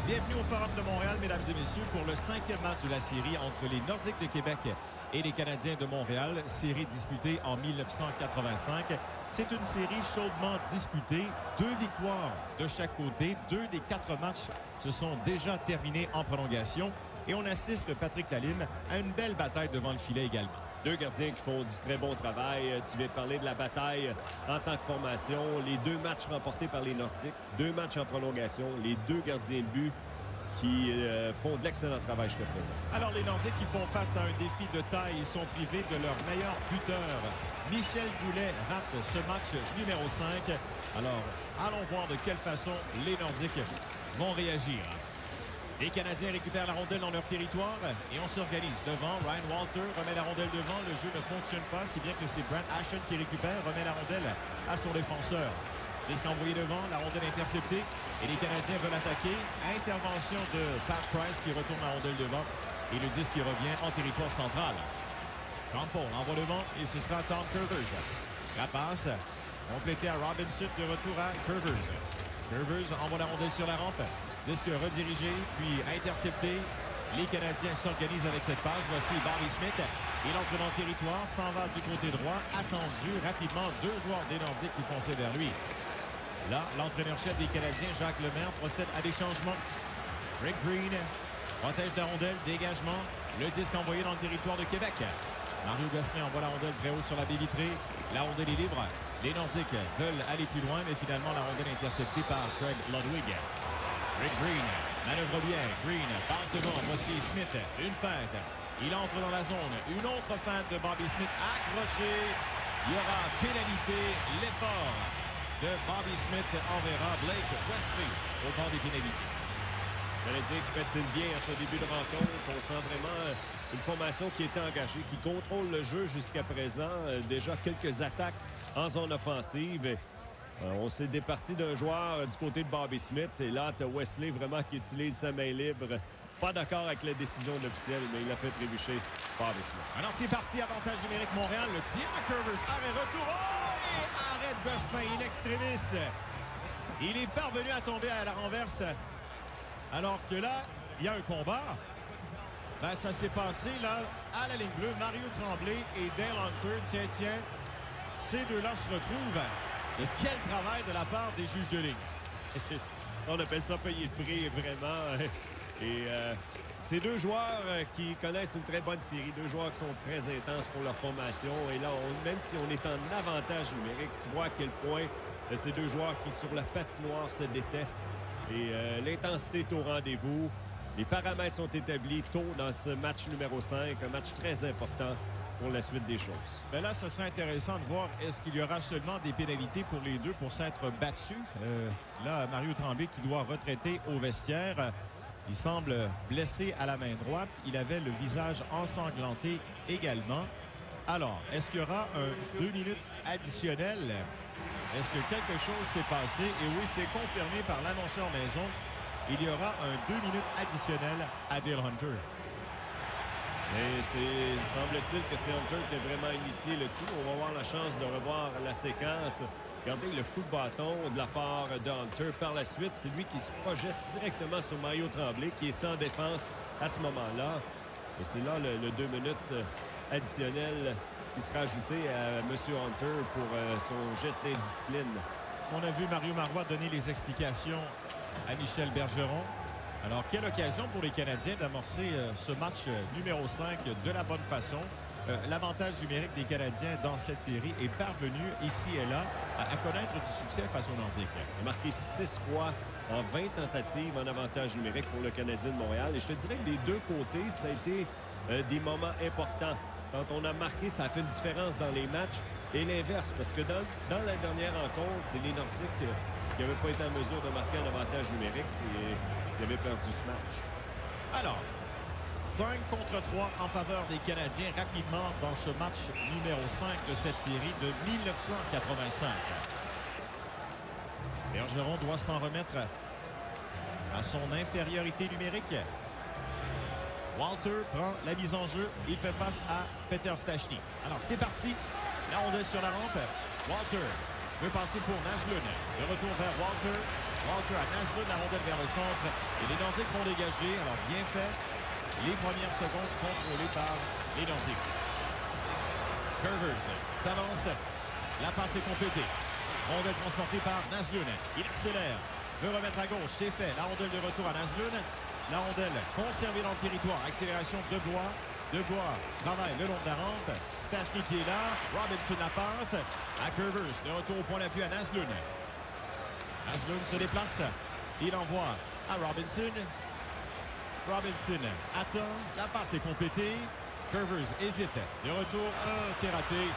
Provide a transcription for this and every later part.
Bienvenue au Forum de Montréal, mesdames et messieurs, pour le 5e match de la série entre les Nordiques de Québec et les Canadiens de Montréal. Série disputée en 1985. C'est une série chaudement disputée. 2 victoires de chaque côté. 2 des 4 matchs se sont déjà terminés en prolongation. Et on assiste, Patrick Lalime, à une belle bataille devant le filet également. 2 gardiens qui font du très bon travail. Tu viens de parler de la bataille en tant que formation. Les 2 matchs remportés par les Nordiques. 2 matchs en prolongation. Les 2 gardiens de but qui font de l'excellent travail jusqu'à présent. Alors, les Nordiques qui font face à un défi de taille, ils sont privés de leur meilleur buteur. Michel Goulet rate ce match numéro 5. Alors, allons voir de quelle façon les Nordiques vont réagir. Les Canadiens récupèrent la rondelle dans leur territoire et on s'organise devant. Ryan Walter remet la rondelle devant. Le jeu ne fonctionne pas, si bien que c'est Brent Ashton qui récupère, remet la rondelle à son défenseur. Disque envoyé devant, la rondelle interceptée et les Canadiens veulent attaquer. Intervention de Pat Price qui retourne la rondelle devant et le disque qui revient en territoire central. Jean Paul envoie devant et ce sera Tom Curvers. La passe complétée à Robinson, de retour à Curvers. Curvers envoie la rondelle sur la rampe. Disque redirigé, puis intercepté. Les Canadiens s'organisent avec cette passe. Voici Bobby Smith. Il entre dans le territoire, s'en va du côté droit. Attendu rapidement, 2 joueurs des Nordiques qui fonçaient vers lui. Là, l'entraîneur-chef des Canadiens, Jacques Lemaire, procède à des changements. Rick Green protège la rondelle, dégagement. Le disque envoyé dans le territoire de Québec. Mario Gosselin envoie la rondelle très haut sur la baie vitrée. La rondelle est libre. Les Nordiques veulent aller plus loin, mais finalement, la rondelle est interceptée par Craig Ludwig. Rick Green manœuvre bien. Green passe devant. Voici Smith. Une feinte. Il entre dans la zone. Une autre feinte de Bobby Smith. Accroché. Il y aura pénalité. L'effort de Bobby Smith enverra Blake Wesley au bord des pénalités. Le Canadien qui patine bien à ce début de rencontre. On sent vraiment une formation qui était engagée, qui contrôle le jeu jusqu'à présent. Déjà quelques attaques en zone offensive. On s'est départi d'un joueur du côté de Bobby Smith. Et là, tu as Wesley vraiment qui utilise sa main libre. Pas d'accord avec la décision de l'officiel, mais il a fait trébucher Bobby Smith. Alors, c'est parti. Avantage numérique Montréal. Le tir à Curvers. Arrêt, retour. Oh! Et arrêt de Gosselin in extremis. Il est parvenu à tomber à la renverse. Alors que là, il y a un combat. Ben, ça s'est passé là à la ligne bleue. Mario Tremblay et Dale Hunter. Tiens. Ces deux-là se retrouvent. Et quel travail de la part des juges de ligne. On appelle ça payer le prix, vraiment. Et ces 2 joueurs qui connaissent une très bonne série, 2 joueurs qui sont très intenses pour leur formation. Et là, même si on est en avantage numérique, tu vois à quel point ces 2 joueurs qui, sur la patinoire, se détestent. Et l'intensité est au rendez-vous. Les paramètres sont établis tôt dans ce match numéro 5, un match très important pour la suite des choses. Ben là, ce serait intéressant de voir est-ce qu'il y aura seulement des pénalités pour les 2 pour s'être battus. Là, Mario Tremblay qui doit retraiter au vestiaire. Il semble blessé à la main droite. Il avait le visage ensanglanté également. Alors, est-ce qu'il y aura un 2 minutes additionnel? Est-ce que quelque chose s'est passé? Et oui, c'est confirmé par l'annonceur maison. Il y aura un 2 minutes additionnel à Dale Hunter. Et semble-t-il que c'est Hunter qui a vraiment initié le coup. On va avoir la chance de revoir la séquence. Regardez le coup de bâton de la part de Hunter. Par la suite, c'est lui qui se projette directement sur Mario Tremblay, qui est sans défense à ce moment-là. Et c'est là le 2 minutes additionnel qui sera ajouté à M. Hunter pour son geste d'indiscipline. On a vu Mario Marois donner les explications à Michel Bergeron. Alors, quelle occasion pour les Canadiens d'amorcer ce match numéro 5 de la bonne façon. L'avantage numérique des Canadiens dans cette série est parvenu ici et là à connaître du succès face aux Nordiques. Il a marqué 6 fois en 20 tentatives en avantage numérique pour le Canadien de Montréal. Et je te dirais que des 2 côtés, ça a été des moments importants. Quand on a marqué, ça a fait une différence dans les matchs. Et l'inverse, parce que dans la dernière rencontre, c'est les Nordiques qui n'avaient pas été en mesure de marquer un avantage numérique et qui avaient perdu ce match. Alors, 5 contre 3 en faveur des Canadiens rapidement dans ce match numéro 5 de cette série de 1985. Bergeron doit s'en remettre à son infériorité numérique. Walter prend la mise en jeu. Il fait face à Peter Stastny. Alors, c'est parti. La rondelle sur la rampe. Walter veut passer pour Naslund. Le retour vers Walter. Walter à Naslund, la rondelle vers le centre. Et les Nordiques vont dégager. Alors, bien fait. Les premières secondes contrôlées par les Nordiques. Curvers s'avance. La passe est complétée. Rondelle transportée par Naslund. Il accélère. Veut remettre à gauche. C'est fait. La rondelle de retour à Naslund. La rondelle conservée dans le territoire. Accélération de Bois. De Bois travaille le long de la rampe. Stachny qui est là. Robinson la passe à Curvers. De retour au point d'appui à Naslund. Naslund se déplace. Il envoie à Robinson. Robinson attend. La passe est complétée. Curvers hésite. De retour. C'est raté.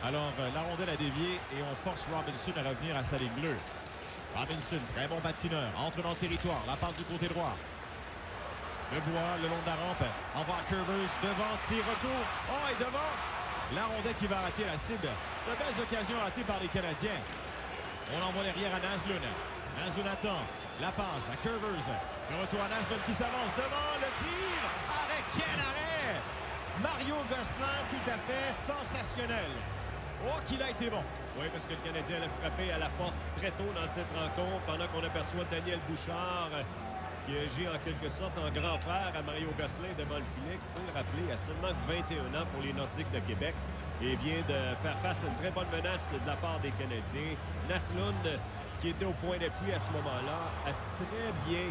Alors, la rondelle a dévié et on force Robinson à revenir à sa ligne bleue. Robinson, très bon patineur. Entre dans le territoire. La passe du côté droit. Le Bois, le long de la rampe. Envoie Curvers devant, tir, retour. Oh, et devant, la rondelle qui va rater la cible. De belles occasions ratées par les Canadiens. On envoie derrière à Naslund. Naslund attend. La passe à Curvers. Le retour à Naslund qui s'avance devant. Le tir. Arrêt, quel arrêt! Mario Gosselin, tout à fait sensationnel. Oh, qu'il a été bon. Oui, parce que le Canadien allait frapper à la porte très tôt dans cette rencontre pendant qu'on aperçoit Daniel Bouchard qui agit en quelque sorte en grand frère à Mario Gosselin devant le filet. Il faut le rappeler, à seulement 21 ans pour les Nordiques de Québec et vient de faire face à une très bonne menace de la part des Canadiens. Naslund, qui était au point d'appui à ce moment-là, a très bien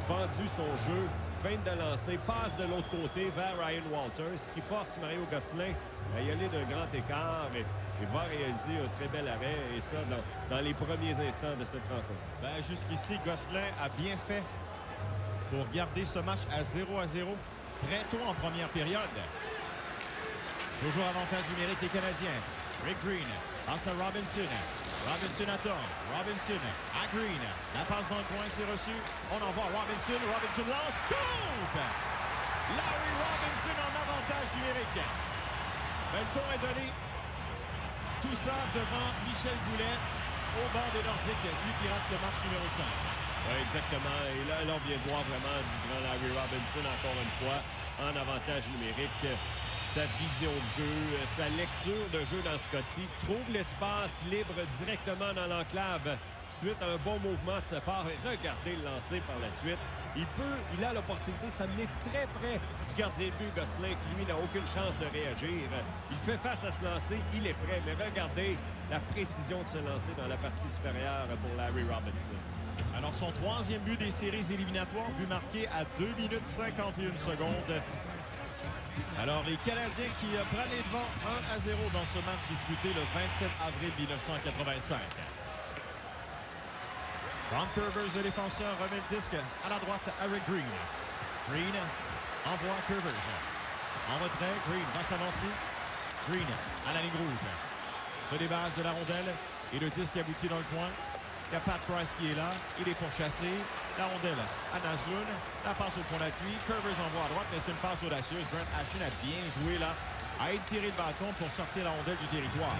vendu son jeu. Feinte de lancer, passe de l'autre côté vers Ryan Walters, ce qui force Mario Gosselin à y aller d'un grand écart et va réaliser un très bel arrêt, et ça dans les premiers instants de cette rencontre. Ben, jusqu'ici, Gosselin a bien fait pour garder ce match à 0-0 très tôt en première période. Toujours avantage numérique les Canadiens. Rick Green passe à Robinson. Robinson attend. Robinson à Green. La passe dans le coin, c'est reçu. On envoie Robinson. Robinson lance. Compte! Larry Robinson en avantage numérique. Ben, le ton est donné. Tout ça devant Michel Goulet au banc des Nordiques, lui qui rate le match numéro 5. Oui, exactement. Et là, on vient de voir vraiment du grand Larry Robinson, encore une fois, en avantage numérique. Sa vision de jeu, sa lecture de jeu dans ce cas-ci, trouve l'espace libre directement dans l'enclave suite à un bon mouvement de sa part. Et regardez le lancer par la suite. Il a l'opportunité de s'amener très près du gardien de but Gosselin qui, lui, n'a aucune chance de réagir. Il fait face à ce lancer, il est prêt. Mais regardez la précision de ce lancer dans la partie supérieure pour Larry Robinson. Alors, son troisième but des séries éliminatoires, but marqué à 2 minutes 51 secondes. Alors, les Canadiens qui prennent les devants 1-0 dans ce match disputé le 27 avril 1985. Ron Curvers, le défenseur, remet le disque à la droite à Rick Green. Green envoie Curvers. En retrait, Green va s'avancer. Green à la ligne rouge. Se débarrasse de la rondelle et le disque aboutit dans le coin. Il y a Pat Price qui est là. Il est pourchassé. La rondelle à Naslund. La passe au point d'appui. Curvers envoie à droite, mais c'est une passe audacieuse. Brent Ashton a bien joué là. A étiré le bâton pour sortir la rondelle du territoire.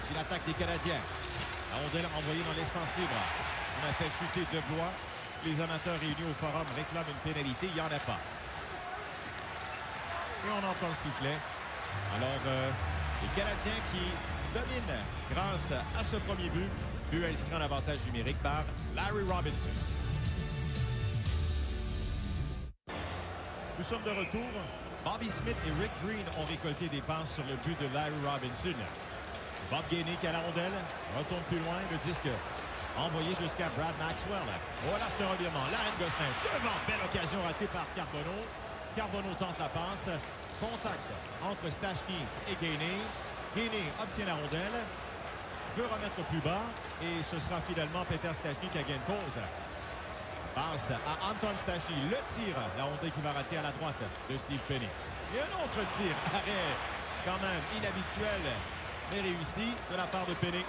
C'est l'attaque des Canadiens. La rondelle envoyée dans l'espace libre. On a fait chuter De Bois. Les amateurs réunis au forum réclament une pénalité. Il n'y en a pas. Et on entend le sifflet. Alors, les Canadiens qui dominent grâce à ce premier but. But inscrit en avantage numérique par Larry Robinson. Nous sommes de retour. Bobby Smith et Rick Green ont récolté des passes sur le but de Larry Robinson. Bob Gainey qui a la rondelle. Retourne plus loin. Le disque envoyé jusqu'à Brad Maxwell. Voilà, c'est un revirement. Larry Gosselin devant. Belle occasion ratée par Carbonneau. Carbonneau tente la passe. Contact entre Stachny et Gainey. Gainey obtient la rondelle. Veut remettre plus bas. Et ce sera finalement Peter Stachny qui a gain de cause. Passe à Anton Stachny. Le tir. La rondelle qui va rater à la droite de Steve Penny. Et un autre tir. Arrêt quand même inhabituel, mais réussi de la part de Penny.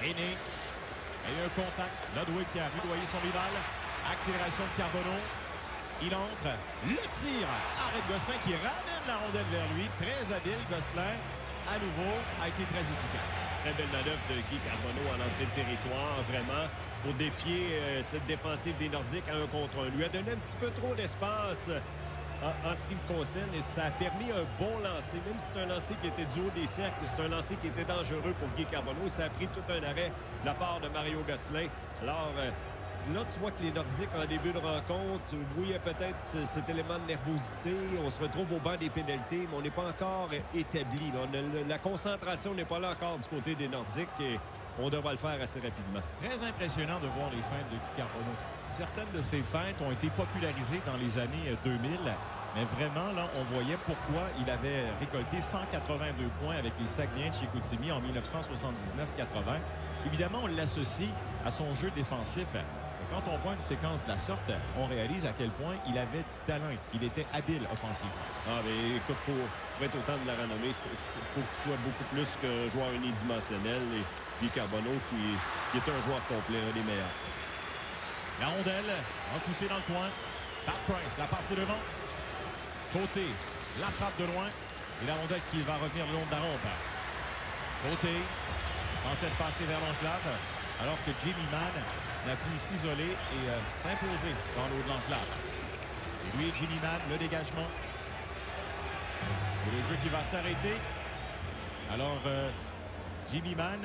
Penny. Il y a eu un contact. Ludwig qui a rudoyé son rival. Accélération de Carbonneau. Il entre. Le tir. Arrêt de Gosselin qui ramène la rondelle vers lui. Très habile. Gosselin, à nouveau, a été très efficace. Très belle manœuvre de Guy Carbonneau à l'entrée de territoire, vraiment, pour défier cette défensive des Nordiques à 1 contre 1. Lui a donné un petit peu trop d'espace en ce qui me concerne, et ça a permis un bon lancer. Même si c'est un lancer qui était du haut des cercles, c'est un lancer qui était dangereux pour Guy Carbonneau. Ça a pris tout un arrêt de la part de Mario Gosselin. Alors, là, tu vois que les Nordiques, en début de rencontre, oui, il y a peut-être cet élément de nervosité. On se retrouve au banc des pénalités, mais on n'est pas encore établi. La concentration n'est pas là encore du côté des Nordiques et on devra le faire assez rapidement. Très impressionnant de voir les feintes de Guy Carbonneau. Certaines de ces feintes ont été popularisées dans les années 2000. Mais vraiment, là, on voyait pourquoi il avait récolté 182 points avec les Saguenay de Chicoutimi en 1979-80. Évidemment, on l'associe à son jeu défensif. Quand on voit une séquence de la sorte, on réalise à quel point il avait du talent. Il était habile offensivement. Ah, mais écoute, pour être autant de la renommée, il faut que tu sois beaucoup plus qu'un joueur unidimensionnel. Et Guy Carbonneau, qui est un joueur complet, un des meilleurs. La rondelle, repoussée dans le coin. Pat Price, la passe est devant. Côté, la frappe de loin. Et la rondelle qui va revenir le long de la rampe. Côté, tentait de passer vers l'enclave. Alors que Jimmy Mann n'a pu s'isoler et s'imposer dans l'eau de l'enclave. Et lui, Jimmy Mann, le dégagement. Et le jeu qui va s'arrêter. Alors, Jimmy Mann,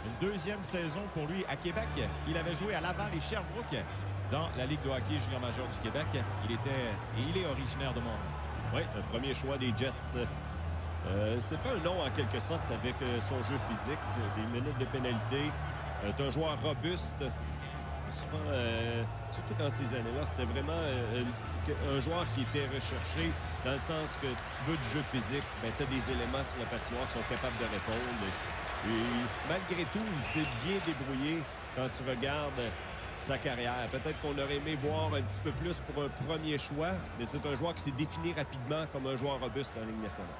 une deuxième saison pour lui à Québec. Il avait joué à Laval et Sherbrooke dans la Ligue de hockey junior majeur du Québec. Il est originaire de Montréal. Oui, un premier choix des Jets. C'est fait un nom en quelque sorte avec son jeu physique, des minutes de pénalité. C'est un joueur robuste. Souvent, surtout dans ces années-là, c'était vraiment un joueur qui était recherché dans le sens que tu veux du jeu physique. Tu as des éléments sur la patinoire qui sont capables de répondre. Et malgré tout, il s'est bien débrouillé quand tu regardes sa carrière. Peut-être qu'on aurait aimé voir un petit peu plus pour un premier choix, mais c'est un joueur qui s'est défini rapidement comme un joueur robuste en Ligue nationale.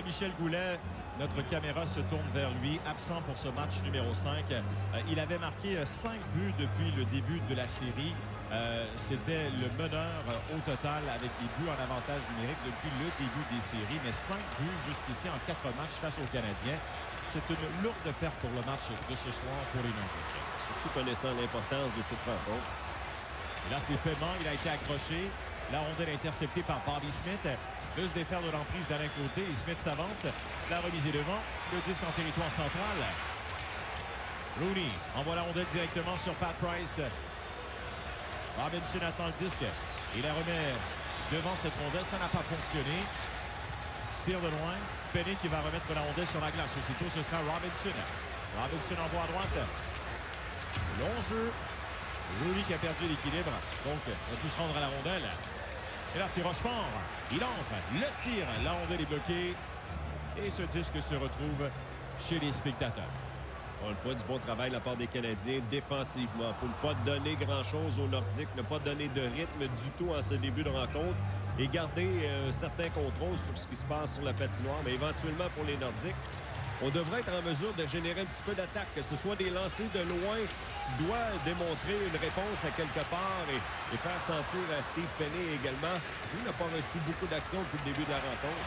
Michel Goulet, notre caméra se tourne vers lui, absent pour ce match numéro 5. Il avait marqué 5 buts depuis le début de la série. C'était le meneur au total avec les buts en avantage numérique depuis le début des séries, mais 5 buts jusqu'ici en 4 matchs face aux Canadiens. C'est une lourde perte pour le match de ce soir pour les Nordiques. Surtout connaissant l'importance de cette rencontre. Et là, c'est paiement. Il a été accroché. La rondelle interceptée par Bobby Smith. Plus défaire de l'emprise d'Alain Côté. Et Smith s'avance. La remise est devant. Le disque en territoire central. Rooney envoie la rondelle directement sur Pat Price. Robinson attend le disque. Il la remet devant cette rondelle. Ça n'a pas fonctionné. Tire de loin. Penny qui va remettre la rondelle sur la glace. Aussitôt, ce sera Robinson. Robinson envoie à droite. Long jeu. Rooney qui a perdu l'équilibre. Donc, on va tous rendre à la rondelle. Et là, c'est Rochefort. Il entre. Le tir. La rondelle est bloquée. Et ce disque se retrouve chez les spectateurs. Encore une fois, du bon travail de la part des Canadiens défensivement pour ne pas donner grand-chose aux Nordiques, ne pas donner de rythme du tout en ce début de rencontre et garder un certain contrôle sur ce qui se passe sur la patinoire. Mais éventuellement, pour les Nordiques, on devrait être en mesure de générer un petit peu d'attaque, que ce soit des lancers de loin. Tu dois démontrer une réponse à quelque part et faire sentir à Steve Penny également. Lui n'a pas reçu beaucoup d'actions depuis le début de la rencontre.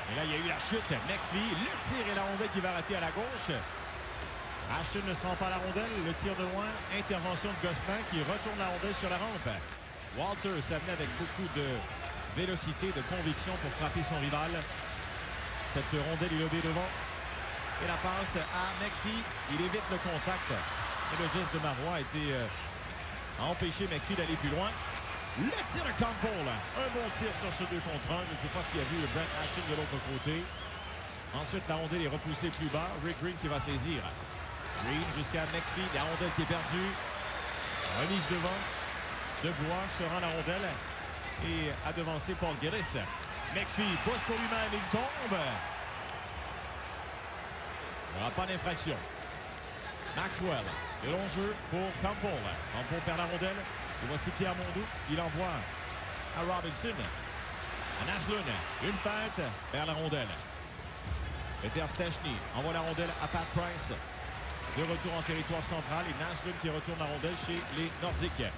Et là, il y a eu la chute. McPhee, le tir et la rondelle qui va rater à la gauche. Ashton ne se rend pas à la rondelle. Le tir de loin. Intervention de Gosselin qui retourne la rondelle sur la rampe. Walter s'amenait avec beaucoup de vélocité, de conviction pour frapper son rival. Cette rondelle est lobée devant. Et la passe à McPhee. Il évite le contact. Et le geste de Marois a été empêché McPhee d'aller plus loin. Le tir de Campbell. Un bon tir sur ce 2 contre 1. Je ne sais pas s'il y a vu Brent Ashton de l'autre côté. Ensuite, la rondelle est repoussée plus bas. Rick Green qui va saisir. Green jusqu'à McPhee. La rondelle qui est perdue. Remise devant. Debois se rend la rondelle. Et a devancé Paul Guéris. McPhee pousse pour lui-même. Il tombe. Il n'y aura pas d'infraction. Maxwell. Le long jeu pour Campbell. Campbell perd la rondelle. Et voici Pierre Mondou. Il envoie à Robinson. À Naslund. Une fête vers la rondelle. Peter Stechny envoie la rondelle à Pat Price. De retour en territoire central. Et Naslund qui retourne la rondelle chez les Nordiques.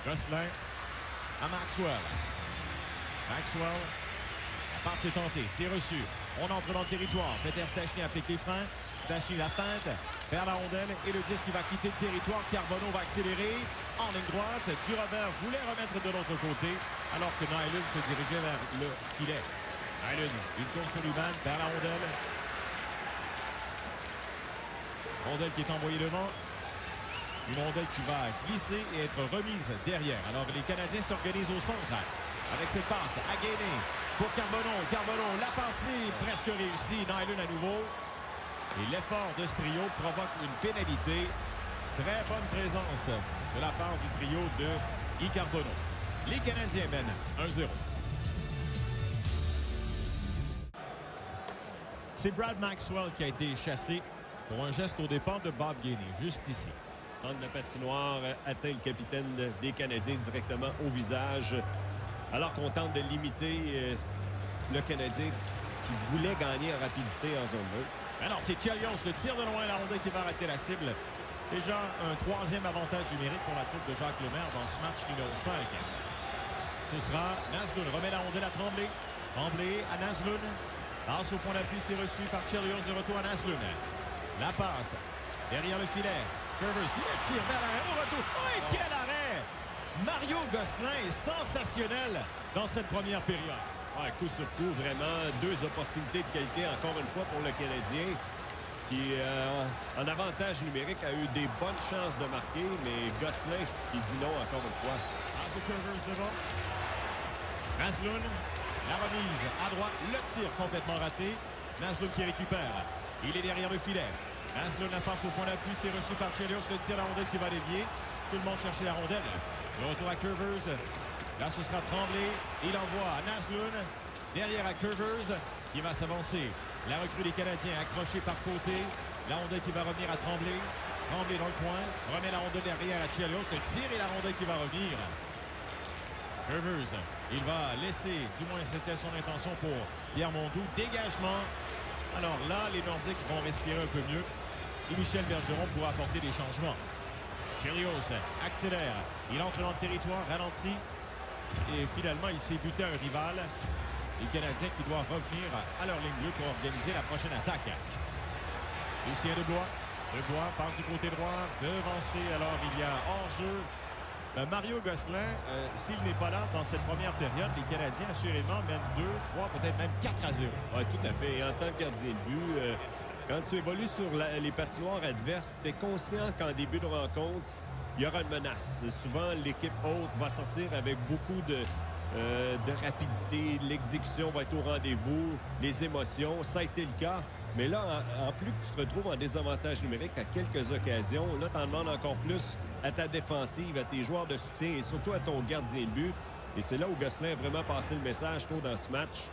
Gosselin à Maxwell. Maxwell. La passe est tentée. C'est reçu. On entre dans le territoire. Peter Stechny applique les freins. Stachny la feinte vers la rondelle et le disque qui va quitter le territoire. Carbonneau va accélérer en ligne droite. Durobert voulait remettre de l'autre côté alors que Nylund se dirigeait vers le filet. Nylund, il tourne sur lui-même vers la rondelle. Rondelle qui est envoyée devant. Une rondelle qui va glisser et être remise derrière. Alors les Canadiens s'organisent au centre avec cette passe à Gainé pour Carbonneau. Carbonneau, la passée presque réussie. Nylund à nouveau. Et l'effort de ce trio provoque une pénalité. Très bonne présence de la part du trio de Guy Carbonneau. Les Canadiens mènent 1-0. C'est Brad Maxwell qui a été chassé pour un geste aux dépens de Bob Gainey, juste ici. Centre de patinoire atteint le capitaine des Canadiens directement au visage. Alors qu'on tente de limiter le Canadien qui voulait gagner en rapidité en zone neutre. Alors c'est Chelios, le tir de loin, la rondelle qui va arrêter la cible. Déjà un troisième avantage numérique pour la troupe de Jacques Lemaire dans ce match numéro 5. Ce sera Naslund, remet la rondelle à Tremblay. Tremblay à Naslund. Passe au point d'appui, c'est reçu par Chelios, de retour à Naslund. La passe derrière le filet. Curvers, le tir vers l'arrêt, au retour. Oh, et quel arrêt! Mario Gosselin est sensationnel dans cette première période. Ouais, coup sur coup, vraiment deux opportunités de qualité encore une fois pour le Canadien qui, en avantage numérique, a eu des bonnes chances de marquer, mais Gosselin qui dit non encore une fois. Passe de Curvers devant. Naslund, la remise à droite, le tir complètement raté. Naslund qui récupère. Il est derrière le filet. Naslund la passe au point d'appui, c'est reçu par Chelios, le tir à la rondelle qui va dévier. Tout le monde cherchait la rondelle. Le retour à Curvers. Là, ce sera Tremblay. Il envoie à Naslund. Derrière à Curvers, qui va s'avancer. La recrue des Canadiens accrochée par côté. La rondelle qui va revenir à Tremblay. Tremblay dans le coin. Remet la rondelle derrière à Chelios. Le tir et la rondelle qui va revenir. Curvers, il va laisser, du moins c'était son intention pour Pierre Mondou. Dégagement. Alors là, les Nordiques vont respirer un peu mieux. Et Michel Bergeron pourra apporter des changements. Chelios accélère. Il entre dans le territoire, ralentit. Et finalement, il s'est buté à un rival. Les Canadiens qui doivent revenir à leur ligne bleue pour organiser la prochaine attaque. Lucien Debois. Debois passe du côté droit. Devancé. Alors, il y a hors-jeu. Mario Gosselin, s'il n'est pas là dans cette première période, les Canadiens assurément mènent 2, 3, peut-être même 4-0. Oui, tout à fait. Et en tant que gardien de but, quand tu évolues sur les patinoires adverses, tu es conscient qu'en début de rencontre, il y aura une menace. Souvent, l'équipe haute va sortir avec beaucoup de rapidité. L'exécution va être au rendez-vous, les émotions. Ça a été le cas. Mais là, en plus que tu te retrouves en désavantage numérique à quelques occasions, là, tu en demandes encore plus à ta défensive, à tes joueurs de soutien et surtout à ton gardien de but. Et c'est là où Gosselin a vraiment passé le message tôt dans ce match.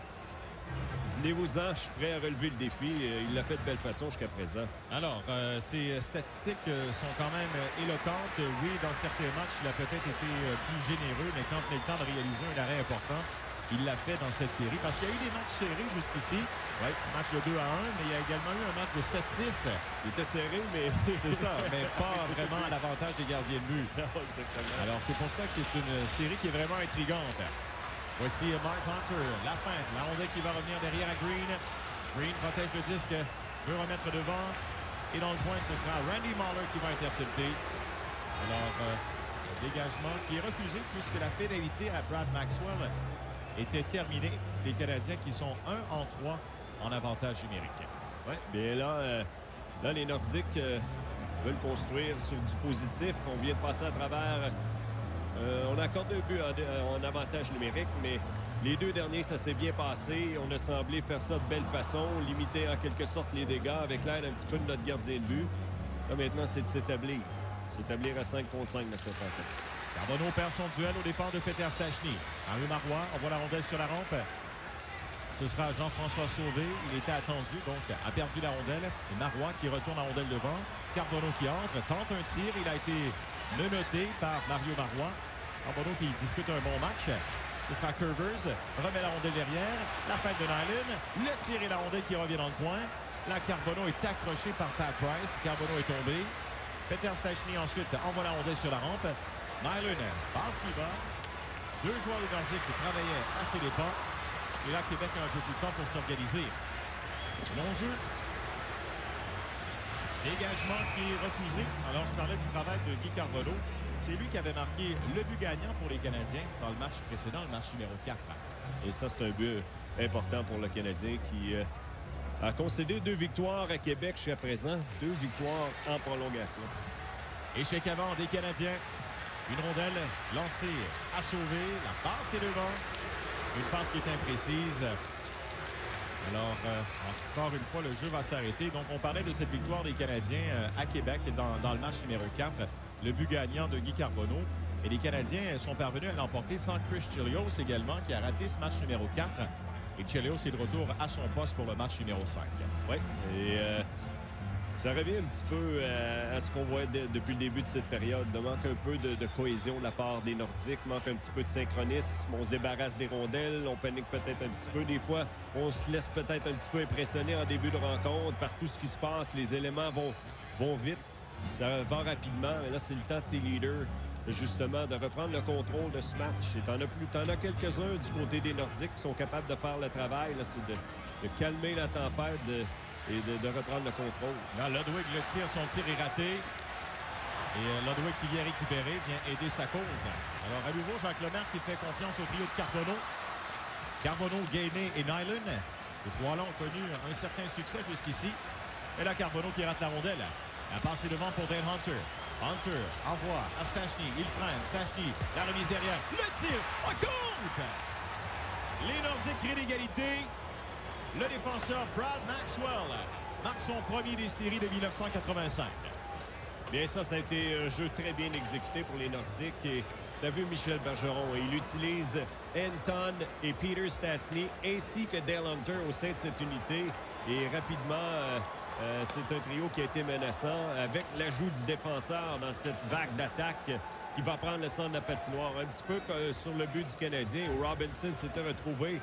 Venez-vous-en, je suis prêt à relever le défi. Il l'a fait de belle façon jusqu'à présent. Alors, ces statistiques sont quand même éloquentes. Oui, dans certains matchs, il a peut-être été plus généreux, mais quand il est le temps de réaliser un arrêt important, il l'a fait dans cette série. Parce qu'il y a eu des matchs serrés jusqu'ici. Oui, match de 2-1, mais il y a également eu un match de 7-6. Il était serré, mais... C'est ça, mais pas vraiment à l'avantage des gardiens de but. Non, exactement. Alors, c'est pour ça que c'est une série qui est vraiment intrigante. Voici Mark Hunter, la feinte, la rondelle qui va revenir derrière à Green. Green protège le disque, veut remettre devant. Et dans le coin, ce sera Randy Mahler qui va intercepter. Alors, dégagement qui est refusé puisque la pénalité à Brad Maxwell était terminée. Les Canadiens qui sont 1-3 en avantage numérique. Oui, bien là, les Nordiques veulent construire sur du positif. On vient de passer à travers... on accorde 2 buts en avantage numérique, mais les 2 derniers, ça s'est bien passé. On a semblé faire ça de belle façon, limiter en quelque sorte les dégâts avec l'aide un petit peu de notre gardien de but. Là, maintenant, c'est de s'établir. S'établir à 5 contre 5 dans cette rencontre. Carbonneau perd son duel au départ de Peter Stachny. Henri Marois envoie la rondelle sur la rampe. Ce sera Jean-François Sauvé. Il était attendu, donc a perdu la rondelle. Et Marois qui retourne la rondelle devant. Carbonneau qui entre, tente un tir. Il a été menotté par Mario Marois. Carbonneau qui dispute un bon match. Ce sera Curvers. Remet la rondelle derrière. La fête de Nylund. Le tir et la rondelle qui revient dans le coin. Là, Carbonneau est accroché par Pat Price. Carbonneau est tombé. Peter Stachny ensuite envoie la rondelle sur la rampe. Nylund passe plus bas. 2 joueurs des Nordiques qui travaillaient à ses dépens. Et là, Québec a un peu plus de temps pour s'organiser. Long jeu. Dégagement qui est refusé. Alors, je parlais du travail de Guy Carbonneau. C'est lui qui avait marqué le but gagnant pour les Canadiens dans le match précédent, le match numéro 4. Et ça, c'est un but important pour le Canadien qui a concédé 2 victoires à Québec jusqu'à présent. 2 victoires en prolongation. Échec avant des Canadiens. Une rondelle lancée à sauver. La passe est devant. Une passe qui est imprécise. Alors, encore une fois, le jeu va s'arrêter. Donc, on parlait de cette victoire des Canadiens à Québec dans le match numéro 4. Le but gagnant de Guy Carbonneau. Et les Canadiens sont parvenus à l'emporter sans Chris Chelios également, qui a raté ce match numéro 4. Et Chelios est de retour à son poste pour le match numéro 5. Oui, et ça revient un petit peu à ce qu'on voit depuis le début de cette période. Il manque un peu de cohésion de la part des Nordiques, manque un petit peu de synchronisme. On se débarrasse des rondelles, on panique peut-être un petit peu. Des fois, on se laisse peut-être un petit peu impressionner en début de rencontre par tout ce qui se passe. Les éléments vont vite, ça va rapidement. Mais là, c'est le temps de tes leaders, justement, de reprendre le contrôle de ce match. Et t'en as quelques-uns du côté des Nordiques qui sont capables de faire le travail. C'est de calmer la tempête et de reprendre le contrôle. Là, Ludwig le tire, son tir est raté. Et Ludwig qui vient récupérer, vient aider sa cause. Alors, à nouveau, Jacques Lemaire qui fait confiance au trio de Carbonneau. Carbonneau, Gainé et Nyland. Ces trois-là ont connu un certain succès jusqu'ici. Et là, Carbonneau qui rate la rondelle. La passe est devant pour Dale Hunter. Hunter envoie à Stachny. Il freine. Stachny, la remise derrière. Le tir, on compte! Les Nordiques créent l'égalité. Le défenseur Brad Maxwell marque son premier des séries de 1985. Bien, ça a été un jeu très bien exécuté pour les Nordiques. Et tu as vu Michel Bergeron. Il utilise Anton et Peter Stastny ainsi que Dale Hunter au sein de cette unité. Et rapidement, c'est un trio qui a été menaçant avec l'ajout du défenseur dans cette vague d'attaque qui va prendre le centre de la patinoire. Un petit peu sur le but du Canadien où Robinson s'était retrouvé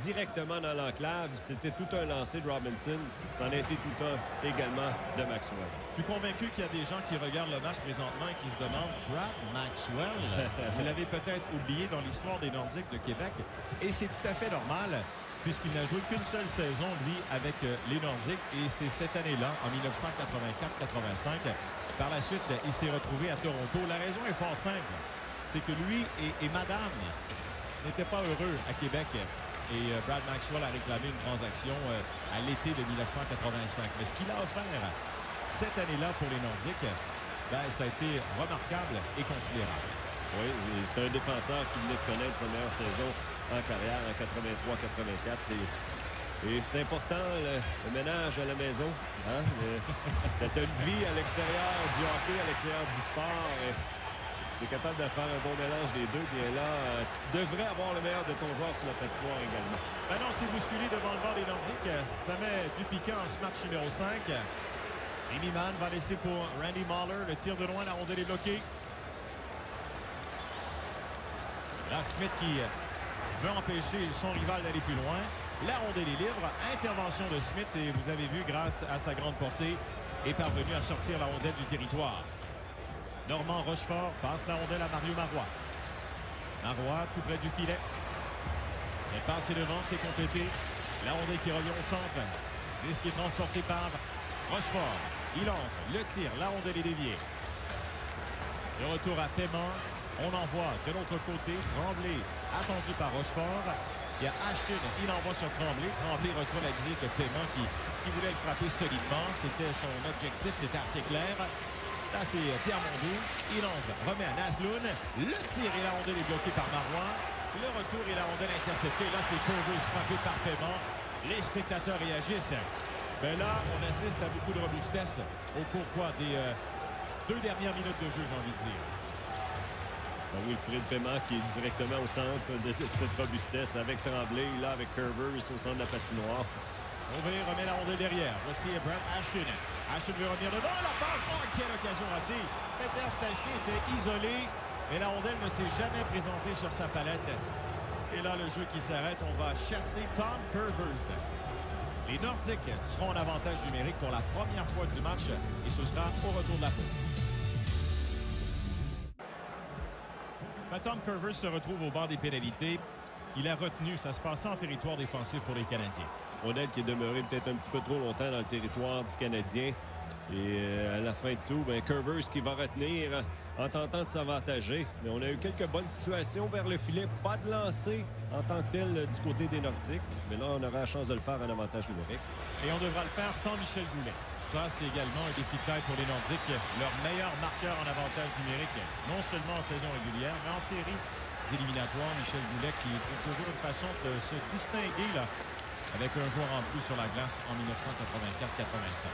directement dans l'enclave. C'était tout un lancer de Robinson. Ça en a été tout un également de Maxwell. Je suis convaincu qu'il y a des gens qui regardent le match présentement et qui se demandent Brad Maxwell. Vous l'avez peut-être oublié dans l'histoire des Nordiques de Québec. Et c'est tout à fait normal puisqu'il n'a joué qu'une seule saison, lui, avec les Nordiques. Et c'est cette année-là, en 1984-85. Par la suite, il s'est retrouvé à Toronto. La raison est fort simple. C'est que lui et Madame n'étaient pas heureux à Québec. Et Brad Maxwell a réclamé une transaction à l'été de 1985. Mais ce qu'il a offert cette année-là pour les Nordiques, ça a été remarquable et considérable. Oui, c'est un défenseur qui venait de connaître sa meilleure saison en carrière en 83-84. Et c'est important, le ménage à la maison. Hein? Tu as une vie à l'extérieur du hockey, à l'extérieur du sport. Si tu es capable de faire un bon mélange des deux, bien là, tu devrais avoir le meilleur de ton joueur sur la patinoire également. Ben non, c'est bousculé devant le banc des Nordiques. Ça met du piquant en ce match numéro 5. Jimmy Mann va laisser pour Randy Mahler. Le tir de loin, la rondelle est bloquée. Là, Smith qui veut empêcher son rival d'aller plus loin. La rondelle est libre. Intervention de Smith et vous avez vu, grâce à sa grande portée, est parvenu à sortir la rondelle du territoire. Normand Rochefort passe la rondelle à Mario Marois. Marois tout près du filet. C'est passé devant, c'est complété. La rondelle qui revient au centre. Disque qui est transporté par Rochefort. Il entre, le tire, la rondelle est déviée. De retour à Paiement. On envoie de l'autre côté. Tremblay attendu par Rochefort. Il y a Ashton, il envoie sur Tremblay. Tremblay reçoit la visite de Paiement qui voulait le frapper solidement. C'était son objectif, c'était assez clair. Là, c'est Pierre Mondou. Il entre, remet à Nazloun. Le tir et la rondelle est bloquée par Marois. Le retour et la rondelle interceptée. Là, c'est Curvus frappé par Paiement. Les spectateurs réagissent. Mais là, on assiste à beaucoup de robustesse au cours des 2 dernières minutes de jeu, j'ai envie de dire. Wilfrid Paiement qui est directement au centre de cette robustesse avec Tremblay, là avec Curvers au centre de la patinoire. Sauvé remet la rondelle derrière. Voici Brent Ashton. Ashton veut revenir devant. La passe. Oh, quelle occasion ratée. Peter Stachny était isolé. Mais la rondelle ne s'est jamais présentée sur sa palette. Et là, le jeu qui s'arrête. On va chasser Tom Curvers. Les Nordiques seront en avantage numérique pour la première fois du match. Et ce sera au retour de la pause. Tom Curvers se retrouve au bord des pénalités. Il a retenu. Ça se passait en territoire défensif pour les Canadiens. Rondelle qui est demeuré peut-être un petit peu trop longtemps dans le territoire du Canadien. Et à la fin de tout, Curvers qui va retenir en tentant de s'avantager. Mais on a eu quelques bonnes situations vers le filet. Pas de lancer en tant que tel du côté des Nordiques. Mais là, on aura la chance de le faire en avantage numérique. Et on devra le faire sans Michel Goulet. Ça, c'est également un défi de taille pour les Nordiques. Leur meilleur marqueur en avantage numérique, non seulement en saison régulière, mais en séries éliminatoires. Michel Goulet qui trouve toujours une façon de se distinguer là, avec un joueur en plus sur la glace en 1984-85.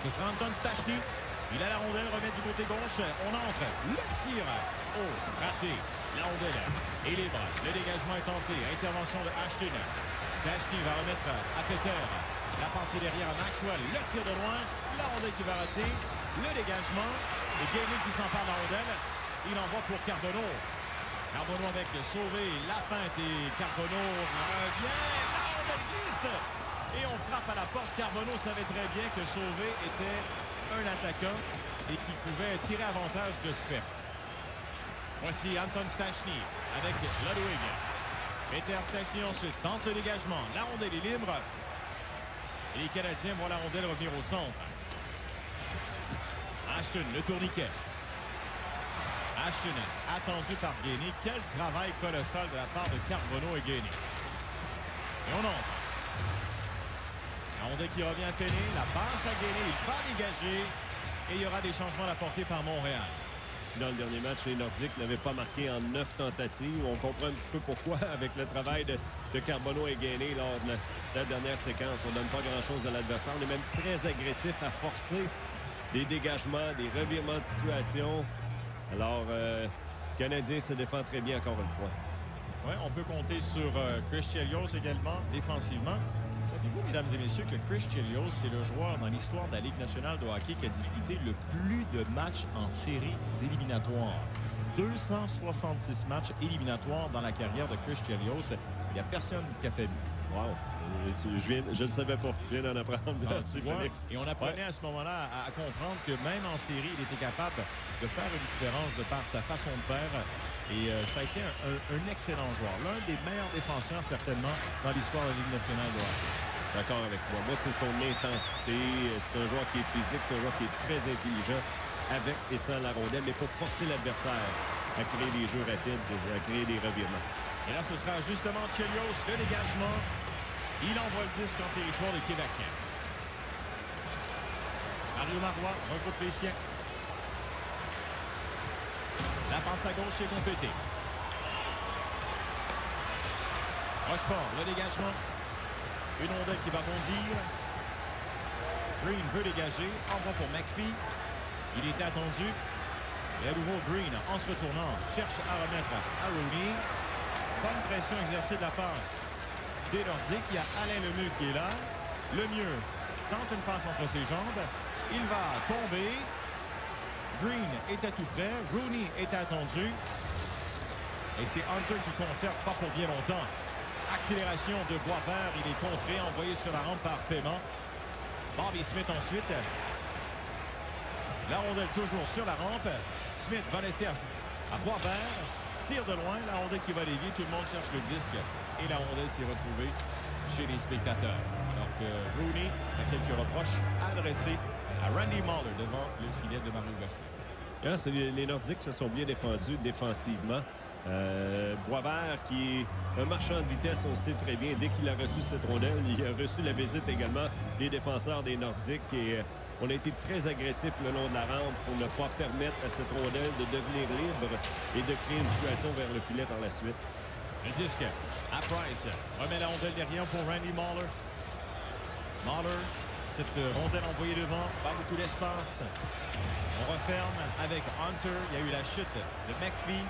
Ce sera Anton Stachny. Il a la rondelle, remet du côté gauche. On entre. Le tir. Oh, raté. La rondelle est libre. Le dégagement est tenté. Intervention de Ashton. Stachny va remettre à Peter. La passée derrière à Maxwell. Le tir de loin. La rondelle qui va rater. Le dégagement. Et Gagné qui s'empare de la rondelle. Il envoie pour Carbonneau. Carbonneau avec Sauvé. La feinte et Carbonneau revient. La rondelle glisse. Et on frappe à la porte. Carbonneau savait très bien que Sauvé était un attaquant et qu'il pouvait tirer avantage de ce fait. Voici Anton Stachny avec Ludwig. Peter Stachny ensuite tente le dégagement. La rondelle est libre. Et les Canadiens voient la rondelle revenir au centre. Ashton, le tourniquet. Ashton, attendu par Gagné. Quel travail colossal de la part de Carbonneau et Gagné. Et on entre. La rondelle qui revient à peiner. La passe à Gagné. Il va dégager. Et il y aura des changements apportés par Montréal. Dans le dernier match, les Nordiques n'avaient pas marqué en 9 tentatives. On comprend un petit peu pourquoi avec le travail de Carbonneau et Gagné lors de la dernière séquence. On ne donne pas grand-chose à l'adversaire. On est même très agressif à forcer des dégagements, des revirements de situation. Alors, le Canadien se défend très bien encore une fois. Oui, on peut compter sur Chris Chelios également, défensivement. Savez-vous, mesdames et messieurs, que Chris Chelios, c'est le joueur dans l'histoire de la Ligue nationale de hockey qui a disputé le plus de matchs en séries éliminatoires. 266 matchs éliminatoires dans la carrière de Chris Chelios. Il n'y a personne qui a fait mieux. Wow! Je ne le savais pas. Je viens d'en apprendre. Merci, Félix. Et on apprenait à ce moment-là à comprendre que même en série, il était capable de faire une différence de par sa façon de faire. Et ça a été un excellent joueur. L'un des meilleurs défenseurs, certainement, dans l'histoire de la Ligue nationale de hockey. D'accord avec toi. Moi, c'est son intensité. C'est un joueur qui est physique. C'est un joueur qui est très intelligent avec et sans la rondelle, mais pour forcer l'adversaire à créer des jeux rapides, à créer des revirements. Et là, ce sera justement Chelios, le dégagement. Il envoie le disque en territoire de Québec. Mario Marois regroupe les siens. La passe à gauche est complétée. Rochefort, le dégagement. Une rondelle qui va bondir. Green veut dégager. Envoie pour McPhee. Il était attendu. Et à nouveau, Green, en se retournant, cherche à remettre à Rooney. Bonne pression exercée de la part des Nordiques. Il y a Alain Lemieux qui est là. Lemieux tente une passe entre ses jambes. Il va tomber. Green est à tout près. Rooney est attendu. Et c'est Hunter qui conserve pas pour bien longtemps. Accélération de Boisvert. Il est contré, envoyé sur la rampe par Paiement. Bobby Smith ensuite. La rondelle toujours sur la rampe. Smith va laisser à Boisvert. Tire de loin. La rondelle qui va dévier. Tout le monde cherche le disque. Et la rondelle s'est retrouvée chez les spectateurs. Alors que Rooney a quelques reproches adressés à Randy Mahler devant le filet de Mario Gosselin. Les Nordiques se sont bien défendus défensivement. Boisvert, qui est un marchand de vitesse, on le sait très bien. Dès qu'il a reçu cette rondelle, il a reçu la visite également des défenseurs des Nordiques. Et on a été très agressif le long de la rampe pour ne pas permettre à cette rondelle de devenir libre et de créer une situation vers le filet par la suite. Le disque à Price. Remet la rondelle derrière pour Randy Mahler. Mahler, cette rondelle envoyée devant, pas beaucoup d'espace. On referme avec Hunter. Il y a eu la chute de McPhee.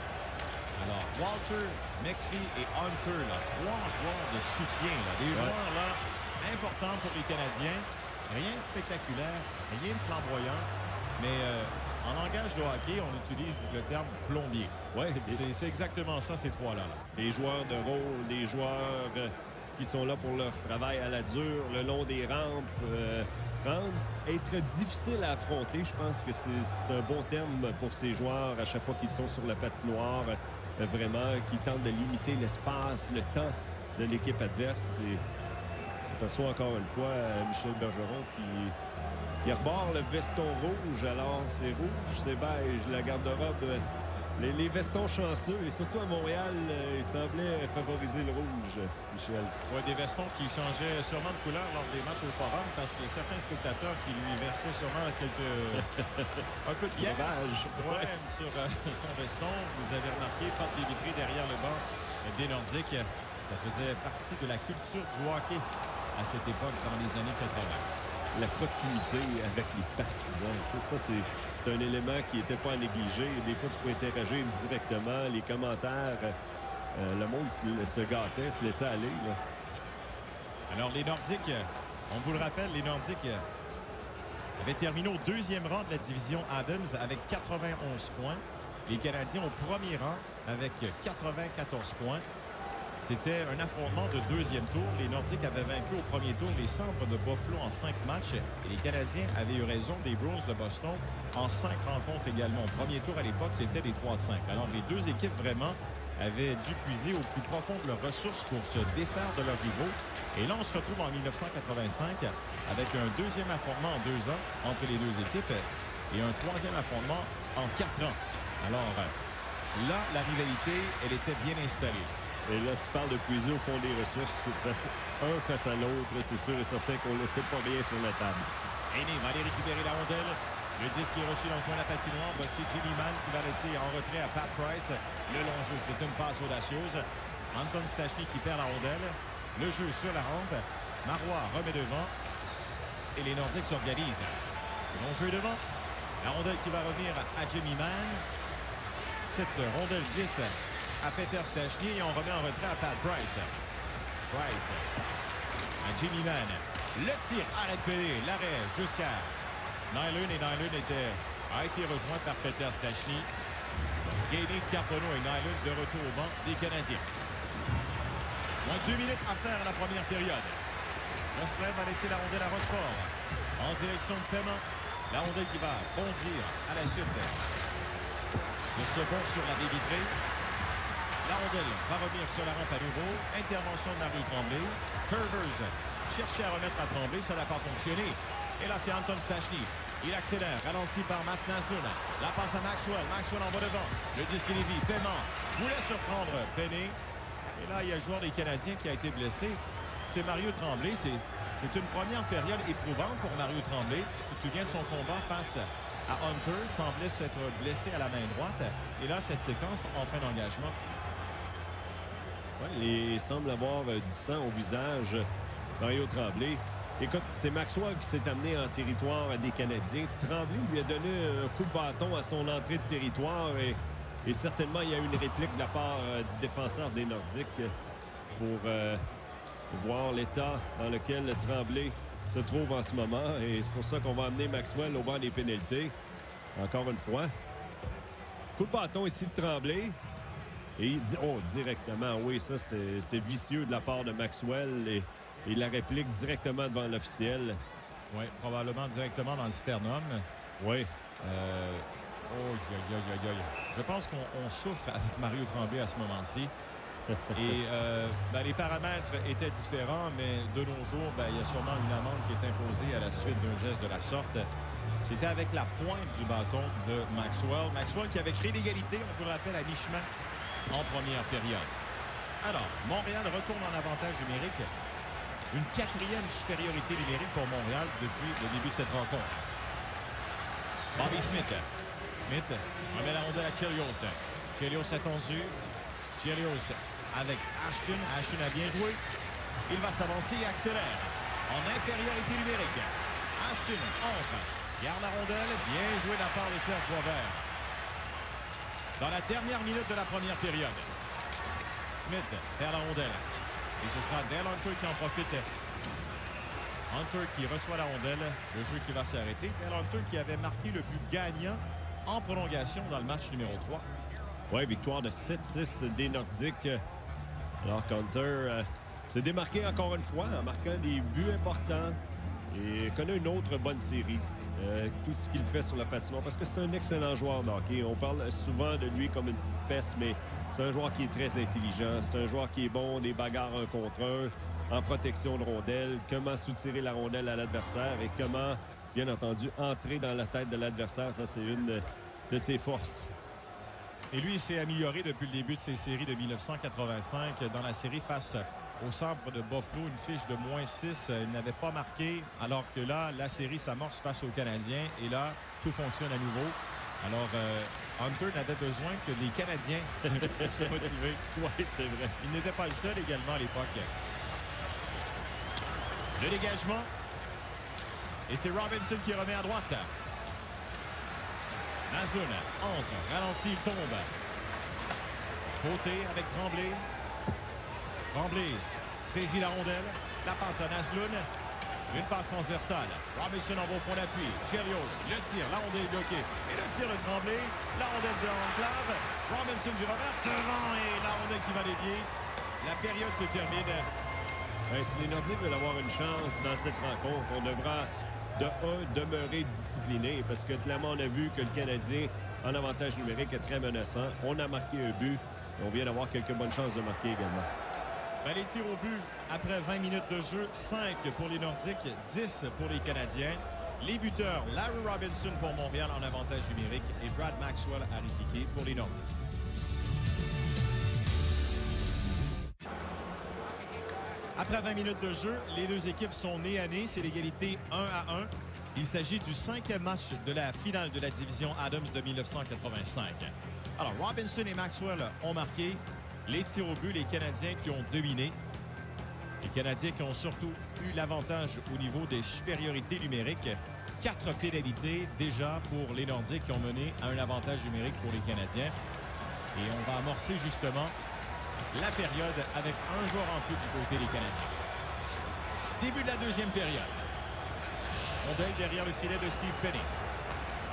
Alors, Walter, McPhee et Hunter, là, 3 joueurs de soutien. Là, des joueurs là, importants pour les Canadiens. Rien de spectaculaire, rien de flamboyant. Mais en langage de hockey, on utilise le terme plombier. Ouais, c'est exactement ça, ces trois-là. Des joueurs de rôle, des joueurs qui sont là pour leur travail à la dure, le long des rampes. Être difficile à affronter, je pense que c'est un bon terme pour ces joueurs à chaque fois qu'ils sont sur la patinoire. Vraiment, qui tentent de limiter l'espace, le temps de l'équipe adverse. Et on perçoit encore une fois Michel Bergeron Il rebord le veston rouge. Alors, c'est rouge, c'est beige. La garde-robe, les vestons chanceux. Et surtout à Montréal, il semblait favoriser le rouge, Michel. Ouais, des vestons qui changeaient sûrement de couleur lors des matchs au Forum parce que certains spectateurs qui lui versaient sûrement un peu de bière sur son veston. Vous avez remarqué, porte des vitrées derrière le banc des Nordiques. Ça faisait partie de la culture du hockey à cette époque dans les années 80. La proximité avec les partisans, c'est un élément qui n'était pas à négliger. Des fois, tu peux interagir directement. Les commentaires, le monde se gâtait, se laissait aller. Là. Alors, les Nordiques, on vous le rappelle, les Nordiques avaient terminé au deuxième rang de la division Adams avec 91 points. Les Canadiens au premier rang avec 94 points. C'était un affrontement de deuxième tour. Les Nordiques avaient vaincu au premier tour les Sabres de Buffalo en 5 matchs. Et les Canadiens avaient eu raison des Bruins de Boston en 5 rencontres également. Au premier tour, à l'époque, c'était des 3-5. Alors, les deux équipes, vraiment, avaient dû puiser au plus profond de leurs ressources pour se défaire de leurs rivaux. Et là, on se retrouve en 1985 avec un deuxième affrontement en 2 ans entre les deux équipes et un troisième affrontement en 4 ans. Alors, là, la rivalité, elle était bien installée. Et là, tu parles de puiser au fond des ressources face à l'autre. C'est sûr et certain qu'on ne laissait pas rien sur la table. Heney va aller récupérer la rondelle. Le disque est rushé dans le coin de la patinoire. Voici Jimmy Mann qui va laisser en retrait à Pat Price. Le long jeu, c'est une passe audacieuse. Anton Stachny qui perd la rondelle. Le jeu sur la rampe. Marois remet devant. Et les Nordiques s'organisent. Le long jeu devant. La rondelle qui va revenir à Jimmy Mann. Cette rondelle glisse à Peter Stachny et on remet en retrait à Pat Price. Price à Jimmy Mann. Le tir arrête pédé. L'arrêt jusqu'à Nylund et Nylund a été rejoint par Peter Stachny. Gainé, Carbono et Nylund de retour au banc des Canadiens. Moins de 2 minutes à faire à la première période. Rostrev va laisser la rondelle à Rochefort. En direction de paiement. La rondelle qui va bondir à la suite. Le second sur la baie vitrée. La rondelle va revenir sur la rampe à nouveau. Intervention de Mario Tremblay. Curvers cherchait à remettre à Tremblay. Ça n'a pas fonctionné. Et là, c'est Anton Stachny. Il accélère. Ralenti par Mats Naslund. La passe à Maxwell. Maxwell en va devant. Le disque est Lévy. Paiement voulait surprendre Penny. Et là, il y a le joueur des Canadiens qui a été blessé. C'est Mario Tremblay. C'est une première période éprouvante pour Mario Tremblay. Tu te souviens de son combat face à Hunter. Semblait s'être blessé à la main droite. Et là, cette séquence en fin d'engagement. Il semble avoir du sang au visage, Mario Tremblay. Écoute, c'est Maxwell qui s'est amené en territoire des Canadiens. Tremblay lui a donné un coup de bâton à son entrée de territoire et certainement il y a eu une réplique de la part du défenseur des Nordiques pour voir l'état dans lequel Tremblay se trouve en ce moment. Et c'est pour ça qu'on va amener Maxwell au banc des pénalités. Encore une fois. Coup de bâton ici de Tremblay. Et il dit, directement, oui, ça c'était vicieux de la part de Maxwell et la réplique directement devant l'officiel. Oui, probablement directement dans le sternum. Oui. Je pense qu'on souffre avec Mario Tremblay à ce moment-ci. Et les paramètres étaient différents, mais de nos jours, il y a sûrement une amende qui est imposée à la suite d'un geste de la sorte. C'était avec la pointe du bâton de Maxwell. Maxwell qui avait créé l'égalité, on vous le rappelle, à mi-chemin en première période. Alors, Montréal retourne en avantage numérique. Une 4e supériorité numérique pour Montréal depuis le début de cette rencontre. Bobby Smith. Smith remet la rondelle à Chelios. Chelios attendu. Chelios avec Ashton. Ashton a bien joué. Il va s'avancer et accélère. En infériorité numérique. Ashton entre. Garde la rondelle. Bien joué de la part de Serge Boisvert. Dans la dernière minute de la première période. Smith perd la rondelle. Et ce sera Dale Hunter qui en profite. Hunter qui reçoit la rondelle. Le jeu qui va s'arrêter. Dale Hunter qui avait marqué le but gagnant en prolongation dans le match numéro 3. Oui, victoire de 7-6 des Nordiques. Alors qu'Hunter s'est démarqué encore une fois en marquant des buts importants et connaît une autre bonne série. Tout ce qu'il fait sur la patinoire, parce que c'est un excellent joueur de hockey. On parle souvent de lui comme une petite peste, mais c'est un joueur qui est très intelligent. C'est un joueur qui est bon des bagarres 1 contre 1, en protection de rondelle, comment soutirer la rondelle à l'adversaire et comment bien entendu, entrer dans la tête de l'adversaire. Ça, c'est une de ses forces. Et lui, il s'est amélioré depuis le début de ses séries de 1985. Dans la série face au centre de Buffalo, une fiche de -6. Il n'avait pas marqué, alors que là, la série s'amorce face aux Canadiens. Et là, tout fonctionne à nouveau. Alors, Hunter n'avait besoin que des Canadiens pour se motiver. Oui, c'est vrai. Il n'était pas le seul également à l'époque. Le dégagement. Et c'est Robinson qui remet à droite. Naslund entre, ralentit, il tombe. Côté avec Tremblay. Tremblay saisit la rondelle. La passe à Naslund. Une passe transversale. Robinson en bon point d'appui. Chelios, le tir, la rondelle est bloquée. Et le tir de Tremblay. La rondelle de l'enclave. Robinson du revers. Devant et la rondelle qui va dévier. La période se termine. Si les Nordiques veulent avoir une chance dans cette rencontre, on devra demeurer discipliné parce que clairement, on a vu que le Canadien, en avantage numérique, est très menaçant. On a marqué un but et on vient d'avoir quelques bonnes chances de marquer également. Ben, les tirs au but après 20 minutes de jeu, 5 pour les Nordiques, 10 pour les Canadiens. Les buteurs, Larry Robinson pour Montréal en avantage numérique et Brad Maxwell à répliquer pour les Nordiques. Après 20 minutes de jeu, les deux équipes sont nez à nez. C'est l'égalité 1-1. Il s'agit du 5e match de la finale de la division Adams de 1985. Alors, Robinson et Maxwell ont marqué. Les tirs au but, les Canadiens qui ont dominé. Les Canadiens qui ont surtout eu l'avantage au niveau des supériorités numériques. 4 pénalités déjà pour les Nordiques qui ont mené à un avantage numérique pour les Canadiens. Et on va amorcer justement la période avec un joueur en plus du côté des Canadiens. Début de la deuxième période. Rondelle derrière le filet de Steve Penny.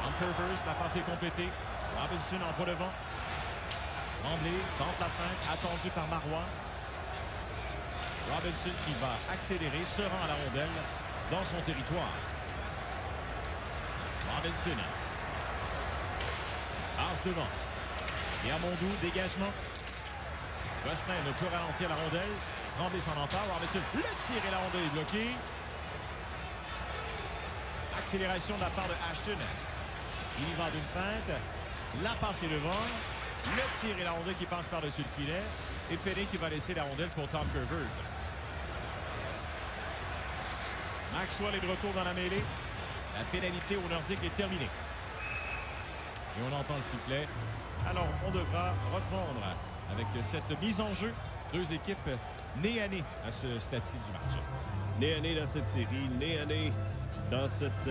En Curvers, la passe est complétée. Robinson en voie devant. Tremblay tente la feinte, attendu par Marois. Robinson qui va accélérer, se rend à la rondelle dans son territoire. Robinson. Passe devant. Et Amondou, dégagement. Gosselin ne peut ralentir la rondelle. Tremblay s'en empare. Robinson, le tir et la rondelle est bloquée. Accélération de la part de Ashton. Il y va d'une feinte. La passe est devant. Le tir et la rondelle qui passe par-dessus le filet. Et Penny qui va laisser la rondelle pour Tom Curvers. Maxwell est de retour dans la mêlée. La pénalité au Nordique est terminée. Et on entend le sifflet. Alors, on devra reprendre avec cette mise en jeu. Deux équipes nez à nez à ce stade-ci du match. Nez à nez dans cette série, nez à nez dans cette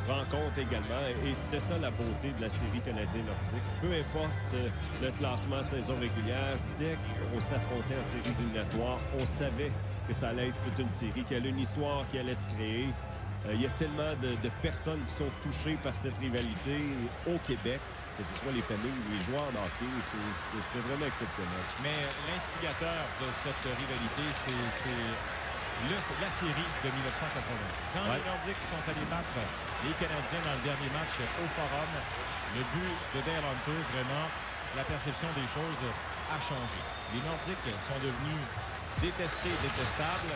rencontre également. Et c'était ça la beauté de la série canadienne-nordique. Peu importe le classement saison régulière, dès qu'on s'affrontait en séries éliminatoires, on savait que ça allait être toute une série, qu'il y allait une histoire qui allait se créer. Il y a tellement de personnes qui sont touchées par cette rivalité au Québec, que ce soit les familles ou les joueurs de hockey, c'est vraiment exceptionnel. Mais l'instigateur de cette rivalité, c'est la série de 1980. Quand les Nordiques sont allés battre les Canadiens dans le dernier match au Forum, le but de Dale Hunter, vraiment, la perception des choses a changé. Les Nordiques sont devenus détestés, détestables.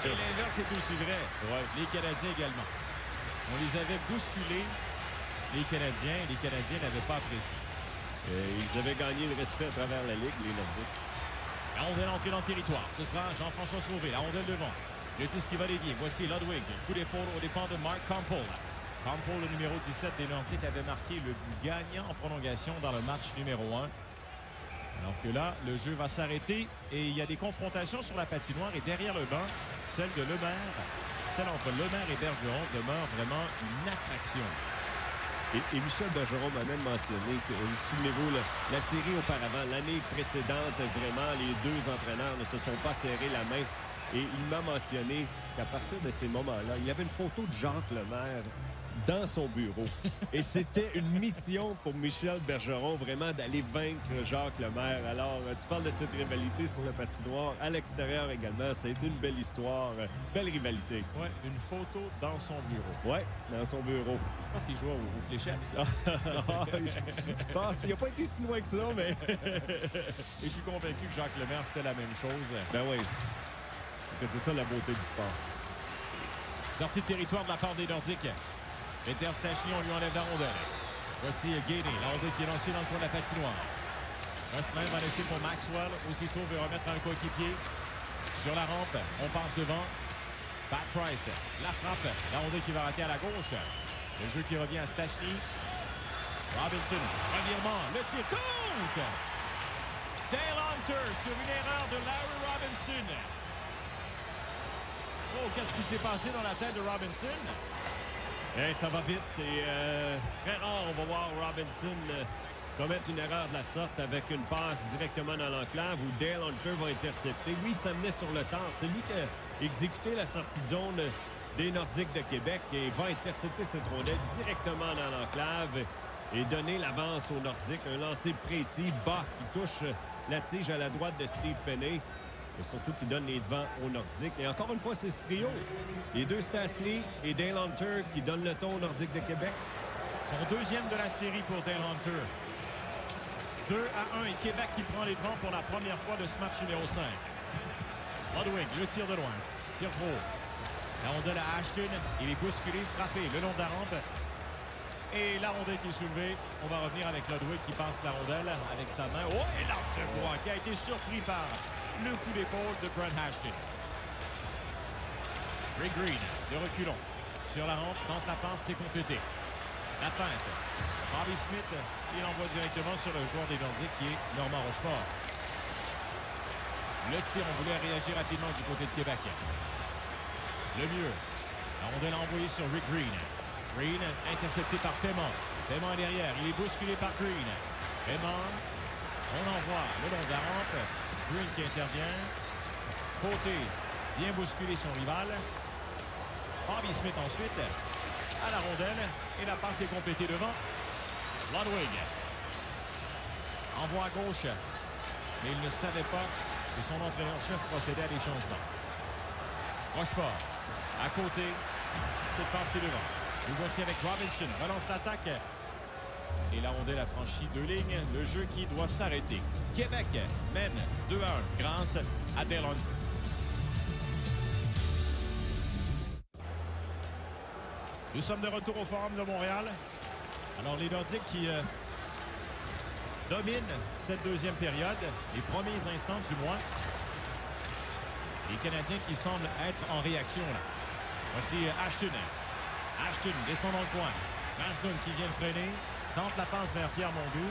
Et l'inverse est aussi vrai. Ouais. Les Canadiens également. On les avait bousculés, les Canadiens n'avaient pas apprécié. Ils avaient gagné le respect à travers la Ligue, les Nordiques. La rondelle entrée dans le territoire. Ce sera Jean-François Sauvé. La rondelle devant. Le 10 qui va dévier. Voici Ludwig. Coup d'épaule au départ de Mark Campbell. Campbell, le numéro 17 des Nordiques, avait marqué le but gagnant en prolongation dans le match numéro 1. Alors que là, le jeu va s'arrêter et il y a des confrontations sur la patinoire et derrière le banc, celle de Lemaire, celle entre Lemaire et Bergeron demeure vraiment une attraction. Et Michel Bergeron m'a même mentionné que, souvenez-vous, la série auparavant, l'année précédente, vraiment, les deux entraîneurs ne se sont pas serrés la main. Et il m'a mentionné qu'à partir de ces moments-là, il y avait une photo de Jacques Lemaire dans son bureau. Et c'était une mission pour Michel Bergeron, vraiment, d'aller vaincre Jacques Lemaire. Alors, tu parles de cette rivalité sur le patinoire, à l'extérieur également. Ça a été une belle histoire, belle rivalité. Oui, une photo dans son bureau. Oui, dans son bureau. Je sais pas s'il jouait aux fléchettes. Je pense qu'il n'a pas été si loin que ça, mais... Et je suis convaincu que Jacques Lemaire, c'était la même chose. Ben oui. C'est ça la beauté du sport. Sortie de territoire de la part des Nordiques. Peter Stastny, on lui enlève la rondelle. Voici Gainey, la rondelle qui est lancée dans le coin de la patinoire. Gosselin va laisser pour Maxwell. Aussitôt, veut remettre un coéquipier. Sur la rampe, on passe devant. Pat Price, la frappe. La rondelle qui va rater à la gauche. Le jeu qui revient à Stastny. Robinson, revirement. Le tir compte! Dale Hunter sur une erreur de Larry Robinson. Oh, qu'est-ce qui s'est passé dans la tête de Robinson? Ça va vite et très rare, on va voir Robinson commettre une erreur de la sorte avec une passe directement dans l'enclave où Dale Hunter va intercepter. Lui, il s'amenait sur le temps. C'est lui qui a exécuté la sortie de zone des Nordiques de Québec et va intercepter cette rondelle directement dans l'enclave et donner l'avance aux Nordiques. Un lancer précis, bas, qui touche la tige à la droite de Steve Penney. Et surtout qui donne les devants aux Nordiques. Et encore une fois, c'est ce trio. Les deux Stastny et Dale Hunter qui donnent le ton aux Nordiques de Québec. Son deuxième de la série pour Dale Hunter. 2-1 et Québec qui prend les devants pour la première fois de ce match numéro 5. Ludwig, le tir de loin. Tir trop. La rondelle à Ashton. Il est bousculé, frappé le long de la rampe. Et la rondelle qui est soulevée. On va revenir avec Ludwig qui passe la rondelle avec sa main. Oh, et l'arc de bois qui a été surpris par le coup d'épaule de Brent Ashton. Rick Green, de reculons. Sur la rampe, tente la passe, c'est complété. La feinte. Bobby Smith, il envoie directement sur le joueur des Nordiques qui est Normand Rochefort. Le tir, on voulait réagir rapidement du côté de Québec. Le mieux. La rondelle envoyée sur Rick Green. Green, intercepté par Paiement. Paiement est derrière, il est bousculé par Green. Paiement, on envoie le long de la rampe. Green qui intervient. Côté, vient bousculer son rival. Bobby Smith ensuite à la rondelle. Et la passe est complétée devant. Ludwig. Envoie à gauche. Mais il ne savait pas que son entraîneur-chef procédait à des changements. Rochefort. À côté. Cette passe est devant. Nous voici avec Robinson. Relance l'attaque. Et la rondelle a franchi 2 lignes. Le jeu qui doit s'arrêter. Québec mène 2-1 grâce à Dale Hunter. Nous sommes de retour au Forum de Montréal. Alors les Nordiques qui dominent cette deuxième période. Les premiers instants du moins. Les Canadiens qui semblent être en réaction là. Voici Ashton. Ashton descend dans le coin. Naslund qui vient de freiner. Tente la passe vers Pierre Mondou.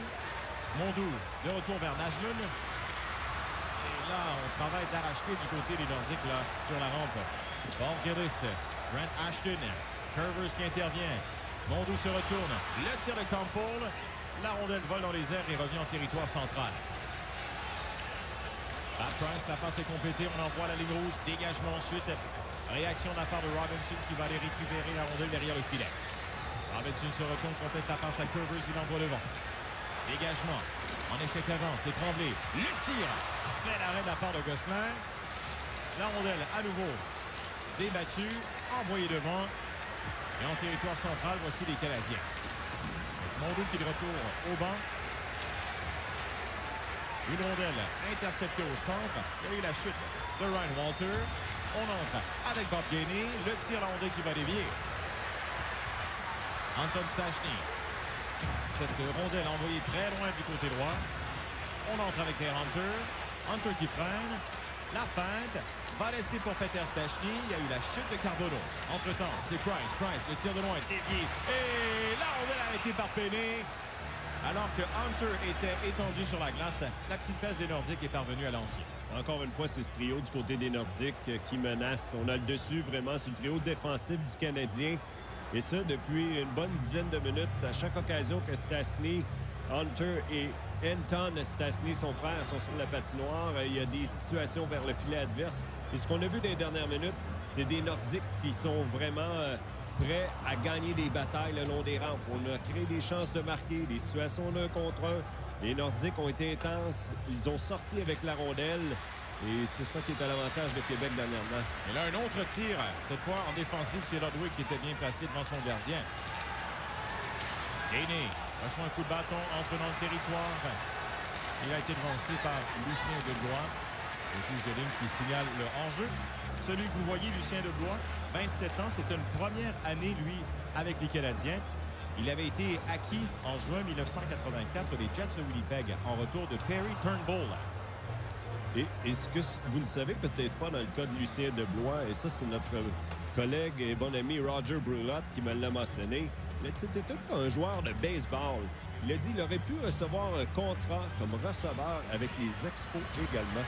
Mondou de retour vers Naslund. Et là, on travaille d'arrache-pied du côté des Nordiques là, sur la rampe. Borgeris, Grant Ashton. Curvers qui intervient. Mondou se retourne. Le tir de Campbell. La rondelle vole dans les airs et revient en territoire central. Pat Price, la passe est complétée. On envoie la ligne rouge. Dégagement ensuite. Réaction de la part de Robinson qui va aller récupérer la rondelle derrière le filet. Robinson se retourne, complète la passe à Curvers. Il envoie devant. Dégagement. En échec avant. C'est Tremblay. Le tir. Plein arrêt de la part de Gosselin. La rondelle à nouveau débattue. Envoyée devant. Et en territoire central, voici les Canadiens. Mondou qui est de retour au banc. Une rondelle interceptée au centre. Il y a eu la chute de Ryan Walter. On entre avec Bob Gainey. Le tir, la rondelle qui va dévier. Anton Stastny. Cette rondelle envoyée très loin du côté droit. On entre avec Dale Hunter. Hunter qui freine. La feinte va laisser pour Peter Stastny. Il y a eu la chute de Carbonneau. Entre-temps, c'est Price. Price, le tir de loin est dévié. Et la rondelle arrêtée par Penney. Alors que Hunter était étendu sur la glace, la petite passe des Nordiques est parvenue à lancer. Encore une fois, c'est ce trio du côté des Nordiques qui menace. On a le dessus vraiment sur le trio défensif du Canadien. Et ça, depuis une bonne dizaine de minutes, à chaque occasion que Stastny, Hunter et Anton Stastny, son frère, sont sur la patinoire, il y a des situations vers le filet adverse. Et ce qu'on a vu dans les dernières minutes, c'est des Nordiques qui sont vraiment prêts à gagner des batailles le long des rampes. On a créé des chances de marquer, des situations d'un contre un. Les Nordiques ont été intenses. Ils ont sorti avec la rondelle. Et c'est ça qui est à l'avantage de Québec dernièrement. Et là, un autre tir. Cette fois, en défensive, c'est Ludwig qui était bien placé devant son gardien. Gainey reçoit un coup de bâton, entre dans le territoire. Il a été devancé par Lucien Deloy, le juge de ligne qui signale le hors-jeu. Celui que vous voyez, Lucien Deblois, 27 ans, c'est une première année, lui, avec les Canadiens. Il avait été acquis en juin 1984 des Jets de Winnipeg en retour de Perry Turnbull. Et ce que vous ne savez peut-être pas dans le cas de Lucien Deblois, et ça, c'est notre collègue et bon ami Roger Brulotte qui me l'a mentionné, mais c'était tout un joueur de baseball. Il a dit qu'il aurait pu recevoir un contrat comme receveur avec les Expos également.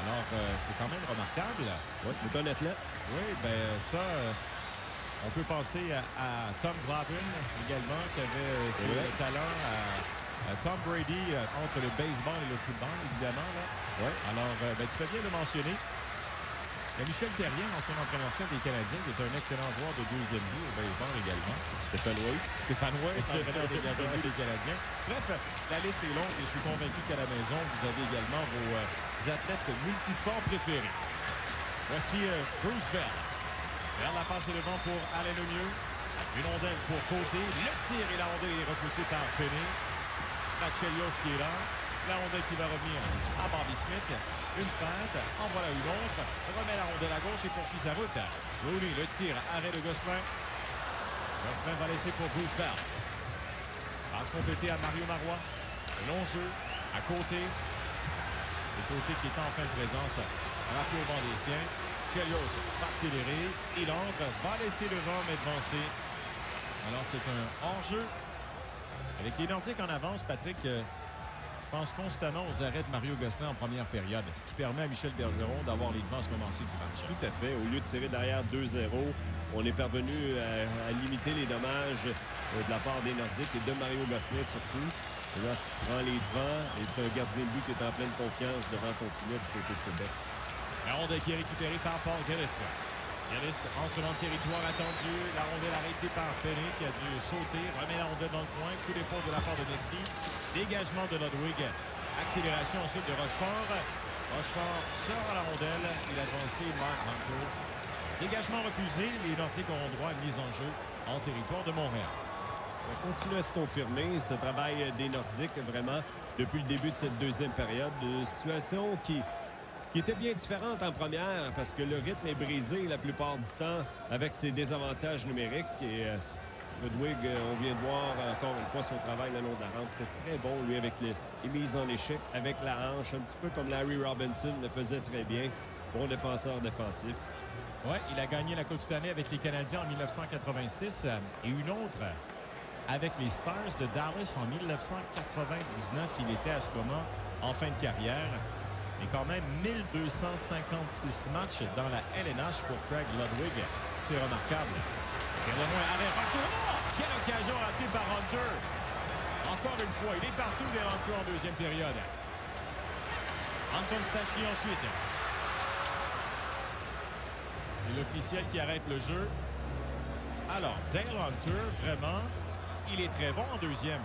Alors, c'est quand même remarquable. Oui, c'est un athlète. Oui, bien ça, on peut penser à Tom Glavine également, qui avait ses talents à Tom Brady entre le baseball et le football, évidemment. Là. Oui. Alors, ben, tu fais bien de le mentionner. Michel Therrien, ancien entraîneur-chef des Canadiens, qui est un excellent joueur de deuxième but au baseball également. Stéphane Way. Stéphane Way, entraîneur des gardiens de but des Canadiens. Bref, la liste est longue et je suis convaincu qu'à la maison, vous avez également vos athlètes multisports préférés. Voici Bruce Bell. Vers la passe et devant pour Alain Lemieux. Une rondelle pour Côté. Le tir et la rondelle est repoussée par Penny. Rachelios qui est là. La rondelle qui va revenir à Bobby Smith. Une feinte. En voilà une autre. Remet la rondelle à gauche et poursuit sa route. Rooney, le tir. Arrêt de Gosselin. Gosselin va laisser pour Bruce Bell. Passe complétée à Mario Marois. Long jeu. À Côté. Et Côté qui est en fin de présence. Rappelé au banc des siens. Chelios va accélérer. Il entre. Va laisser le vent, mais devancé. Alors c'est un hors-jeu. Avec les Nordiques en avance, Patrick, je pense constamment aux arrêts de Mario Gosselin en première période, ce qui permet à Michel Bergeron d'avoir les devants à ce moment-ci du match. Tout à fait. Au lieu de tirer derrière 2-0, on est parvenu à limiter les dommages de la part des Nordiques et de Mario Gosselin surtout. Et là, tu prends les devants et tu as un gardien de but qui est en pleine confiance devant ton filet du côté de Québec. La rondelle qui est récupérée par Paul Gillis. Gillis entre dans le territoire attendu. La rondelle arrêtée par Penny qui a dû sauter. Remet la rondelle dans le coin. Coup d'épaule de la part de Netfly. Dégagement de Ludwig. Accélération ensuite de Rochefort. Rochefort sort à la rondelle. Il a avancé Mark Hunter. Dégagement refusé. Les Nordiques auront droit à une mise en jeu en territoire de Montréal. Ça continue à se confirmer, ce travail des Nordiques, vraiment, depuis le début de cette deuxième période. Une situation qui était bien différente en première parce que le rythme est brisé la plupart du temps avec ses désavantages numériques. Et Ludwig, on vient de voir encore une fois son travail le long de la rampe. C'était très bon, lui, avec les mises en échec, avec la hanche, un petit peu comme Larry Robinson le faisait très bien. Bon défenseur défensif. Oui, il a gagné la Coupe Stanley avec les Canadiens en 1986 et une autre avec les Stars de Dallas en 1999. Il était à ce moment en fin de carrière. Et quand même 1256 matchs dans la LNH pour Craig Ludwig. C'est remarquable. C'est le moins arrêt. Oh! Quelle occasion ratée par Hunter. Encore une fois, il est partout des Hunter en deuxième période. Anton Stachny ensuite. Et l'officiel qui arrête le jeu. Alors, Dale Hunter, vraiment, il est très bon en deuxième.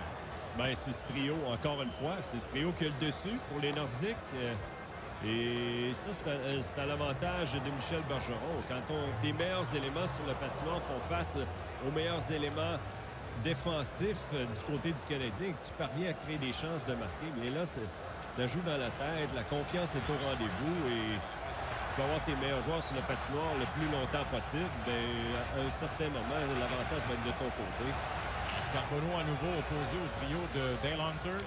Bien, c'est ce trio, encore une fois. C'est ce trio qui a le dessus pour les Nordiques. Et ça, c'est à l'avantage de Michel Bergeron. Quand tes meilleurs éléments sur le patinoire font face aux meilleurs éléments défensifs du côté du Canadien, que tu parviens à créer des chances de marquer. Mais là, ça joue dans la tête. La confiance est au rendez-vous. Et si tu peux avoir tes meilleurs joueurs sur le patinoire le plus longtemps possible, bien, à un certain moment, l'avantage va être de ton côté. Carbonneau à nouveau opposé au trio de Dale Hunter.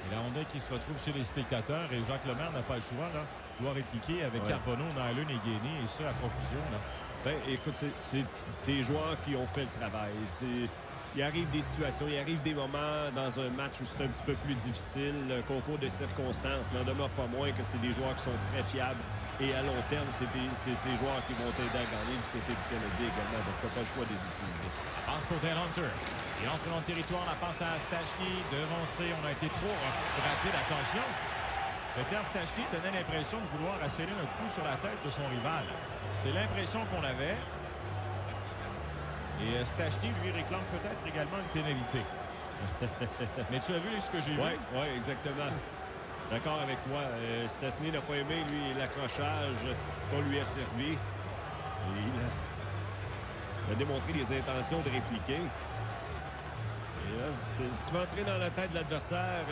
Et la rondelle qui se retrouve chez les spectateurs. Et Jacques Lemaire n'a pas le choix, là. Il doit répliquer avec Carbonneau, Nyland et Guéné. Et ça à profusion, là. Ben, écoute, c'est des joueurs qui ont fait le travail. Il arrive des situations, il arrive des moments dans un match où c'est un petit peu plus difficile. Un concours de circonstances n'en demeure pas moins que c'est des joueurs qui sont très fiables. Et à long terme, c'est ces joueurs qui vont t'aider à gagner du côté du Canadien également. Donc, tu n'as pas le choix de les utiliser. Passe pour Dale Hunter. Il entre dans le territoire, la passe à Stachny. Devancé, on a été trop rapide. Attention. Peter Stachny donnait l'impression de vouloir asséner un coup sur la tête de son rival. C'est l'impression qu'on avait. Et Stachny, lui, réclame peut-être également une pénalité. Mais tu as vu ce que j'ai vu? Oui, exactement. D'accord avec toi. Stachny n'a pas aimé, lui, l'accrochage qu'on lui a servi. Et il a démontré les intentions de répliquer. Et là, si tu veux entrer dans la tête de l'adversaire,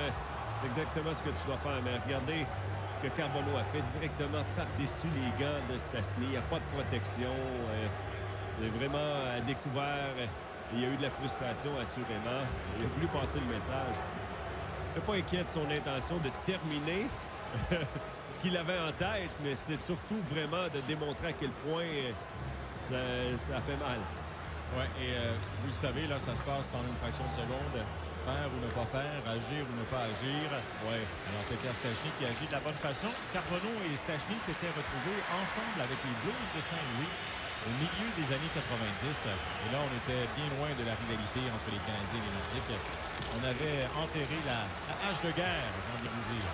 c'est exactement ce que tu dois faire. Mais regardez, ce que Carbonneau a fait directement par-dessus les gants de Stastny. Il n'y a pas de protection. Il est vraiment à découvert. Il y a eu de la frustration, assurément. Il a voulu passer le message. Je ne suis pas inquiet de son intention de terminer ce qu'il avait en tête, mais c'est surtout vraiment de démontrer à quel point ça fait mal. Oui, et vous le savez, là, ça se passe en une fraction de seconde. Faire ou ne pas faire, agir ou ne pas agir. Ouais. Alors, Peter Stastny qui agit de la bonne façon. Carbonneau et Stastny s'étaient retrouvés ensemble avec les Blues de Saint-Louis au milieu des années 90. Et là, on était bien loin de la rivalité entre les Canadiens et les Nordiques. On avait enterré la hache de guerre, j'ai envie de vous dire.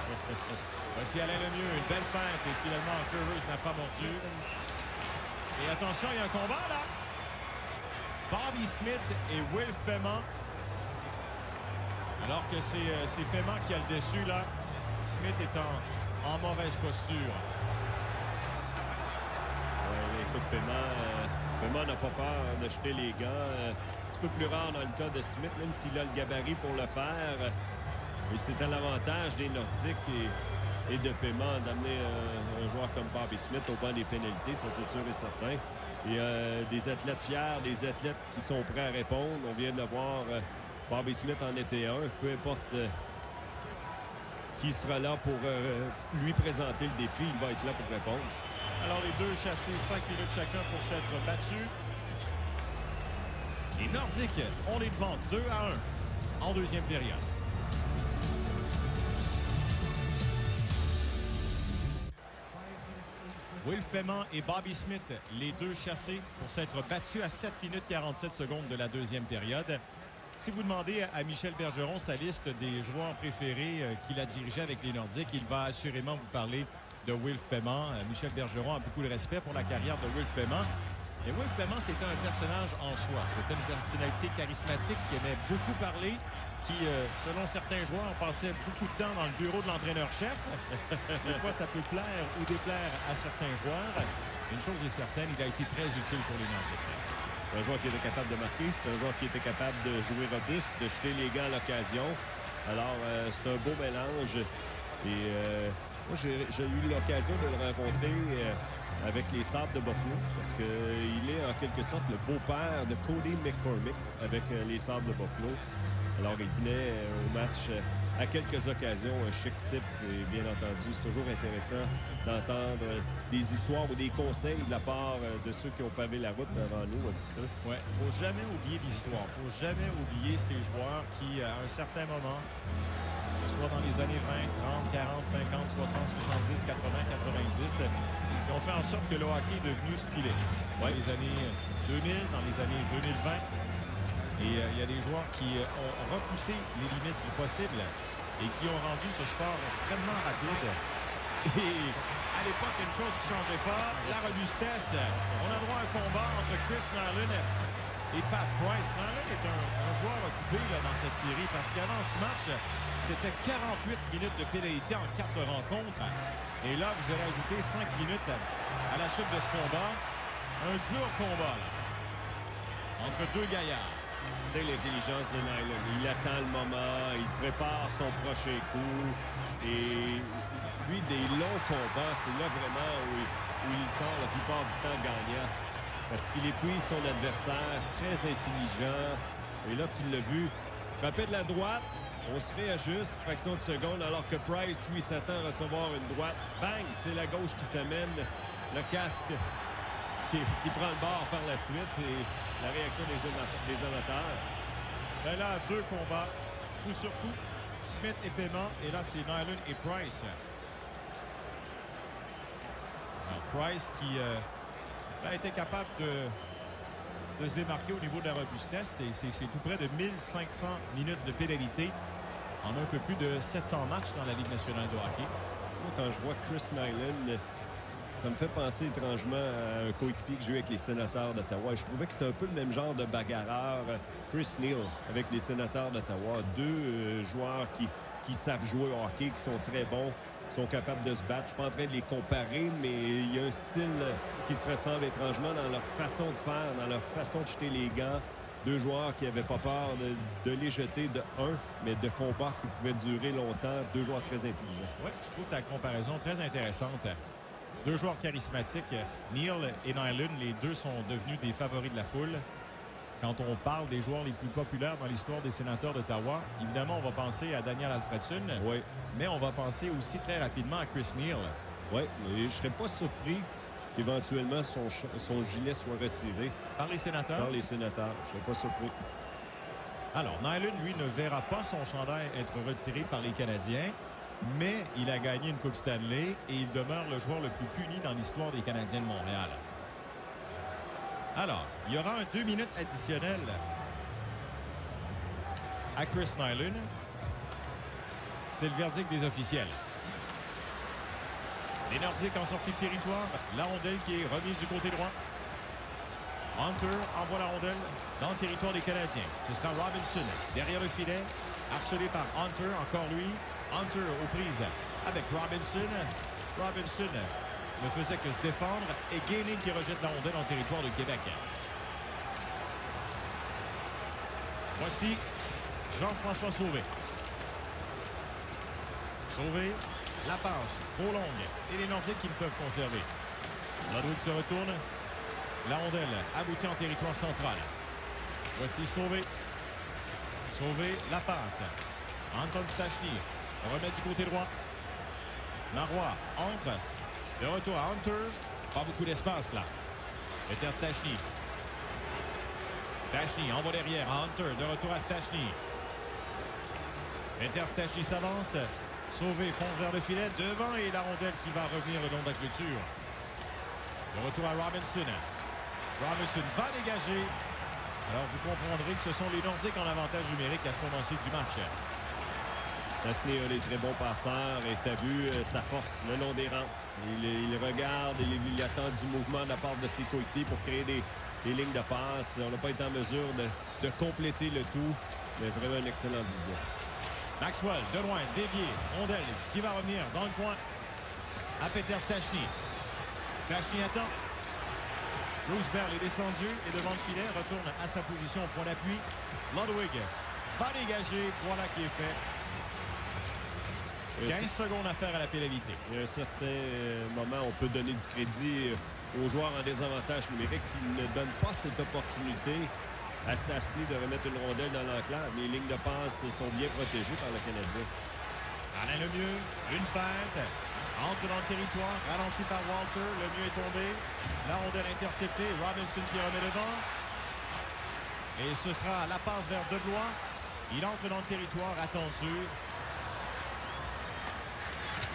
Voici Alain Lemieux, une belle feinte. Et finalement, Curtis n'a pas mordu. Et attention, il y a un combat, là. Bobby Smith et Wilf Paiement. Alors que c'est Paiement qui a le dessus, là. Smith est en mauvaise posture. Ouais, écoute, Paiement n'a pas peur de jeter les gants. Un petit peu plus rare dans le cas de Smith, même s'il a le gabarit pour le faire. Et c'est à l'avantage des Nordiques et de Paiement d'amener un joueur comme Bobby Smith au banc des pénalités, ça c'est sûr et certain. Il y a des athlètes fiers, des athlètes qui sont prêts à répondre. On vient de le voir, Bobby Smith en était un. Peu importe qui sera là pour lui présenter le défi, il va être là pour répondre. Alors les deux chassés, 5 minutes chacun pour s'être battus. Les Nordiques, on les devant 2-1 en deuxième période. Wilf Paiement et Bobby Smith, les deux chassés pour s'être battus à 7 minutes 47 secondes de la deuxième période. Si vous demandez à Michel Bergeron sa liste des joueurs préférés qu'il a dirigé avec les Nordiques, il va assurément vous parler de Wilf Paiement. Michel Bergeron a beaucoup de respect pour la carrière de Wilf Paiement. Et Wilf Paiement, c'était un personnage en soi. C'était une personnalité charismatique qui aimait beaucoup parler, qui, selon certains joueurs, passait beaucoup de temps dans le bureau de l'entraîneur-chef. Des fois, ça peut plaire ou déplaire à certains joueurs. Une chose est certaine, il a été très utile pour les Nordiques. Un joueur qui était capable de marquer, c'est un joueur qui était capable de jouer robuste, de jeter les gants à l'occasion. Alors, c'est un beau mélange. Et moi, j'ai eu l'occasion de le rencontrer avec les Sabres de Buffalo, parce qu'il est en quelque sorte le beau-père de Cody McCormick avec les Sabres de Buffalo. Alors, il venait au match à quelques occasions, un chic type. Et bien entendu, c'est toujours intéressant d'entendre des histoires ou des conseils de la part de ceux qui ont pavé la route devant nous un petit peu. Oui, il ne faut jamais oublier l'histoire. Il ne faut jamais oublier ces joueurs qui, à un certain moment, que ce soit dans les années 20, 30, 40, 50, 60, 70, 80, 90, ils ont fait en sorte que le hockey est devenu ce qu'il est. Dans les années 2000, dans les années 2020. Et il y a des joueurs qui ont repoussé les limites du possible et qui ont rendu ce sport extrêmement rapide. Et à l'époque, une chose qui ne changeait pas, la robustesse. On a droit à un combat entre Chris Nilan et Pat Price. Nilan est un joueur occupé là, dans cette série parce qu'avant ce match, c'était 48 minutes de pénalité en 4 rencontres. Et là, vous allez ajouter 5 minutes à la suite de ce combat. Un dur combat là, entre deux gaillards. C'est l'intelligence de Nilan. Il attend le moment, il prépare son prochain coup. Et lui, des longs combats, c'est là vraiment où il sort la plupart du temps gagnant. Parce qu'il épuise son adversaire, très intelligent. Et là, tu l'as vu, frapper de la droite, on se réajuste, fraction de seconde, alors que Price, lui, s'attend à recevoir une droite. Bang! C'est la gauche qui s'amène. Le casque qui prend le bord par la suite. Et la réaction des amateurs. Ben là, deux combats, coup sur coup. Smith et Paiement. Et là, c'est Nilan et Price. Alors, Price qui a été capable de se démarquer au niveau de la robustesse. C'est tout près de 1500 minutes de pénalité en un peu plus de 700 matchs dans la Ligue nationale de hockey. Moi, quand je vois Chris Nilan, ça me fait penser étrangement à un coéquipier que j'ai eu avec les Sénateurs d'Ottawa. Je trouvais que c'est un peu le même genre de bagarreur. Chris Neal avec les Sénateurs d'Ottawa. Deux joueurs qui savent jouer au hockey, qui sont très bons, qui sont capables de se battre. Je ne suis pas en train de les comparer, mais il y a un style qui se ressemble étrangement dans leur façon de faire, dans leur façon de jeter les gants. Deux joueurs qui n'avaient pas peur de les jeter de 1, mais de combats qui pouvaient durer longtemps. Deux joueurs très intelligents. Oui, je trouve ta comparaison très intéressante. Deux joueurs charismatiques, Neil et Nylund, les deux sont devenus des favoris de la foule. Quand on parle des joueurs les plus populaires dans l'histoire des Sénateurs d'Ottawa, évidemment, on va penser à Daniel Alfredson, Oui. mais on va penser aussi très rapidement à Chris Neil. Oui, mais je ne serais pas surpris qu'éventuellement son gilet soit retiré Par les Sénateurs? par les Sénateurs. Je ne serais pas surpris. Alors, Nylund, lui, ne verra pas son chandail être retiré par les Canadiens, mais il a gagné une Coupe Stanley et il demeure le joueur le plus puni dans l'histoire des Canadiens de Montréal. Alors, il y aura un 2 minutes additionnel à Chris Nylund. C'est le verdict des officiels. Les Nordiques en sortie de territoire. La rondelle qui est remise du côté droit. Hunter envoie la rondelle dans le territoire des Canadiens. Ce sera Robinson derrière le filet. Harcelé par Hunter, encore lui. Hunter aux prises avec Robinson. Robinson ne faisait que se défendre. Et Gaining qui rejette la rondelle en territoire de Québec. Voici Jean-François Sauvé. Sauvé, la passe, trop longue. Et les Nordiques qui ne peuvent conserver. Ludwig se retourne. La rondelle aboutit en territoire central. Voici Sauvé. Sauvé, la passe. Anton Stachny remet du côté droit. Marois entre. De retour à Hunter. Pas beaucoup d'espace là. Peter Stachny. Stachny envoie derrière à Hunter. De retour à Stachny. Peter Stachny s'avance. Sauvé fonce vers le filet. Devant et la rondelle qui va revenir le long de la clôture. De retour à Robinson. Robinson va dégager. Alors vous comprendrez que ce sont les Nordiques en avantage numérique à ce moment-ci du match. Stastny a des très bons passeurs et tu as vu sa force le long des rangs. Il regarde, il attend du mouvement de la part de ses coéquipiers pour créer des lignes de passe. On n'a pas été en mesure de compléter le tout, mais vraiment une excellente vision. Maxwell, de loin, dévié. Rondelle qui va revenir dans le coin à Peter Stachny. Stachny attend. Bruce Bell est descendu et devant le filet, retourne à sa position au point d'appui. Ludwig va dégager. Voilà qui est fait. 15 secondes à faire à la pénalité. Il y a un certain moment, on peut donner du crédit aux joueurs en désavantage numérique qui ne donnent pas cette opportunité à Stastny de remettre une rondelle dans l'enclave. Les lignes de passe sont bien protégées par le Canadien. Alain Lemieux, une feinte. Entre dans le territoire, ralenti par Walter. Lemieux est tombé. La rondelle interceptée. Robinson qui remet devant. Et ce sera la passe vers Deblois. Il entre dans le territoire attendu.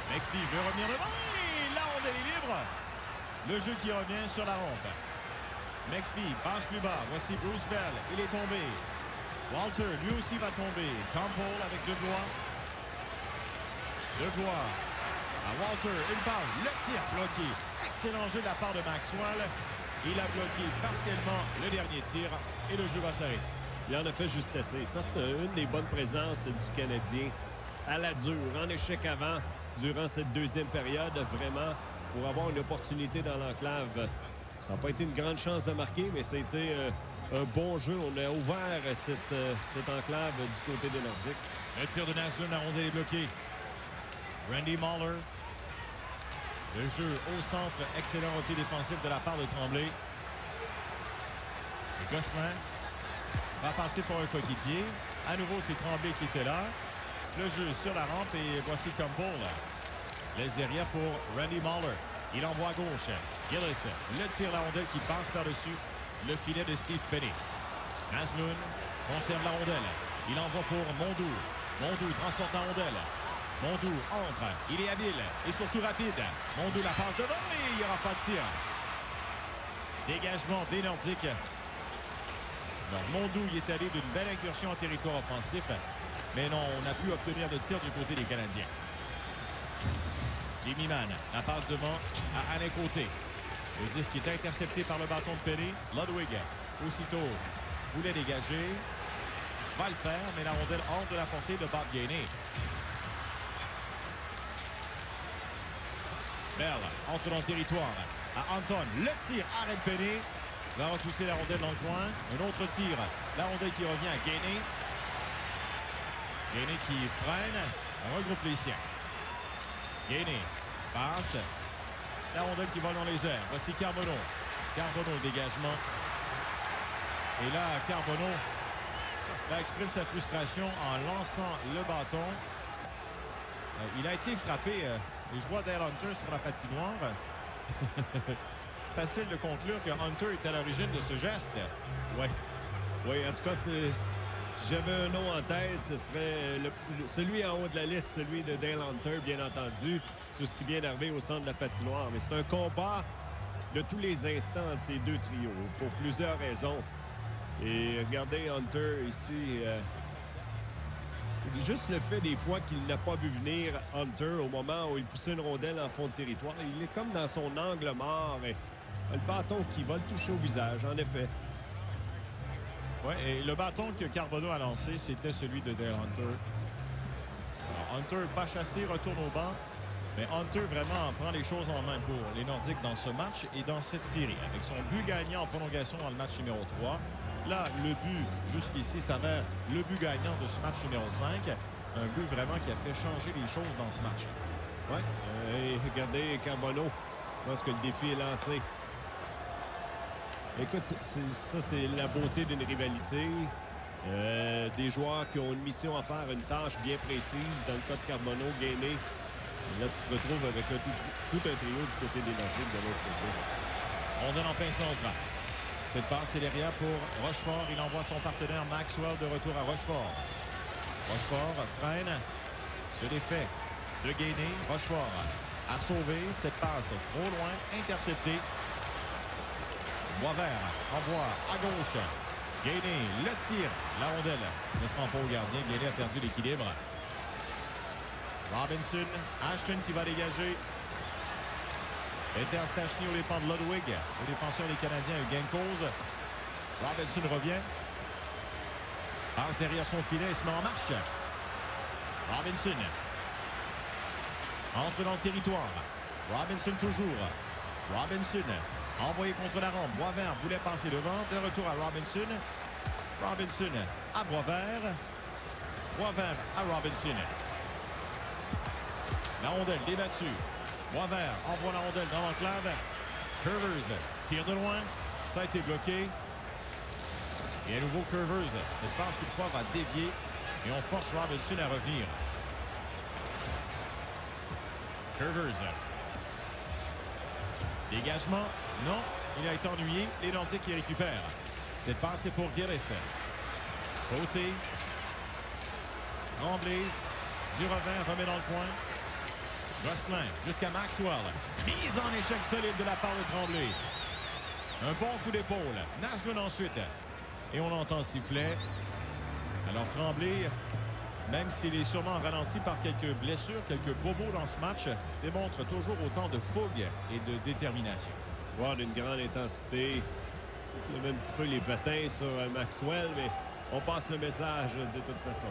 McPhee veut revenir devant. Et la rondelle est libre. Le jeu qui revient sur la rampe. McPhee passe plus bas. Voici Bruce Bell. Il est tombé. Walter, lui aussi, va tomber. Campbell avec Deblois. Deblois à Walter. Une balle. Le tir bloqué. Excellent jeu de la part de Maxwell. Il a bloqué partiellement le dernier tir. Et le jeu va s'arrêter. Il en a fait juste assez. Ça, c'est une des bonnes présences du Canadien à la dure, en échec avant, durant cette deuxième période, vraiment, pour avoir une opportunité dans l'enclave. Ça n'a pas été une grande chance de marquer, mais ça a été un bon jeu. On a ouvert cette enclave du côté des Nordiques. Le tir de Naslund, la rondelle est bloquée. Randy Mahler. Le jeu au centre, excellent repli défensif de la part de Tremblay. Et Gosselin va passer pour un coéquipier. À nouveau, c'est Tremblay qui était là. Le jeu sur la rampe et voici Campbell. Laisse derrière pour Randy Mahler. Il envoie à gauche. Gillis le tire la rondelle qui passe par-dessus le filet de Steve Penny. Naslund conserve la rondelle. Il envoie pour Mondou. Mondou transporte la rondelle. Mondou entre. Il est habile et surtout rapide. Mondou la passe devant et il n'y aura pas de tir. Dégagement des Nordiques. Alors, Mondou y est allé d'une belle incursion en territoire offensif. Mais non, on n'a pu obtenir de tir du côté des Canadiens. Jimmy Mann, la passe devant à Alain Côté. Le disque est intercepté par le bâton de Penny. Ludwig, aussitôt, voulait dégager. Va le faire, mais la rondelle hors de la portée de Bob Gainey. Bell entre dans le territoire. À Anton, le tir, arrête Penny. Va repousser la rondelle dans le coin. Un autre tir. La rondelle qui revient à Gainey. Gainey qui freine. On regroupe les siens. Gainey passe. La rondelle qui vole dans les airs. Voici Carbonneau. Carbonneau, le dégagement. Et là, Carbonneau exprime sa frustration en lançant le bâton. Il a été frappé. Et je vois Dale Hunter sur la patinoire. Facile de conclure que Hunter est à l'origine de ce geste. Oui. Oui, en tout cas, si j'avais un nom en tête, ce serait celui en haut de la liste, celui de Dale Hunter, bien entendu. C'est ce qui vient d'arriver au centre de la patinoire. Mais c'est un combat de tous les instants entre ces deux trios, pour plusieurs raisons. Et regardez Hunter ici. Juste le fait des fois qu'il n'a pas vu venir Hunter au moment où il poussait une rondelle en fond de territoire. Il est comme dans son angle mort. Et le bâton qui va le toucher au visage, en effet. Oui, et le bâton que Carbonneau a lancé, c'était celui de Dale Hunter. Alors, Hunter, pas chassé, retourne au banc. Mais Hunter vraiment prend les choses en main pour les Nordiques dans ce match et dans cette série. Avec son but gagnant en prolongation dans le match numéro 3. Là, le but jusqu'ici s'avère le but gagnant de ce match numéro 5. Un but vraiment qui a fait changer les choses dans ce match. Oui, et regardez Carbonneau. Je pense que le défi est lancé. Écoute, ça, c'est la beauté d'une rivalité. Des joueurs qui ont une mission à faire, une tâche bien précise. Dans le cas de Carbonneau, Gainey. Là, tu te retrouves avec tout un trio du côté des Nordiques de l'autre côté. On donne en plein centre. Cette passe est derrière pour Rochefort. Il envoie son partenaire Maxwell de retour à Rochefort. Rochefort freine, se défait de Gainey. Rochefort a sauvé cette passe trop loin, interceptée. Boisvert envoie à gauche. Gainey le tire. La rondelle ne se rend pas au gardien. Gainey a perdu l'équilibre. Robinson, Ashton qui va dégager. Peter Stachny au dépend de Ludwig. Le défenseur des Canadiens a eu gain de cause. Robinson revient. Passe derrière son filet et se met en marche. Robinson. Entre dans le territoire. Robinson toujours. Robinson. Envoyé contre la rampe. Boisvert voulait passer devant. De retour à Robinson. Robinson à Boisvert. Boisvert à Robinson. La rondelle débattue. Boisvert envoie la rondelle dans l'enclave. Curvers tire de loin. Ça a été bloqué. Et à nouveau Curvers. Cette passe toutefois va dévier. Et on force Robinson à revenir. Curvers. Dégagement. Non. Il a été ennuyé. Les Nordiques qui récupèrent. Cette passe est pour Guéris. Côté. Tremblay. Du revers. Remet dans le coin. Gosselin jusqu'à Maxwell. Mise en échec solide de la part de Tremblay. Un bon coup d'épaule. Naslund ensuite. Et on entend le sifflet. Alors Tremblay, même s'il est sûrement ralenti par quelques blessures, quelques bobos dans ce match, démontre toujours autant de fougue et de détermination. Voir d'une grande intensité. Il y a un petit peu les patins sur Maxwell, mais on passe le message de toute façon.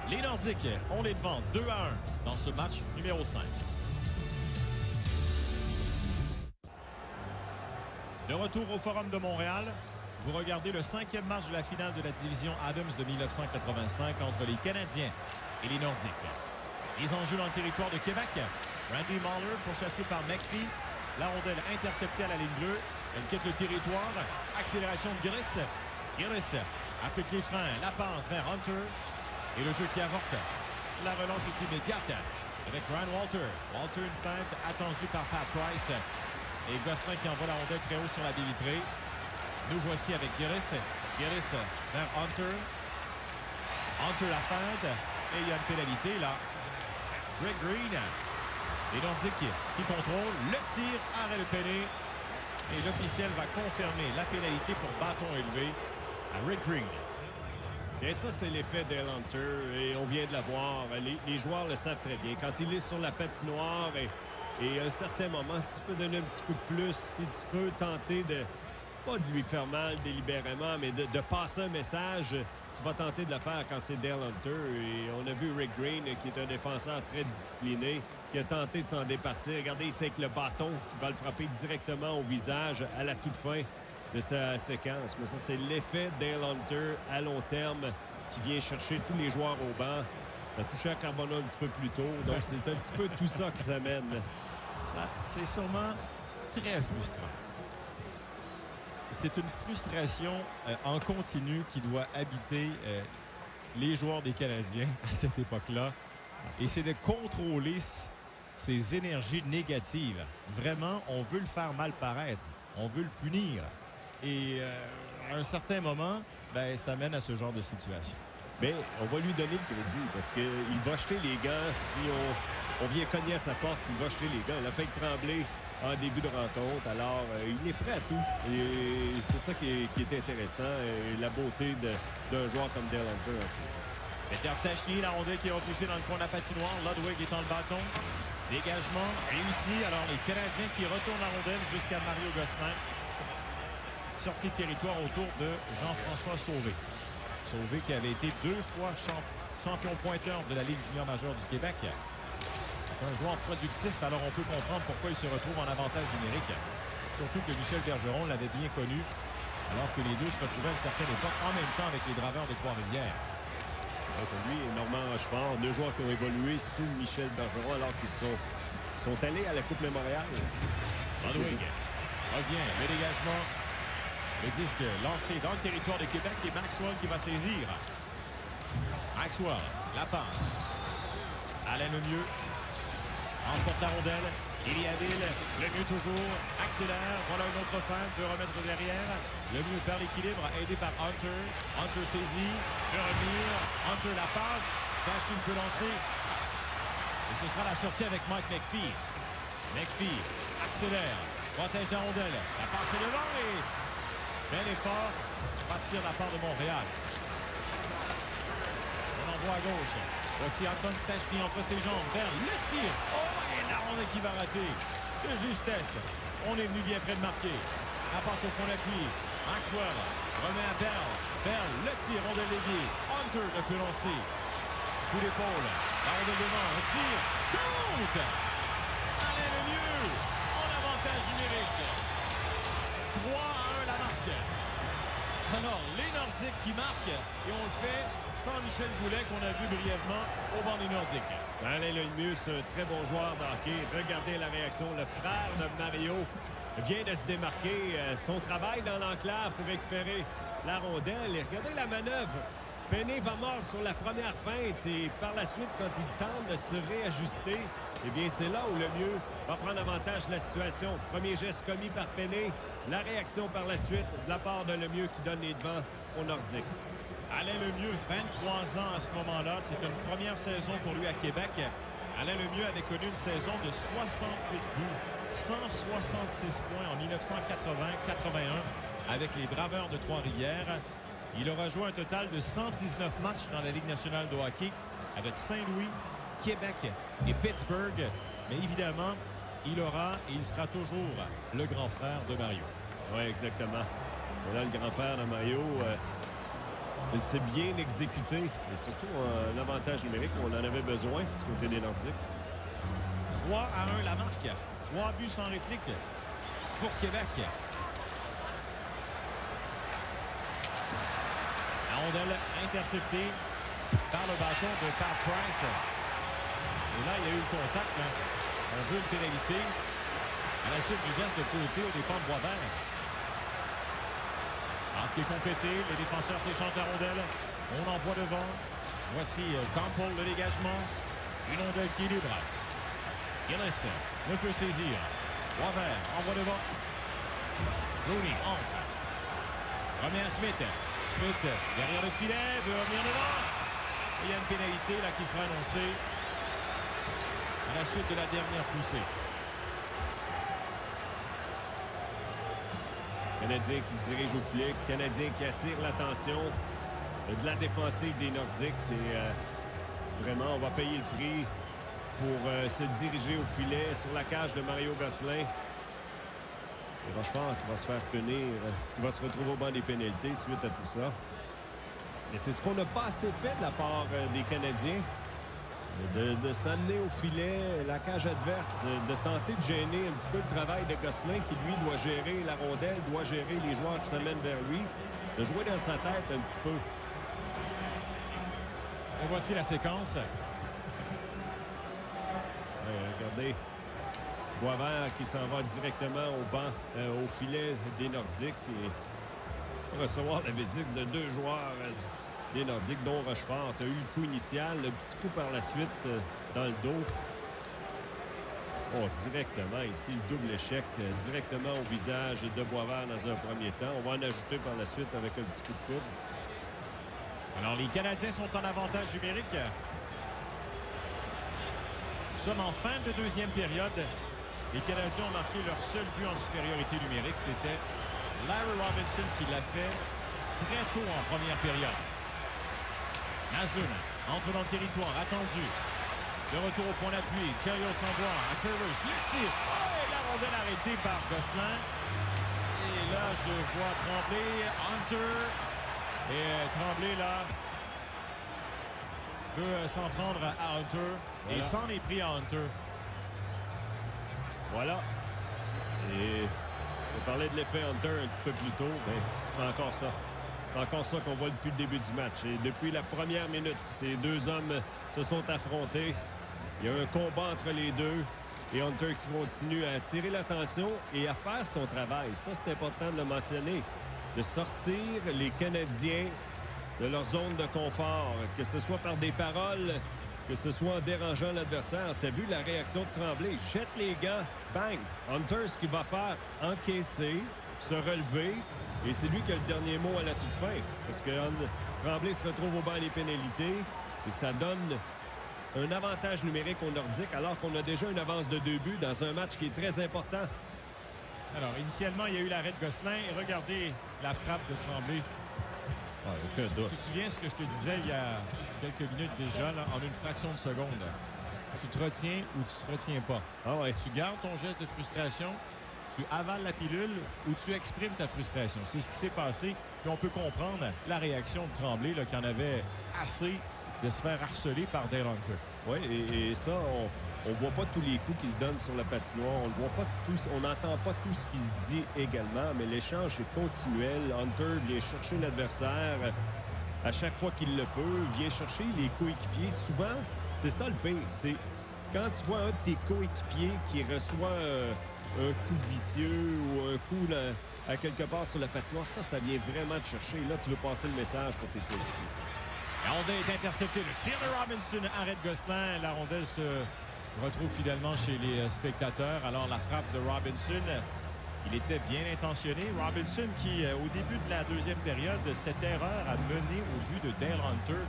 Les Nordiques, on est devant 2-1 dans ce match numéro 5. De retour au Forum de Montréal, vous regardez le 5e match de la finale de la division Adams de 1985 entre les Canadiens et les Nordiques. Les enjeux dans le territoire de Québec. Randy Mahler pourchassé par McPhee. La rondelle interceptée à la ligne bleue. Elle quitte le territoire. Accélération de Guéris. Guéris applique les freins. La passe vers Hunter. Et le jeu qui avorte. La relance est immédiate avec Ryan Walter. Walter, une feinte attendue par Pat Price. Et Gosselin qui envoie la rondelle très haut sur la baie vitrée. Nous voici avec Guéris. Guéris vers Hunter. Hunter la feinte. Et il y a une pénalité là. Greg Green. Les Nordiques qui contrôlent. Le tir, arrêt de péné. Et l'officiel va confirmer la pénalité pour bâton élevé à Rick Green. Bien, ça, c'est l'effet Dale Hunter et on vient de la voir. Les joueurs le savent très bien. Quand il est sur la patinoire et à un certain moment, si tu peux donner un petit coup de plus, si tu peux tenter de, pas de lui faire mal délibérément, mais de passer un message, tu vas tenter de le faire quand c'est Dale Hunter. Et on a vu Rick Green, qui est un défenseur très discipliné, qui a tenté de s'en départir. Regardez, c'est avec le bâton qui va le frapper directement au visage à la toute fin. de sa séquence. Mais ça, c'est l'effet Dale Hunter à long terme qui vient chercher tous les joueurs au banc. Il a touché à Carbona un petit peu plus tôt. Donc, c'est un petit peu tout ça qui s'amène. C'est sûrement très frustrant. C'est une frustration en continu qui doit habiter les joueurs des Canadiens à cette époque-là. Et c'est de contrôler ces énergies négatives. Vraiment, on veut le faire mal paraître. On veut le punir. Et à un certain moment, ben, ça mène à ce genre de situation. Mais on va lui donner le crédit parce qu'il va jeter les gants. Si on vient cogner à sa porte, il va jeter les gants. Il a fait trembler en début de rencontre. Alors, il est prêt à tout. Et c'est ça qui est intéressant. Et la beauté d'un joueur comme Dale Hunter aussi. Peter Stastny, la rondelle qui est repoussée dans le coin de la patinoire. Ludwig est dans le bâton. Dégagement réussi. Alors, les Canadiens qui retournent la rondelle jusqu'à Mario Gosselin. Sortie de territoire autour de Jean-François Sauvé. Sauvé qui avait été 2 fois champion pointeur de la Ligue junior majeure du Québec. Un joueur productif, alors on peut comprendre pourquoi il se retrouve en avantage numérique. Surtout que Michel Bergeron l'avait bien connu, alors que les deux se retrouvaient à une certaine époque en même temps avec les Draveurs de Trois-Rivières. Lui et Normand Rochefort, deux joueurs qui ont évolué sous Michel Bergeron alors qu'ils sont allés à la Coupe Mémorial. Ludwig revient, le dégagement. Le disque lancé dans le territoire de Québec et Maxwell qui va saisir. Maxwell, la passe. Alain Lemieux transporte la rondelle. Il y est habile. Lemieux toujours accélère. Voilà une autre fin. Peut remettre derrière. Lemieux perd l'équilibre. Aidé par Hunter. Hunter saisit. Peut revenir. Hunter la passe. Stastny peut lancer. Et ce sera la sortie avec Mike McPhee. McPhee accélère. Protège la rondelle. La passe est devant et... bel effort, partir de la part de Montréal. On envoie à gauche. Voici Anton Stastny entre ses jambes. Vers le tir. Oh, et la rondelle qui va rater. De justesse. On est venu bien près de marquer. La passe au point d'appui. Maxwell remet à Bell. Bell, le tir, rondelle déviée. Hunter ne peut lancer. Coup d'épaule. La rondelle devant. Un tir. Compte. Alain Lemieux. En avantage numérique. 3-1 la marque. Alors, les Nordiques qui marquent, et on le fait sans Michel Goulet qu'on a vu brièvement au banc des Nordiques. Alain Lemieux, c'est un très bon joueur de hockey. Regardez la réaction. Le frère de Mario vient de se démarquer. Son travail dans l'enclave pour récupérer la rondelle. Et regardez la manœuvre. Penney va mordre sur la première feinte et par la suite, quand il tente de se réajuster, eh bien, c'est là où Lemieux va prendre avantage de la situation. Premier geste commis par Penney. La réaction par la suite de la part de Lemieux qui donne les devants aux Nordiques. Alain Lemieux, 23 ans à ce moment-là. C'est une première saison pour lui à Québec. Alain Lemieux avait connu une saison de 68 buts, 166 points en 1980-81 avec les Draveurs de Trois-Rivières. Il aura joué un total de 119 matchs dans la Ligue nationale de hockey avec Saint-Louis, Québec et Pittsburgh. Mais évidemment, il aura et il sera toujours le grand frère de Mario. Oui, exactement. Voilà le grand frère de Mario. C'est bien exécuté. Et surtout un avantage numérique où on en avait besoin du côté des Nordiques. 3-1 la marque. 3 buts sans réplique pour Québec. La rondelle interceptée par le bâton de Pat Price. Et là, il y a eu le contact. On veut une pénalité à la suite du geste de côté au départ de Boisvert. En ce qui est complété, les défenseurs s'échangent la rondelle. On envoie devant. Voici Campbell, le dégagement. Une rondelle qui est libre. Gillis ne peut saisir. Boisvert envoie devant. Rooney entre. Remet à Smith. Smith derrière le filet, veut revenir devant. Et il y a une pénalité là qui sera annoncée à la suite de la dernière poussée. Canadien qui se dirige au filet. Canadien qui attire l'attention de la défensive des Nordiques. Et vraiment, on va payer le prix pour se diriger au filet sur la cage de Mario Gosselin. C'est Rochefort qui va se faire punir, qui va se retrouver au banc des pénalités suite à tout ça. Et c'est ce qu'on n'a pas assez fait de la part des Canadiens. de s'amener au filet, la cage adverse, de tenter de gêner un petit peu le travail de Gosselin qui, lui, doit gérer la rondelle, doit gérer les joueurs qui s'amènent vers lui, de jouer dans sa tête un petit peu. Et voici la séquence. Regardez, Boisvert qui s'en va directement au banc, au filet des Nordiques et recevoir la visite de deux joueurs des Nordiques, dont Rochefort a eu le coup initial, le petit coup par la suite dans le dos. Oh, directement ici, le double échec, directement au visage de Boisvert dans un premier temps. On va en ajouter par la suite avec un petit coup de coude. Alors, les Canadiens sont en avantage numérique. Nous sommes en fin de deuxième période. Les Canadiens ont marqué leur seul but en supériorité numérique. C'était Larry Robinson qui l'a fait très tôt en première période. Naslund entre dans le territoire, attendu. Le retour au point d'appui. Chelios s'envoie à Curtis. Il tire. Oh, et la rondelle arrêtée par Gosselin. Et là, je vois Tremblay, Hunter. Et Tremblay, là, veut s'en prendre à Hunter. Voilà. Et s'en est pris à Hunter. Voilà. Et on parlait de l'effet Hunter un petit peu plus tôt. Mais c'est encore ça. C'est encore ça qu'on voit depuis le début du match. Et depuis la première minute, ces deux hommes se sont affrontés. Il y a un combat entre les deux. Et Hunter qui continue à attirer l'attention et à faire son travail. Ça, c'est important de le mentionner. De sortir les Canadiens de leur zone de confort, que ce soit par des paroles, que ce soit en dérangeant l'adversaire. Tu as vu la réaction de Tremblay. Jette les gants, bang! Hunter, ce qu'il va faire, encaisser, se relever, et c'est lui qui a le dernier mot à la toute fin. Parce que Tremblay se retrouve au banc des pénalités, et ça donne un avantage numérique aux Nordiques, alors qu'on a déjà une avance de 2 buts dans un match qui est très important. Alors, initialement, il y a eu l'arrêt de Gosselin. Et regardez la frappe de Tremblay. Ah, aucun doute. Tu te souviens ce que je te disais il y a quelques minutes déjà, là, en une fraction de seconde. Tu te retiens ou tu te retiens pas. Ah ouais. Tu gardes ton geste de frustration, tu avales la pilule ou tu exprimes ta frustration. C'est ce qui s'est passé. Puis on peut comprendre la réaction de Tremblay, là, qui en avait assez de se faire harceler par Dale Hunter. Oui, et ça, on ne voit pas tous les coups qui se donnent sur la patinoire. On ne voit pas tous, on n'entend pas tout ce qui se dit également, mais l'échange est continuel. Hunter vient chercher l'adversaire à chaque fois qu'il le peut, vient chercher les coéquipiers. Souvent, c'est ça le pire. C'est quand tu vois un de tes coéquipiers qui reçoit un coup vicieux ou un coup là, à quelque part sur la patinoire, ça vient vraiment te chercher. Là, tu veux passer le message pour tes coéquipiers. La rondelle est interceptée. Le tir de Robinson arrête Gosselin. La rondelle se retrouve fidèlement chez les spectateurs. Alors, la frappe de Robinson, il était bien intentionné. Robinson qui, au début de la deuxième période, cette erreur a mené au but de Dale Hunter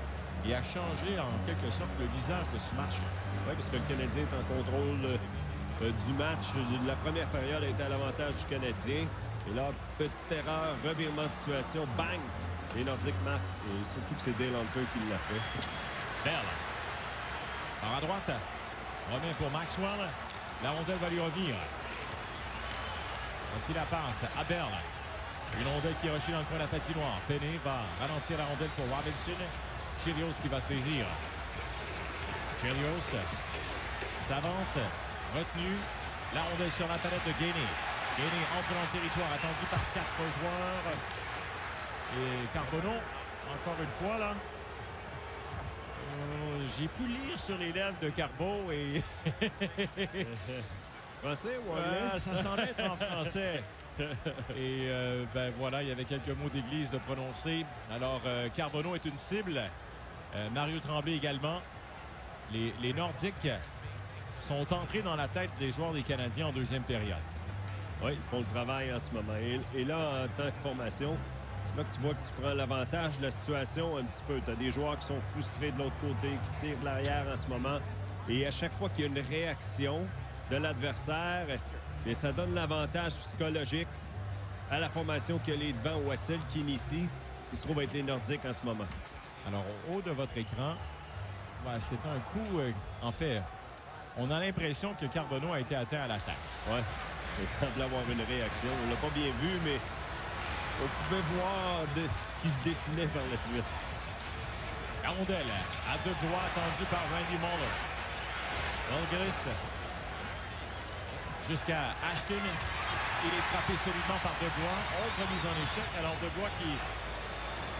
et a changé en quelque sorte le visage de ce match. Oui, parce que le Canadien est en contrôle du match. La première période a été à l'avantage du Canadien. Et là, petite erreur, revirement de situation, bang! Les Nordiques marquent. Et surtout que c'est Dale Hunter qui l'a fait. Bell. Par à droite. Revient pour Maxwell. La rondelle va lui revenir. Voici la passe à Bell. Une rondelle qui est rushée dans le coin de la patinoire. Penney va ralentir la rondelle pour Robinson. Chelios qui va saisir. Chelios s'avance. Retenu. La rondelle sur la palette de Gainey. Gainey entre dans le territoire. Attendu par 4 joueurs. Et Carbonneau, encore une fois, là. J'ai pu lire sur les lèvres de Carbo et... Français ou anglais? Ça semble être en français. Et ben voilà, il y avait quelques mots d'église de prononcer. Alors, Carbonneau est une cible. Mario Tremblay également. Les Nordiques sont entrés dans la tête des joueurs des Canadiens en deuxième période. Oui, ils font le travail en ce moment. Et là, en tant que formation, là que tu vois que tu prends l'avantage de la situation un petit peu. Tu as des joueurs qui sont frustrés de l'autre côté, qui tirent de l'arrière en ce moment. Et à chaque fois qu'il y a une réaction de l'adversaire, ça donne l'avantage psychologique à la formation qui a les devants ou à celle qui initie, qui se trouve être les Nordiques en ce moment. Alors, au haut de votre écran, ben, c'est un coup... en fait, on a l'impression que Carbonneau a été atteint à la tête. Oui, il semble avoir une réaction. On ne l'a pas bien vu, mais... on pouvait voir ce qui se dessinait par la suite. La rondelle à deux doigts tendue par Randy Moller. Holgris jusqu'à Ashton. Il est frappé solidement par Debois. Autre mise en échec. Alors Debois qui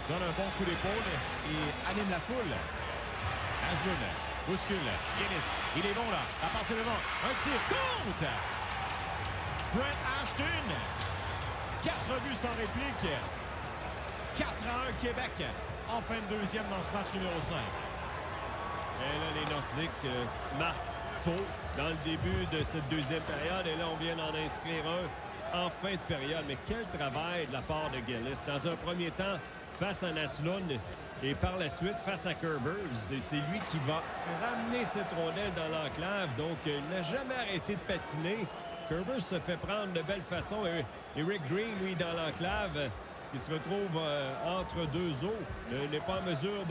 donne un bon coup d'épaule et anime la foule. Asmund bouscule. Guinness. Il est bon là. La passe est devant. Un tir contre. Brent Ashton. 4 buts sans réplique. 4-1 Québec. En fin de deuxième dans ce match numéro 5. Et là, les Nordiques marquent tôt dans le début de cette deuxième période. Et là, on vient d'en inscrire un en fin de période. Mais quel travail de la part de Gillis. Dans un premier temps, face à Naslund et par la suite face à Kerbers. Et c'est lui qui va ramener cette rondelle dans l'enclave. Donc, il n'a jamais arrêté de patiner. Kerbers se fait prendre de belle façon. Et Rick Green, lui, dans l'enclave, il se retrouve entre deux eaux. Il n'est pas en mesure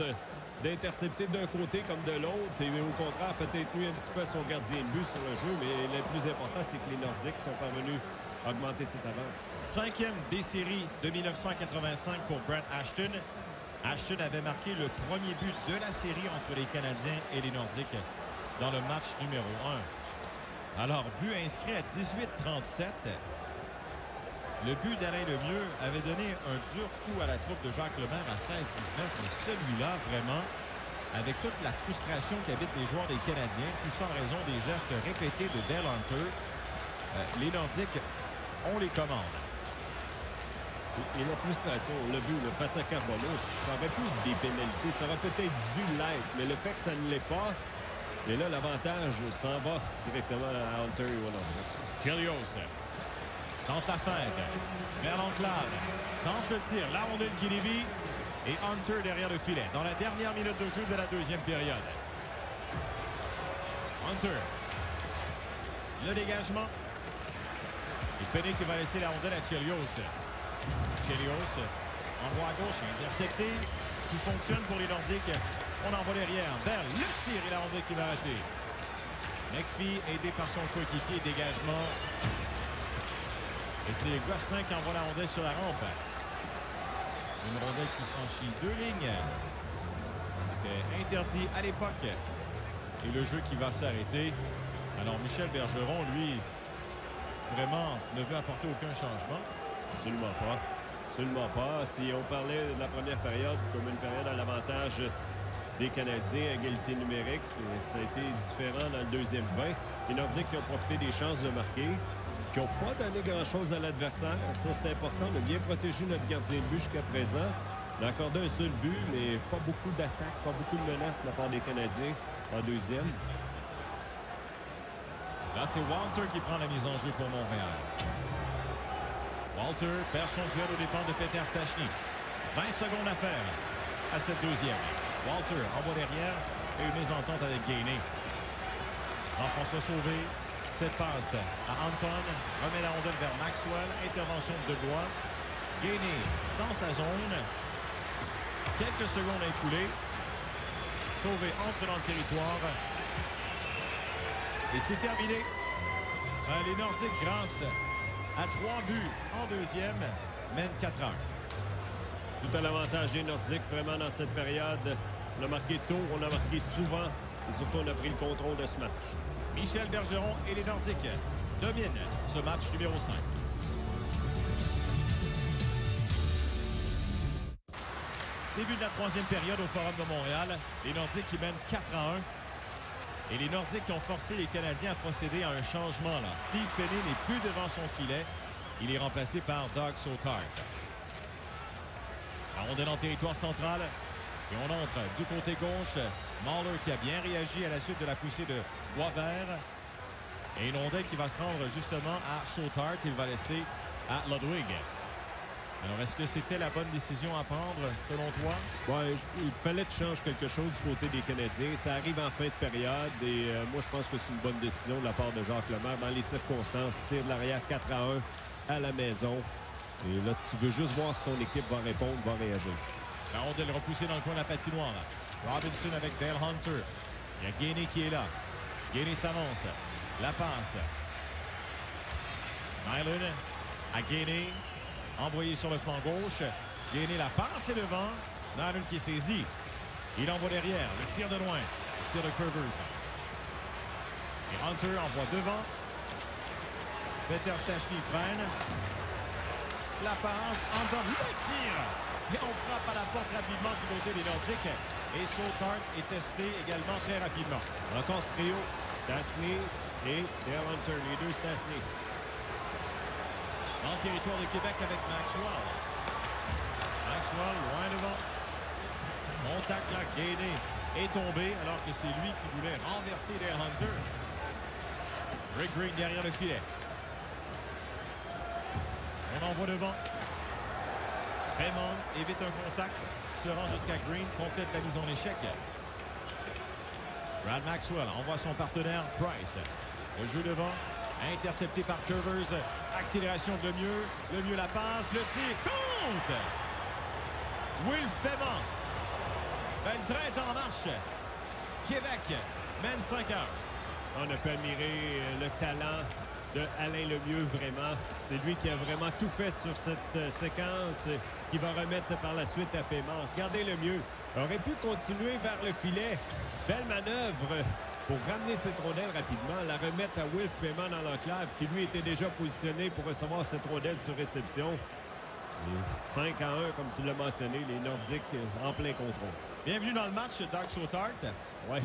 d'intercepter d'un côté comme de l'autre. Et au contraire, peut-être nuit un petit peu à son gardien de but sur le jeu. Mais le plus important, c'est que les Nordiques sont parvenus à augmenter cette avance. 5e des séries de 1985 pour Brent Ashton. Ashton avait marqué le premier but de la série entre les Canadiens et les Nordiques dans le match numéro 1. Alors, but inscrit à 18-37. Le but d'Alain Lemieux avait donné un dur coup à la troupe de Jacques Lemaire à 16-19. Mais celui-là, vraiment, avec toute la frustration qu'habitent les joueurs des Canadiens, tout ça en raison des gestes répétés de Dale Hunter, les Nordiques ont les commandes. Et la frustration, on l'a vu, face à Carbonneau, ça aurait pu être des pénalités, ça aurait peut-être dû l'être, mais le fait que ça ne l'est pas, et là, l'avantage s'en va directement à Hunter et Nordique. Chelios tente la feinte vers l'enclave, tente le tir, la rondelle qui dévie, et Hunter derrière le filet, dans la dernière minute de jeu de la deuxième période. Hunter, le dégagement. Et Penny qui va laisser la rondelle à Chelios. Chelios envoie à gauche, intercepté, qui fonctionne pour les Nordiques. On envoie derrière. Bell, le tir et la rondelle qui va rater. McPhee aidé par son coéquipier, dégagement. Et c'est Gosselin qui envoie la rondelle sur la rampe. Une rondelle qui franchit 2 lignes. C'était interdit à l'époque. Et le jeu qui va s'arrêter. Alors Michel Bergeron, lui, vraiment ne veut apporter aucun changement. Absolument pas. Absolument pas. Si on parlait de la première période comme une période à l'avantage des Canadiens, égalité numérique, ça a été différent dans le deuxième 20. Les Nordiques qui ont profité des chances de marquer, qui n'ont pas donné grand-chose à l'adversaire. Ça, c'est important. On a bien protégé notre gardien de but jusqu'à présent. On a accordé un seul but, mais pas beaucoup d'attaques, pas beaucoup de menaces de la part des Canadiens en deuxième. Là, c'est Walter qui prend la mise en jeu pour Montréal. Walter perd son duel aux dépens de Peter Stachny. 20 secondes à faire à cette deuxième. Walter envoie derrière et une mésentente avec Gainey. Jean-François Sauvé, cette passe à Anton, remet la rondelle vers Maxwell, intervention de Debois. Gainey dans sa zone. Quelques secondes écoulées. Sauvé entre dans le territoire. Et c'est terminé. Les Nordiques, grâce à 3 buts en deuxième, mènent 4-1. Tout à l'avantage des Nordiques, vraiment, dans cette période. On a marqué tôt, on a marqué souvent. Et surtout, on a pris le contrôle de ce match. Michel Bergeron et les Nordiques dominent ce match numéro 5. Début de la troisième période au Forum de Montréal. Les Nordiques qui mènent 4-1. Et les Nordiques qui ont forcé les Canadiens à procéder à un changement là. Steve Penny n'est plus devant son filet. Il est remplacé par Doug Sautard. La rondelle en territoire central. Et on entre du côté gauche. Mahler qui a bien réagi à la suite de la poussée de Boisvert. Et une rondelle qui va se rendre justement à Sautard. Il va laisser à Ludwig. Alors, est-ce que c'était la bonne décision à prendre, selon toi? Oui, il fallait que tu changes quelque chose du côté des Canadiens. Ça arrive en fin de période et moi, je pense que c'est une bonne décision de la part de Jacques Lemaire. Dans les circonstances, tir de l'arrière 4-1 à la maison. Et là, tu veux juste voir si ton équipe va répondre, va réagir. La rondelle repoussée dans le coin de la patinoire. Robinson avec Dale Hunter. Il y a Gainey qui est là. Gainey s'avance. La passe. Nyland à Gainey. Envoyé sur le flanc gauche. Gainey la passe et devant. Nyland qui saisit. Il envoie derrière. Le tir de loin. Le tir de Curvers. Et Hunter envoie devant. Peter Stastny freine. La passe. Anton le tire. Et on frappe à la porte rapidement du côté des Nordiques. Et Sautard est testé également très rapidement. Encore ce trio. Stastny et Dale Hunter. Les deux Stastny. Dans le territoire de Québec avec Maxwell. Maxwell loin devant. Contact là, Gainé est tombé alors que c'est lui qui voulait renverser Dale Hunter. Rick Green derrière le filet. On envoie devant. Raymond évite un contact, se rend jusqu'à Green, complète la mise en échec. Brad Maxwell envoie son partenaire Price. Le jeu devant, intercepté par Curvers. Accélération de le mieux la passe, le tir compte. Wilf Paiement. Le train est en marche. Québec mène 5 heures. On a pu admirer le talent de Alain Lemieux, vraiment. C'est lui qui a vraiment tout fait sur cette séquence qui va remettre par la suite à Paiement. Regardez Lemieux. Aurait pu continuer vers le filet. Belle manœuvre pour ramener cette rondelle rapidement, la remettre à Wilf Paiement dans l'enclave qui lui était déjà positionné pour recevoir cette rondelle sur réception. Et 5-1, comme tu l'as mentionné, les Nordiques en plein contrôle. Bienvenue dans le match, Doug Sautard. Ouais.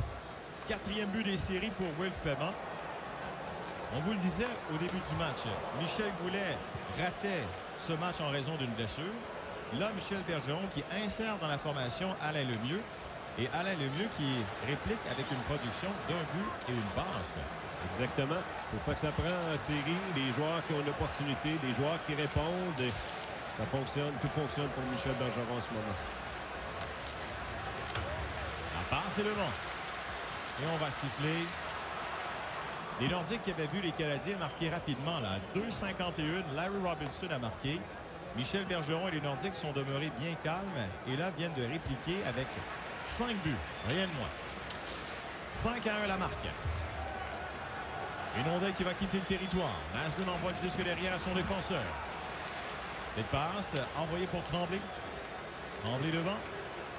4e but des séries pour Wilf Paiement. On vous le disait au début du match, Michel Goulet ratait ce match en raison d'une blessure. Là, Michel Bergeron qui insère dans la formation Alain Lemieux. Et Alain Lemieux qui réplique avec une production d'un but et une passe. Exactement. C'est ça que ça prend en série. Des joueurs qui ont l'opportunité, des joueurs qui répondent. Et ça fonctionne. Tout fonctionne pour Michel Bergeron en ce moment. La passe est devant. Et on va siffler. Les Nordiques qui avaient vu les Canadiens marquer rapidement. Là, 2,51. Larry Robinson a marqué. Michel Bergeron et les Nordiques sont demeurés bien calmes. Et là, viennent de répliquer avec 5 buts. Rien de moins. 5-1 la marque. Une rondelle qui va quitter le territoire. Naslund envoie le disque derrière à son défenseur. Cette passe envoyée pour Tremblay. Tremblay devant.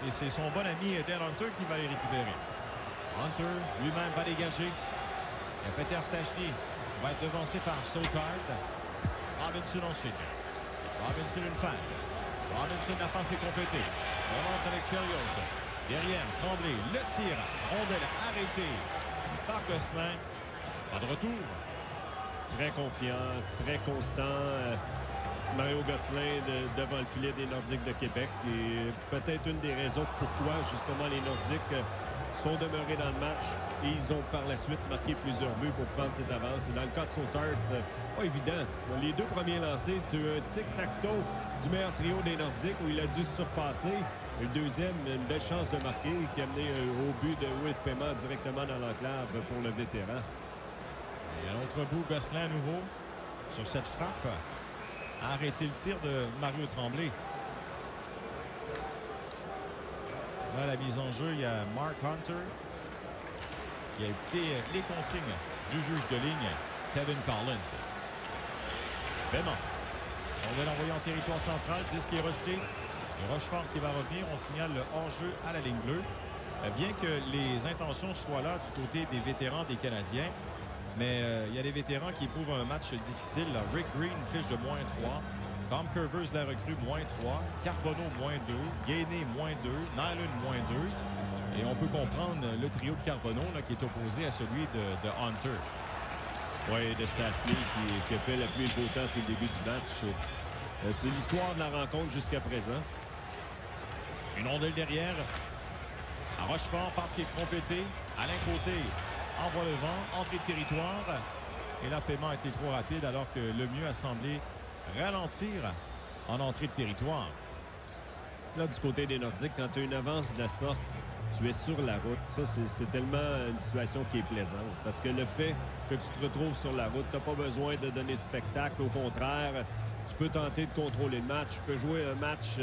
Et c'est son bon ami Dale Hunter qui va les récupérer. Hunter lui-même va dégager. Et Peter Stastny va être devancé par Sautard. Robinson ensuite. Robinson une fan. Robinson la passe est complétée. On rentre avec Chelios. Derrière, Tremblay, le tir. Rondelle arrêtée par Gosselin. Pas de retour. Très confiant, très constant. Mario Gosselin devant le filet des Nordiques de Québec. Et peut-être une des raisons pourquoi, justement, les Nordiques sont demeurés dans le match. Et ils ont par la suite marqué plusieurs buts pour prendre cette avance. Et dans le cas de Sautard, pas évident. Les deux premiers lancés, tu as un tic-tac-toe du meilleur trio des Nordiques où il a dû se surpasser. Et le deuxième, une belle chance de marquer qui a mené au but de Wilf Paiement directement dans l'enclave pour le vétéran. Et à l'autre bout, Gosselin à nouveau sur cette frappe a arrêté le tir de Mario Tremblay. Là, la mise en jeu, il y a Mark Hunter qui a écouté les consignes du juge de ligne, Kevin Collins. Paiement. On va l'envoyer en territoire central. Disque est rejeté. Et Rochefort qui va revenir. On signale le hors-jeu à la ligne bleue. Bien que les intentions soient là du côté des vétérans des Canadiens, mais il y a des vétérans qui éprouvent un match difficile. Là. Rick Green fiche de -3. Tom Curvers, la recrue, -3. Carbonneau, -2. Gainé, -2. Nyland, -2. Et on peut comprendre le trio de Carbonneau là, qui est opposé à celui de Hunter. Oui, de Stastny qui a fait la pluie et le beau temps depuis le début du match. C'est l'histoire de la rencontre jusqu'à présent. Une rondelle derrière. À Rochefort, passe qui est complétée. Alain Côté envoie le vent, entrée de territoire. Et là, Paiement a été trop rapide alors que Lemieux a semblé ralentir en entrée de territoire. Là, du côté des Nordiques, quand tu as une avance de la sorte, tu es sur la route. Ça, c'est tellement une situation qui est plaisante. Parce que le fait que tu te retrouves sur la route, tu n'as pas besoin de donner spectacle. Au contraire, tu peux tenter de contrôler le match. Tu peux jouer un match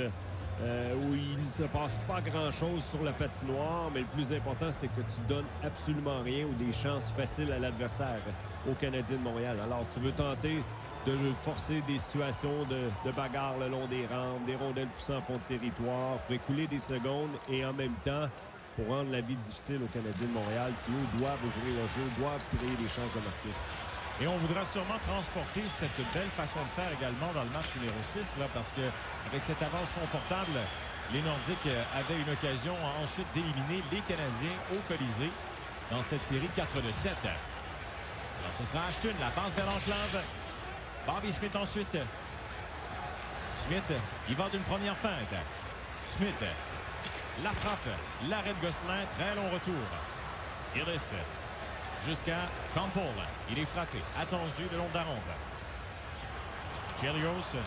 où il ne se passe pas grand-chose sur la patinoire. Mais le plus important, c'est que tu donnes absolument rien ou des chances faciles à l'adversaire, aux Canadiens de Montréal. Alors, tu veux tenter de forcer des situations de bagarre le long des rampes, des rondelles poussant en fond de territoire, pour écouler des secondes et en même temps pour rendre la vie difficile aux Canadiens de Montréal qui, eux, doivent ouvrir le jeu, doivent créer des chances de marquer. Et on voudra sûrement transporter cette belle façon de faire également dans le match numéro 6, là, parce qu'avec cette avance confortable, les Nordiques avaient une occasion ensuite d'éliminer les Canadiens au Colisée dans cette série 4-7. Alors, ce sera Ashton, la passe vers l'enclave. Bobby Smith ensuite. Smith, il va d'une première feinte. Smith, la frappe, l'arrêt de Gosselin, très long retour. Iris, jusqu'à Campbell. Il est frappé, attendu le long de la ronde. Chelios,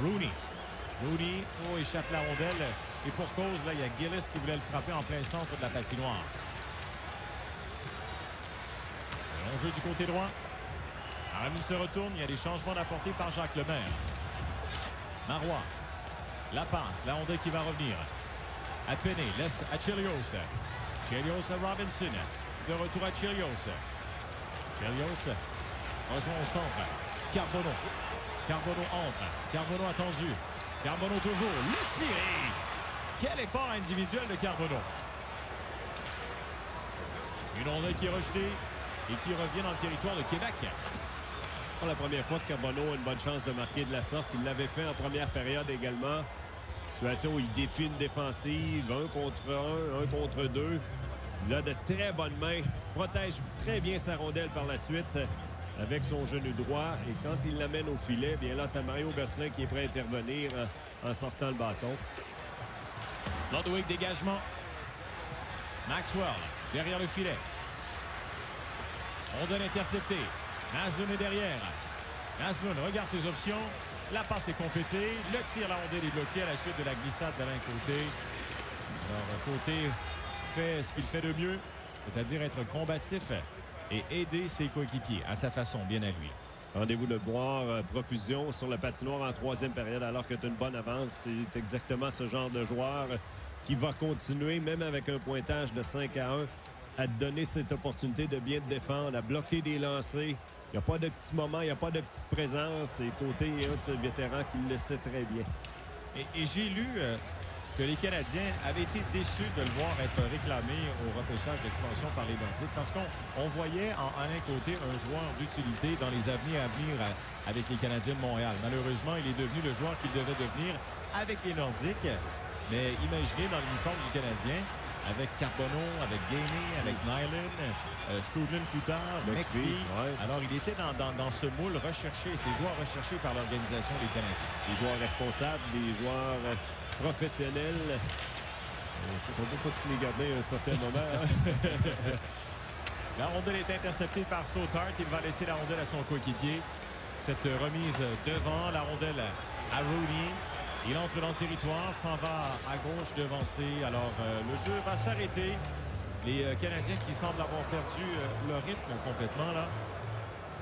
Rooney. Rooney, échappe la rondelle. Et pour cause, là, il y a Gillis qui voulait le frapper en plein centre de la patinoire. Long jeu du côté droit. Aramis se retourne. Il y a des changements apportés par Jacques Lemaire. Marois. La passe. La rondelle qui va revenir. À Penny. Laisse à Chelios. Chelios à Robinson. De retour à Chelios. Chelios rejoint au centre. Carbonneau. Carbonneau entre. Carbonneau attendu. Carbonneau toujours. Le tiré. Quel effort individuel de Carbonneau. Une rondelle qui est rejetée et qui revient dans le territoire de Québec. Pour la première fois que Carbonneau a une bonne chance de marquer de la sorte. Il l'avait fait en première période également. Situation où il défie une défensive. 1 contre 1, 1 contre 2. Il a de très bonnes mains. Protège très bien sa rondelle par la suite avec son genou droit. Et quand il l'amène au filet, bien là, t'as Mario Gosselin qui est prêt à intervenir en sortant le bâton. Ludwig, dégagement. Maxwell, derrière le filet. Rondelle interceptée. Naslund est derrière. Naslund regarde ses options. La passe est complétée. Le tir, la rondelle est bloquée à la suite de la glissade de l'un côté. Alors, Côté fait ce qu'il fait de mieux, c'est-à-dire être combatif et aider ses coéquipiers à sa façon, bien à lui. Rendez-vous de voir profusion sur la patinoire en troisième période alors que tu as une bonne avance. C'est exactement ce genre de joueur qui va continuer, même avec un pointage de 5-1, à te donner cette opportunité de bien te défendre, à bloquer des lancers. Il n'y a pas de petits moments, il n'y a pas de petite présence. Et Côté est un de ces vétérans qui le sait très bien. Et j'ai lu que les Canadiens avaient été déçus de le voir être réclamé au repêchage d'expansion par les Nordiques parce qu'on voyait en un côté un joueur d'utilité dans les avenirs à venir avec les Canadiens de Montréal. Malheureusement, il est devenu le joueur qu'il devait devenir avec les Nordiques. Mais imaginez dans l'uniforme du Canadien, avec Carbonneau, avec Gainey, avec Nyland, Skoglund plus tard, McPhee. Ouais. Alors, il était dans ce moule recherché, ces joueurs recherchés par l'organisation des Canadiens. Des joueurs responsables, des joueurs professionnels. On ne peut pas tous les garder à un certain moment. La rondelle est interceptée par Sautard. Il va laisser la rondelle à son coéquipier. Cette remise devant, la rondelle à Rooney. Il entre dans le territoire, s'en va à gauche devancer. Alors, le jeu va s'arrêter. Les Canadiens qui semblent avoir perdu leur rythme complètement, là.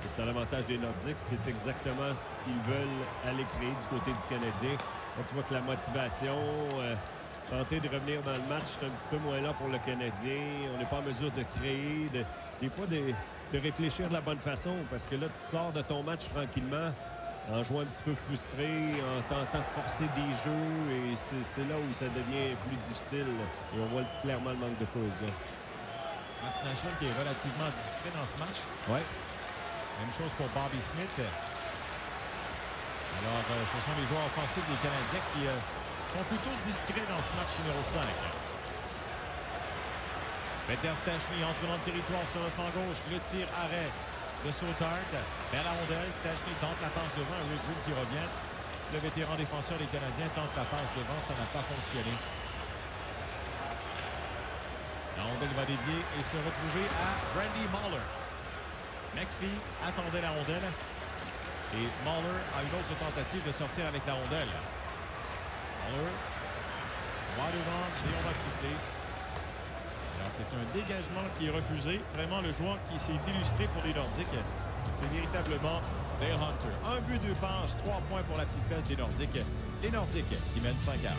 C'est l'avantage des Nordiques. C'est exactement ce qu'ils veulent aller créer du côté du Canadien. Quand tu vois que la motivation, tenter de revenir dans le match, c'est un petit peu moins là pour le Canadien. On n'est pas en mesure de créer, des fois de réfléchir de la bonne façon. Parce que là, tu sors de ton match tranquillement, en jouant un petit peu frustré, en tentant de forcer des jeux. Et c'est là où ça devient plus difficile. Et on voit clairement le manque de cohésion. Matt National qui est relativement discret dans ce match. Ouais. Même chose pour Bobby Smith. Alors, ce sont les joueurs offensifs des Canadiens qui sont plutôt discrets dans ce match numéro 5. Peter Stachny entre dans le territoire sur le flanc gauche. Le tir arrêt de Sautard. Vers la rondelle, Stachny tente la passe devant. Rick Wood qui revient. Le vétéran défenseur des Canadiens tente la passe devant. Ça n'a pas fonctionné. La rondelle va dévier et se retrouver à Randy Mahler. McPhee attendait la rondelle. Et Mahler a une autre tentative de sortir avec la rondelle. Mahler va devant et on va siffler. C'est un dégagement qui est refusé. Vraiment, le joueur qui s'est illustré pour les Nordiques, c'est véritablement Dale Hunter. 1 but, 2 passes, 3 points pour la petite pièce des Nordiques. Les Nordiques qui mènent 5-1.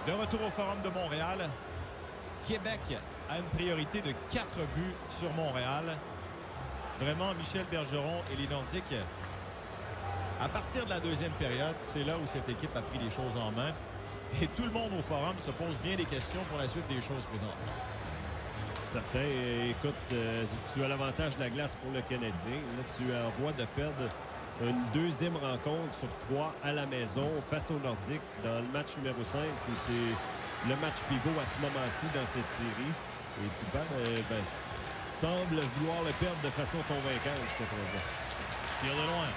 De retour au Forum de Montréal, Québec a une priorité de 4 buts sur Montréal. Vraiment, Michel Bergeron et les Nordiques, à partir de la deuxième période, c'est là où cette équipe a pris les choses en main. Et tout le monde au forum se pose bien des questions pour la suite des choses présentement. Certains, écoute, tu as l'avantage de la glace pour le Canadien. Là, tu es en voie de perdre une deuxième rencontre sur 3 à la maison face aux Nordiques dans le match numéro 5 où c'est le match pivot à ce moment-ci dans cette série. Et tu sembles vouloir le perdre de façon convaincante jusqu'à présent. Tir de loin.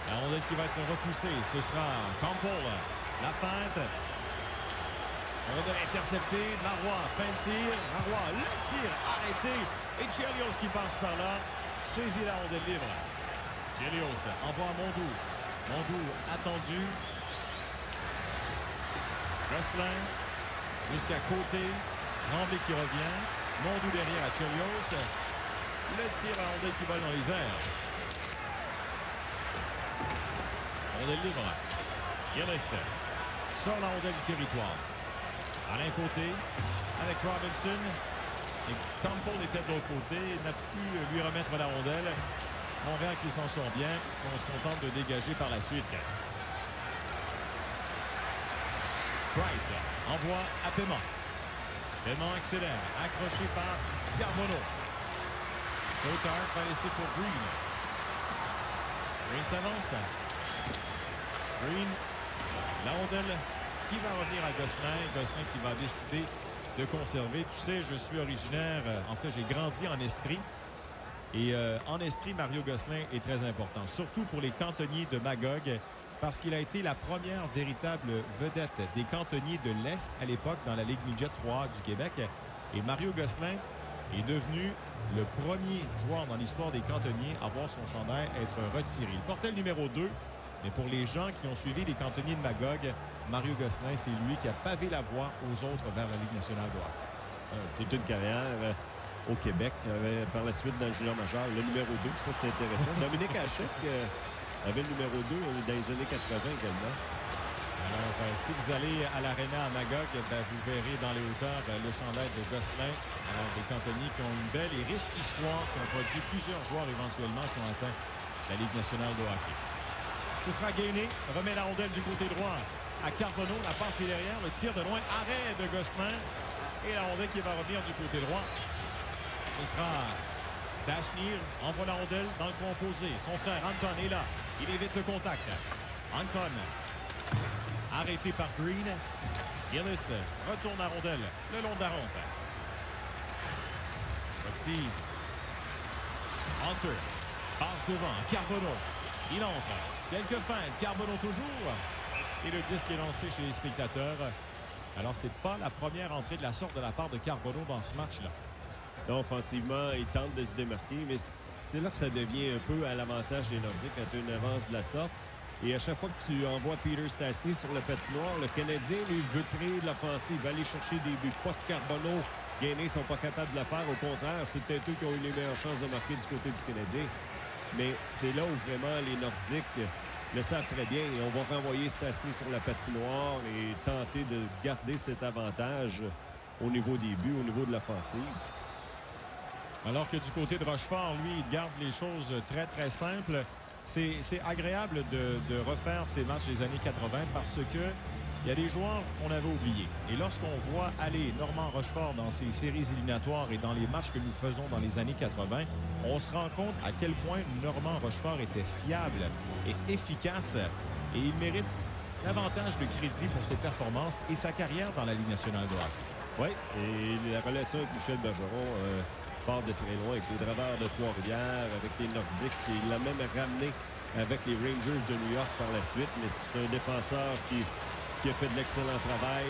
La rondelle qui va être repoussée. Ce sera Campbell. La feinte. Rondelle interceptée. Marois. Fin de tir. Marois. Le tir arrêté. Et Chelios qui passe par là. Saisit la rondelle libre. Chelios envoie à Mondou. Mondou attendu. Gosselin. Jusqu'à côté. Tremblay qui revient. Mondou derrière à Chelios. Le tir à rondelle qui vole dans les airs. Rondelle libre. Gillis sort la rondelle du territoire. Alain Côté avec Robinson. Et Campbell était de l'autre côté. Il n'a pu lui remettre la rondelle. Montréal qui s'en sort bien. On se contente de dégager par la suite. Price envoie à Paiement. Paiement accélère. Accroché par Carbonneau. Cotard va laisser pour Green. Green s'avance. Green. La rondelle qui va revenir à Gosselin. Gosselin qui va décider de conserver. Tu sais, je suis originaire. En fait, j'ai grandi en Estrie. Et en Estrie, Mario Gosselin est très important. Surtout pour les cantonniers de Magog. Parce qu'il a été la première véritable vedette des cantonniers de l'Est à l'époque dans la Ligue Midget 3 du Québec. Et Mario Gosselin est devenu le premier joueur dans l'histoire des cantonniers à voir son chandail être retiré. Il portait le numéro 2, mais pour les gens qui ont suivi les cantonniers de Magog, Mario Gosselin, c'est lui qui a pavé la voie aux autres vers la Ligue nationale de hockey. Toute une carrière au Québec, par la suite dans le junior majeur, le numéro 2, ça c'est intéressant. Dominique Hachek avait le numéro 2 dans les années 80 également. Alors, si vous allez à l'Arena à Magog, vous verrez dans les hauteurs le chandail de Gosselin. Alors, des cantonniers qui ont une belle et riche histoire, qui ont produit plusieurs joueurs éventuellement qui ont atteint la Ligue nationale de hockey. Ce sera Gainé, remet la rondelle du côté droit à Carbonneau. La passe est derrière, le tir de loin, arrêt de Gosselin. Et la rondelle qui va revenir du côté droit. Ce sera Stachny, envoie la rondelle dans le composé. Son frère Anton est là. Il évite le contact. Anton, arrêté par Green. Gillis retourne la rondelle le long de la rampe. Voici Hunter. Passe devant. Carbonneau. Il entre. Quelques feintes. Carbonneau toujours. Et le disque est lancé chez les spectateurs. Alors, c'est pas la première entrée de la sorte de la part de Carbonneau dans ce match-là. Là, offensivement, il tente de se démarquer, mais c'est là que ça devient un peu à l'avantage des Nordiques quand tu as une avance de la sorte. Et à chaque fois que tu envoies Peter Stastny sur le patinoire, le Canadien, lui, veut créer de l'offensive, va aller chercher des buts. Pas de Carbonneau. Gainé ne sont pas capables de le faire. Au contraire, c'est peut-être eux qui ont eu les meilleures chances de marquer du côté du Canadien. Mais c'est là où vraiment les Nordiques le savent très bien. Et on va renvoyer Stastny sur la patinoire et tenter de garder cet avantage au niveau des buts, au niveau de l'offensive. Alors que du côté de Rochefort, lui, il garde les choses très, très simples. C'est agréable de refaire ces matchs des années 80 parce que il y a des joueurs qu'on avait oubliés. Et lorsqu'on voit aller Normand Rochefort dans ces séries éliminatoires et dans les matchs que nous faisons dans les années 80, on se rend compte à quel point Normand Rochefort était fiable et efficace. Et il mérite davantage de crédit pour ses performances et sa carrière dans la Ligue nationale de hockey. Oui, et la relation avec Michel Bergeron part de très loin avec les Draveurs de Trois-Rivières, avec les Nordiques. Et il l'a même ramené avec les Rangers de New York par la suite. Mais c'est un défenseur qui a fait de l'excellent travail.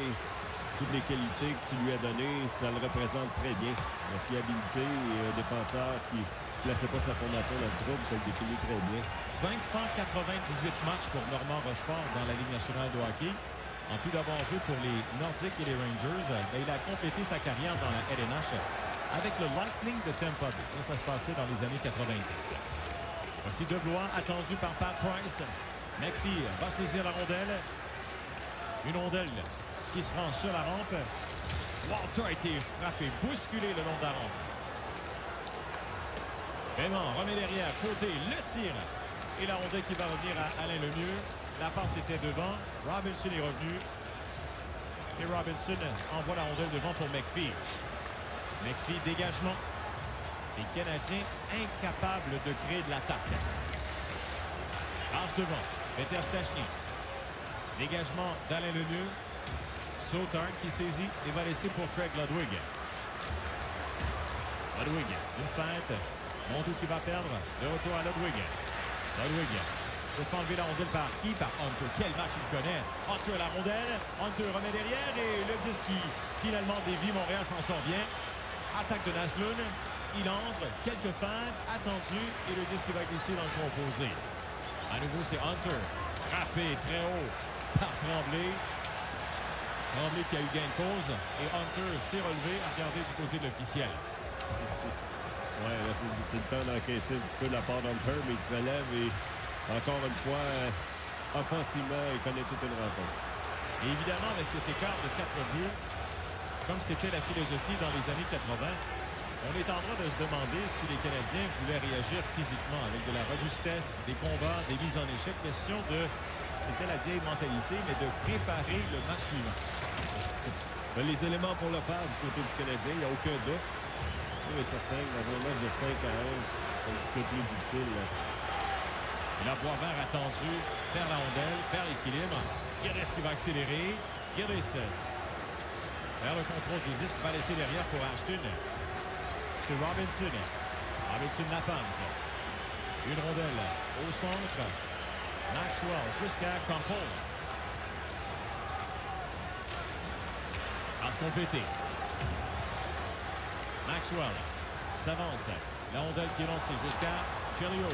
Toutes les qualités que tu lui as données, ça le représente très bien. La fiabilité et un défenseur qui ne plaçait pas sa formation dans le trouble, ça le définit très bien. 598 matchs pour Normand Rochefort dans la Ligue nationale de hockey. En plus d'avoir joué pour les Nordiques et les Rangers, il a complété sa carrière dans la LNH avec le Lightning de Tampa Bay. Ça se passait dans les années 90. Voici Deblois attendu par Pat Price. McPhee va saisir la rondelle. Une rondelle qui se rend sur la rampe. Walter a été frappé, bousculé le long de la rampe. Paiement remet derrière, côté, le tir. Et la rondelle qui va revenir à Alain Lemieux. La passe était devant. Robinson est revenu. Et Robinson envoie la rondelle devant pour McPhee. McPhee, dégagement. Les Canadiens incapables de créer de l'attaque. Passe devant. Peter Stachny. Dégagement d'Alain Lemieux. Sauter qui saisit et va laisser pour Craig Ludwig. Ludwig, une feinte. Montou qui va perdre. De retour à Ludwig. Ludwig se fait enlever la rondelle par qui? Par Hunter. Quel match il connaît. Hunter la rondelle. Hunter remet derrière et le disque qui finalement dévie. Montréal s'en sort bien. Attaque de Naslund. Il entre. Quelques feintes attendues et le disque qui va glisser dans le composé. À nouveau, c'est Hunter. Frappé très haut par Tremblay. Tremblay qui a eu gain de cause. Et Hunter s'est relevé à regarder du côté de l'officiel. Oui, c'est le temps d'encaisser un petit peu de la part d'Hunter, mais il se relève et encore une fois, offensivement, il connaît toute une rencontre. Et évidemment, avec cet écart de 4 buts, comme c'était la philosophie dans les années 80, on est en droit de se demander si les Canadiens voulaient réagir physiquement avec de la robustesse, des combats, des mises en échec. Question de, c'était la vieille mentalité, mais de préparer le match suivant. Les éléments pour le faire du côté du Canadien, il n'y a aucun doute. C'est certain que dans un match de 5 à 11, c'est un petit peu plus difficile. Et là, Boisvert attendu, perd la rondelle, perd l'équilibre. Guéris qui va accélérer. Guéris vers le contrôle du disque, va laisser derrière pour Ashton. C'est Robinson. Robinson la passe. Une rondelle au centre. Maxwell jusqu'à Campbell. Passe complétée. Maxwell s'avance. La rondelle qui est lancée jusqu'à Chelios.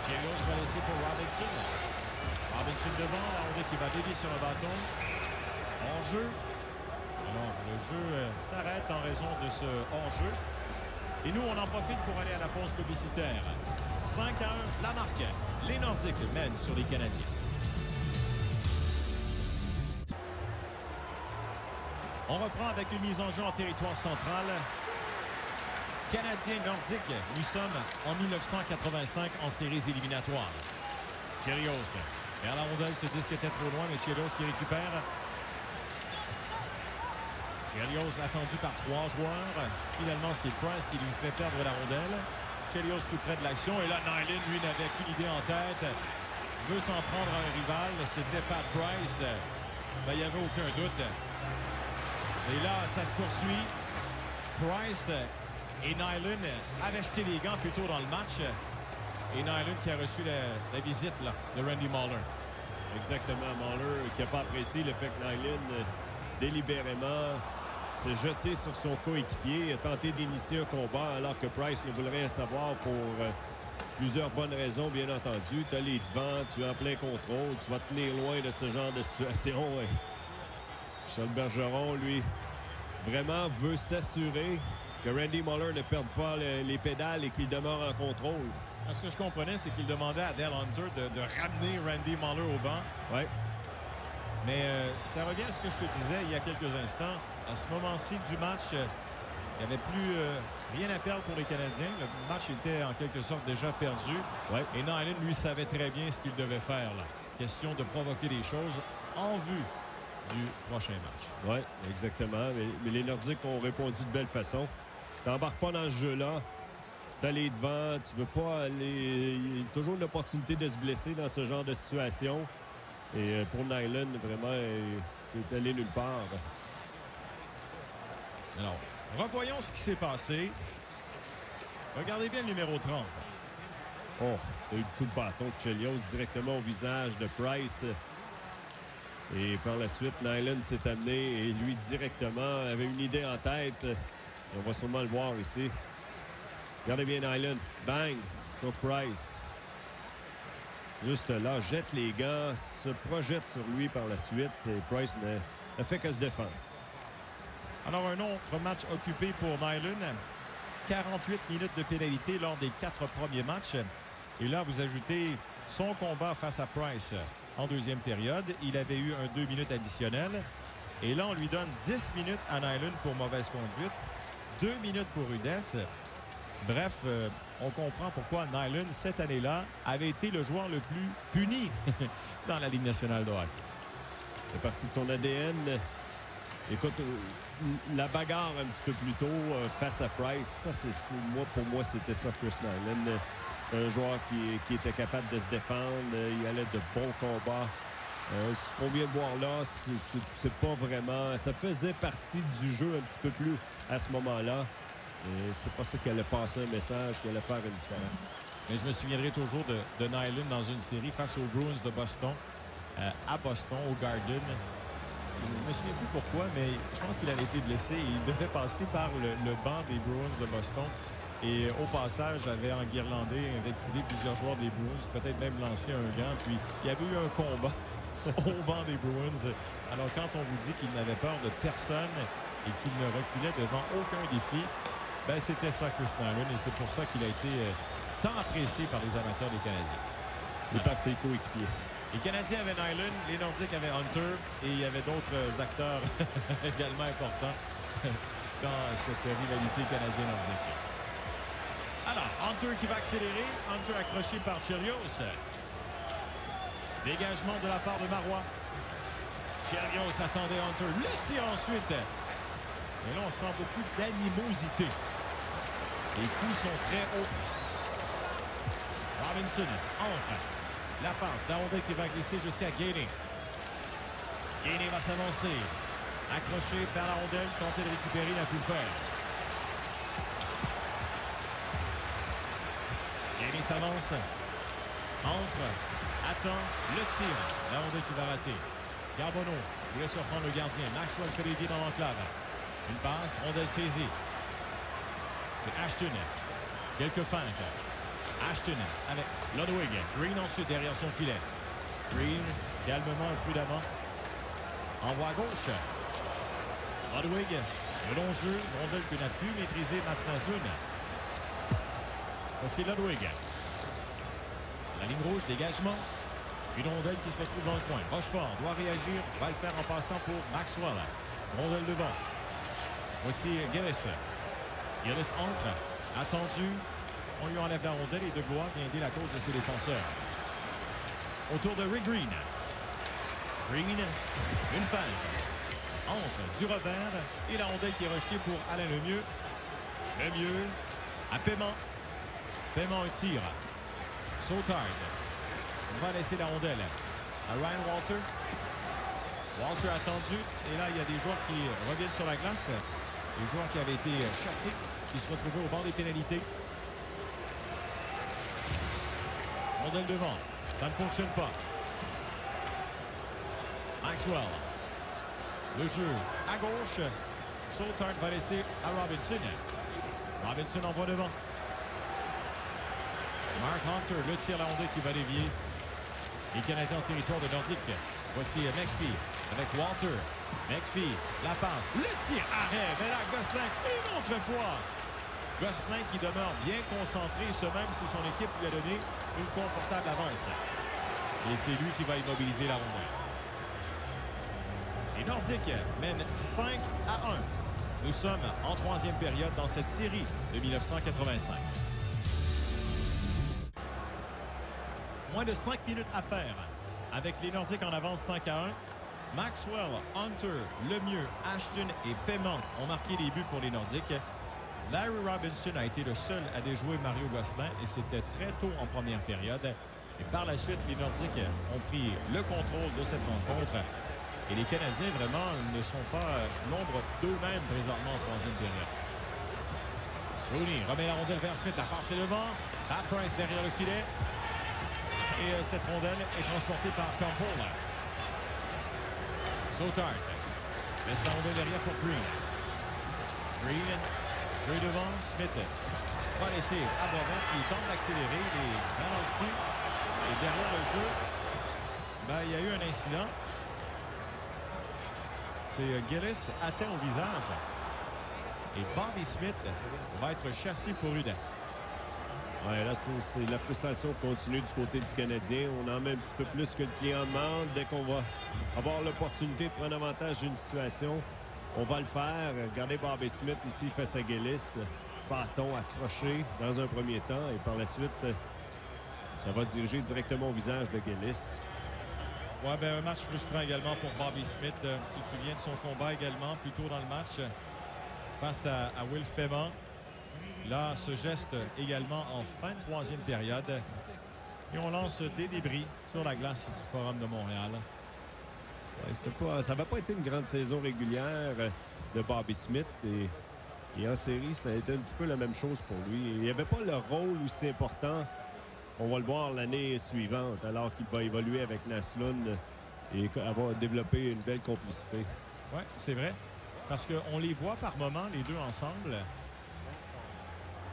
Chelios va laisser pour Robinson. Robinson devant. La rondelle qui va dévier sur un bâton. Hors-jeu. Alors, le jeu s'arrête en raison de ce hors-jeu. Et nous, on en profite pour aller à la pause publicitaire. 5 à 1, la marque. Les Nordiques mènent sur les Canadiens. On reprend avec une mise en jeu en territoire central. Canadiens nordiques, nous sommes en 1985 en séries éliminatoires. Chelios vers la rondelle, ce disque était trop loin, mais Chelios qui récupère. Chelios attendu par 3 joueurs. Finalement, c'est Price qui lui fait perdre la rondelle. Chelios tout près de l'action. Et là, Nyland, lui, n'avait qu'une idée en tête. Veut s'en prendre à un rival. C'était Pat Price. Ben, il n'y avait aucun doute. Et là, ça se poursuit. Price et Nyland avaient jeté les gants plus tôt dans le match. Et Nyland qui a reçu la visite là, de Randy Mahler. Exactement. Mahler qui n'a pas apprécié le fait que Nyland, délibérément, s'est jeté sur son coéquipier, a tenté d'initier un combat alors que Price ne voulait rien savoir pour plusieurs bonnes raisons, bien entendu. Tu as les devants, tu es en plein contrôle, tu vas tenir loin de ce genre de situation. Michel Bergeron, lui, vraiment veut s'assurer que Randy Mahler ne perde pas les pédales et qu'il demeure en contrôle. Ce que je comprenais, c'est qu'il demandait à Dale Hunter de ramener Randy Mahler au banc. Ouais. Mais ça revient à ce que je te disais il y a quelques instants. À ce moment-ci du match, il n'y avait plus rien à perdre pour les Canadiens. Le match était en quelque sorte déjà perdu. Ouais. Et Nyland, lui, savait très bien ce qu'il devait faire. Là. Question de provoquer des choses en vue du prochain match. Oui, exactement. Mais les Nordiques ont répondu de belle façon. Tu n'embarques pas dans ce jeu-là. Tu as les devants. Tu veux pas aller... Il y a toujours une opportunité de se blesser dans ce genre de situation. Et pour Nyland, vraiment, c'est allé nulle part. Alors, revoyons ce qui s'est passé. Regardez bien le numéro 30. Oh, il y a eu le coup de bâton de Chelios directement au visage de Price. Et par la suite, Nyland s'est amené et lui directement avait une idée en tête. On va sûrement le voir ici. Regardez bien Nyland. Bang! Sur Price. Juste là, jette les gants, se projette sur lui par la suite. Et Price ne fait que se défendre. Alors, un autre match occupé pour Nyland. 48 minutes de pénalité lors des 4 premiers matchs. Et là, vous ajoutez son combat face à Price en deuxième période. Il avait eu un 2 minutes additionnel. Et là, on lui donne 10 minutes à Nyland pour mauvaise conduite. 2 minutes pour rudesse. Bref, on comprend pourquoi Nyland, cette année-là, avait été le joueur le plus puni dans la Ligue nationale de hockey. C'est parti de son ADN. Écoute, la bagarre un petit peu plus tôt face à Price, ça, pour moi, c'était ça, Chris Nilan. C'est un joueur qui était capable de se défendre. Il allait de bons combats. Ce qu'on vient de voir là, c'est pas vraiment... Ça faisait partie du jeu un petit peu plus à ce moment-là. Et c'est pas ça qui allait passer un message, qui allait faire une différence. Mais je me souviendrai toujours de Nilan dans une série face aux Bruins de Boston, à Boston, au Garden. Je me souviens plus pourquoi, mais je pense qu'il avait été blessé et il devait passer par le banc des Bruins de Boston. Et au passage, avait enguirlandé, invectivé plusieurs joueurs des Bruins, peut-être même lancé un gant. Puis il y avait eu un combat au banc des Bruins. Alors quand on vous dit qu'il n'avait peur de personne et qu'il ne reculait devant aucun défi, ben c'était ça, Chris Nilan. Et c'est pour ça qu'il a été tant apprécié par les amateurs des Canadiens. Et par ses coéquipiers. Les Canadiens avaient Nilan, les Nordiques avaient Hunter et il y avait d'autres acteurs également importants dans cette rivalité canadien-nordique. Alors, Hunter qui va accélérer. Hunter accroché par Chelios. Dégagement de la part de Marois. Chelios attendait Hunter. Le tir ensuite. Et là, on sent beaucoup d'animosité. Les coups sont très hauts. Robinson entre. La passe d'Aondé qui va glisser jusqu'à Gainé. Gainé va s'avancer. Accroché par la rondelle. Tenter de récupérer, n'a pu le faire. Gainé s'avance. Entre. Attend. Le tir. La rondelle qui va rater. Carbonneau voulait surprendre le gardien. Maxwell fait les pieds dans l'enclave. Une passe. Rondelle saisie. C'est Ashton. Quelques feintes. Ashton avec Ludwig. Green ensuite derrière son filet. Green calmement et prudemment. Envoie à gauche. Ludwig. Le long jeu. Rondelle que n'a pu maîtriser Mats Naslund. Voici Ludwig. La ligne rouge, dégagement. Une rondelle qui se retrouve dans le coin. Rochefort doit réagir. Va le faire en passant pour Maxwell. Rondelle devant. Voici Gillis. Gillis entre. Attendu. On lui enlève la rondelle et De Blois vient aider la cause de ses défenseurs. Autour de Rick Green. Green, une feinte. Entre du revers et la rondelle qui est rejetée pour Alain Lemieux. Lemieux à Paiement. Paiement un tir. Sautard. On va laisser la rondelle à Ryan Walter. Walter attendu. Et là, il y a des joueurs qui reviennent sur la glace. Des joueurs qui avaient été chassés, qui se retrouvaient au bord des pénalités. Rondelle devant. Ça ne fonctionne pas. Maxwell. Le jeu à gauche. Sautard va laisser à Robinson. Robinson envoie devant. Mark Hunter, le tir, la rondelle qui va dévier. Les Canadiens en territoire de Nordique. Voici McPhee avec Walter. McPhee, la passe. Le tir, arrêt. Mais là, Gosselin, une autre fois. Gosselin qui demeure bien concentré, ce même si son équipe lui a donné une confortable avance. Et c'est lui qui va immobiliser la rondelle. Les Nordiques mènent 5-1. Nous sommes en troisième période dans cette série de 1985. Moins de 5 minutes à faire avec les Nordiques en avance 5-1. Maxwell, Hunter, Lemieux, Ashton et Paiement ont marqué les buts pour les Nordiques. Larry Robinson a été le seul à déjouer Mario Gosselin et c'était très tôt en première période. Et par la suite, les Nordiques ont pris le contrôle de cette rencontre. Et les Canadiens, vraiment, ne sont pas l'ombre d'eux-mêmes présentement en troisième période. Rooney remet la rondelle vers Smith. La passe est devant. Pat Price derrière le filet. Et cette rondelle est transportée par Campbell. Sautard laisse la rondelle derrière pour Green. Green, jeu devant. Smith va laisser à Boivin qui tente d'accélérer. Les ralentis. Et derrière le jeu, ben, il y a eu un incident. C'est Gillis atteint au visage. Et Bobby Smith va être chassé pour rudesse. Ouais, là, c'est la frustration continue du côté du Canadien. On en met un petit peu plus que le client demande. Dès qu'on va avoir l'opportunité de prendre avantage d'une situation, on va le faire. Regardez Bobby Smith ici face à Gillis. Bâton accroché dans un premier temps. Et par la suite, ça va se diriger directement au visage de Gillis. Ouais, ben, un match frustrant également pour Bobby Smith. Tu te souviens de son combat également plus tôt dans le match face à Wilf Paiement. Là, ce geste également en fin de troisième période. Et on lance des débris sur la glace du Forum de Montréal. Ouais, ça va pas été une grande saison régulière de Bobby Smith. Et en série, ça a été un petit peu la même chose pour lui. Il n'y avait pas le rôle aussi important. On va le voir l'année suivante, alors qu'il va évoluer avec Naslund et avoir développé une belle complicité. Oui, c'est vrai. Parce qu'on les voit par moments, les deux ensemble.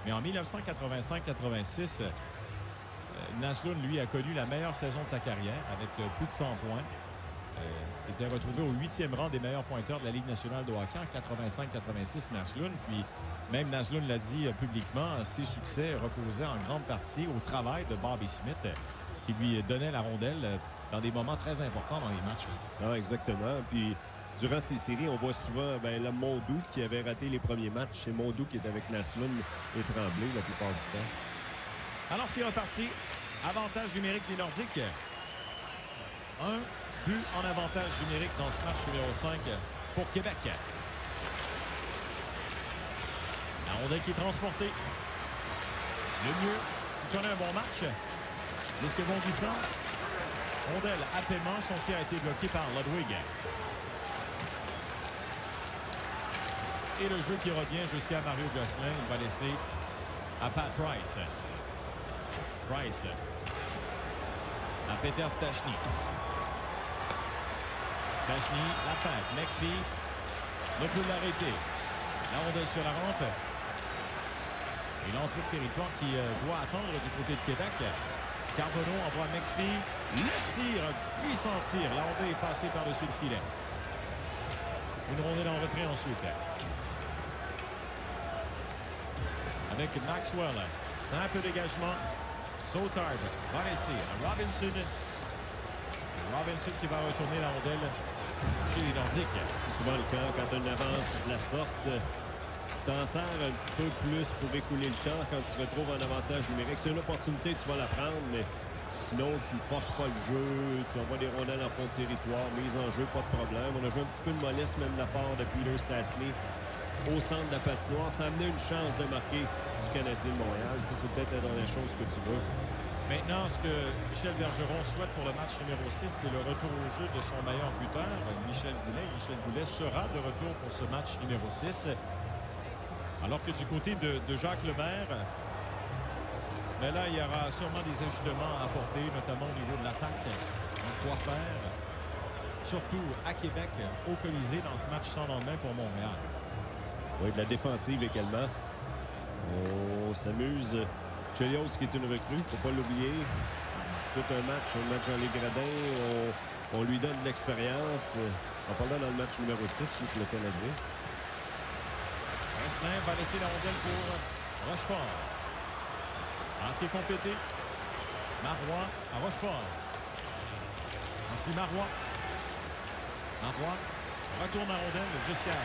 Mais en 1985-86, Naslund, lui, a connu la meilleure saison de sa carrière avec plus de 100 points. S'était retrouvé au 8e rang des meilleurs pointeurs de la Ligue nationale de hockey en 85-86, Naslund. Puis même Naslund l'a dit publiquement, ses succès reposaient en grande partie au travail de Bobby Smith qui lui donnait la rondelle dans des moments très importants dans les matchs. Ah, exactement. Puis durant ces séries, on voit souvent le Mondou qui avait raté les premiers matchs. C'est Mondou qui est avec Naslund et Tremblay la plupart du temps. Alors c'est reparti. Avantage numérique les Nordiques. Un but en avantage numérique dans ce match numéro 5 pour Québec. La rondelle qui est transportée. Le mieux qui connaît un bon match. Disque bondissant. Rondelle à paiement. Son tir a été bloqué par Ludwig. Et le jeu qui revient jusqu'à Mario Gosselin. Il va laisser à Pat Price. Price. À Peter Stachny. Stachny, l'attaque. McPhee ne peut l'arrêter. La rondelle sur la rampe. Et l'entrée de territoire qui doit attendre du côté de Québec. Carbonneau envoie McPhee. Le tir, puissant tir. La rondelle est passée par-dessus le filet. Une rondelle en retrait ensuite. Avec Maxwell. Simple dégagement. Sautard va laisser Robinson. Robinson qui va retourner la rondelle chez les Nordiques. C'est souvent le cas quand on avance de la sorte. Tu t'en sers un petit peu plus pour écouler le temps quand tu te retrouves en avantage numérique. C'est une opportunité, tu vas la prendre, mais sinon, tu ne forces pas le jeu. Tu envoies des rondelles en fond de territoire. Mise en jeu, pas de problème. On a joué un petit peu de mollesse, même de la part de Peter Sasley au centre de la patinoire. Ça a amené une chance de marquer du Canadien de Montréal. Ça, c'est peut-être la dernière chose que tu veux. Maintenant, ce que Michel Bergeron souhaite pour le match numéro 6, c'est le retour au jeu de son meilleur buteur, Michel Goulet. Michel Goulet sera de retour pour ce match numéro 6. Alors que du côté de Jacques Lemaire, mais là, il y aura sûrement des ajustements à apporter, notamment au niveau de l'attaque. Quoi faire, surtout à Québec, au Colisée, dans ce match sans lendemain pour Montréal. Oui, de la défensive également. On s'amuse. Chelios qui est une recrue, il ne faut pas l'oublier. Il dispute un match dans les gradins. On lui donne de l'expérience. Ce sera pas là dans le match numéro 6, lui, pour le Canadien. Gosselin va laisser la rondelle pour Rochefort. Ce qui est complété. Marois à Rochefort. Ainsi Marois. Marois retourne la rondelle jusqu'à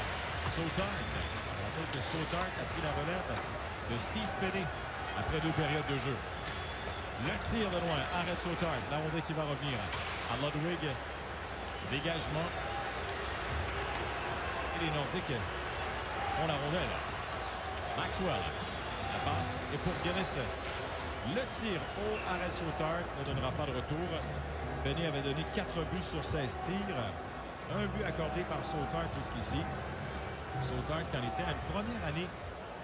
Sautard. On rappelle que Sautard a pris la relève de Steve Pédé après 2 périodes de jeu. Le tir de loin arrête Sautard. La rondelle qui va revenir à Ludwig. Dégagement. Et les Nordiques font la rondelle. Maxwell. La passe est pour Guinness. Le tir au arrêt Sautard ne donnera pas de retour. Benny avait donné 4 buts sur 16 tirs. Un but accordé par Sautard jusqu'ici. Sautard qui en était à une première année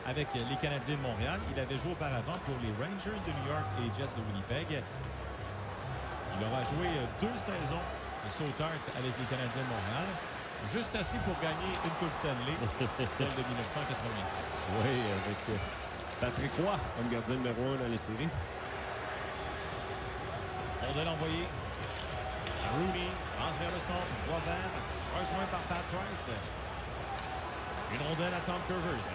avec les Canadiens de Montréal. Il avait joué auparavant pour les Rangers de New York et les Jets de Winnipeg. Il aura joué 2 saisons de Sautard avec les Canadiens de Montréal. Juste assez pour gagner une Coupe Stanley, celle de 1986. Oui, avec Patrick Roy comme gardien numéro 1 dans les séries. Rondelle envoyée. Rooney passe vers le centre. Boisvert rejoint par Pat Price. Une rondelle à Tom Curvers.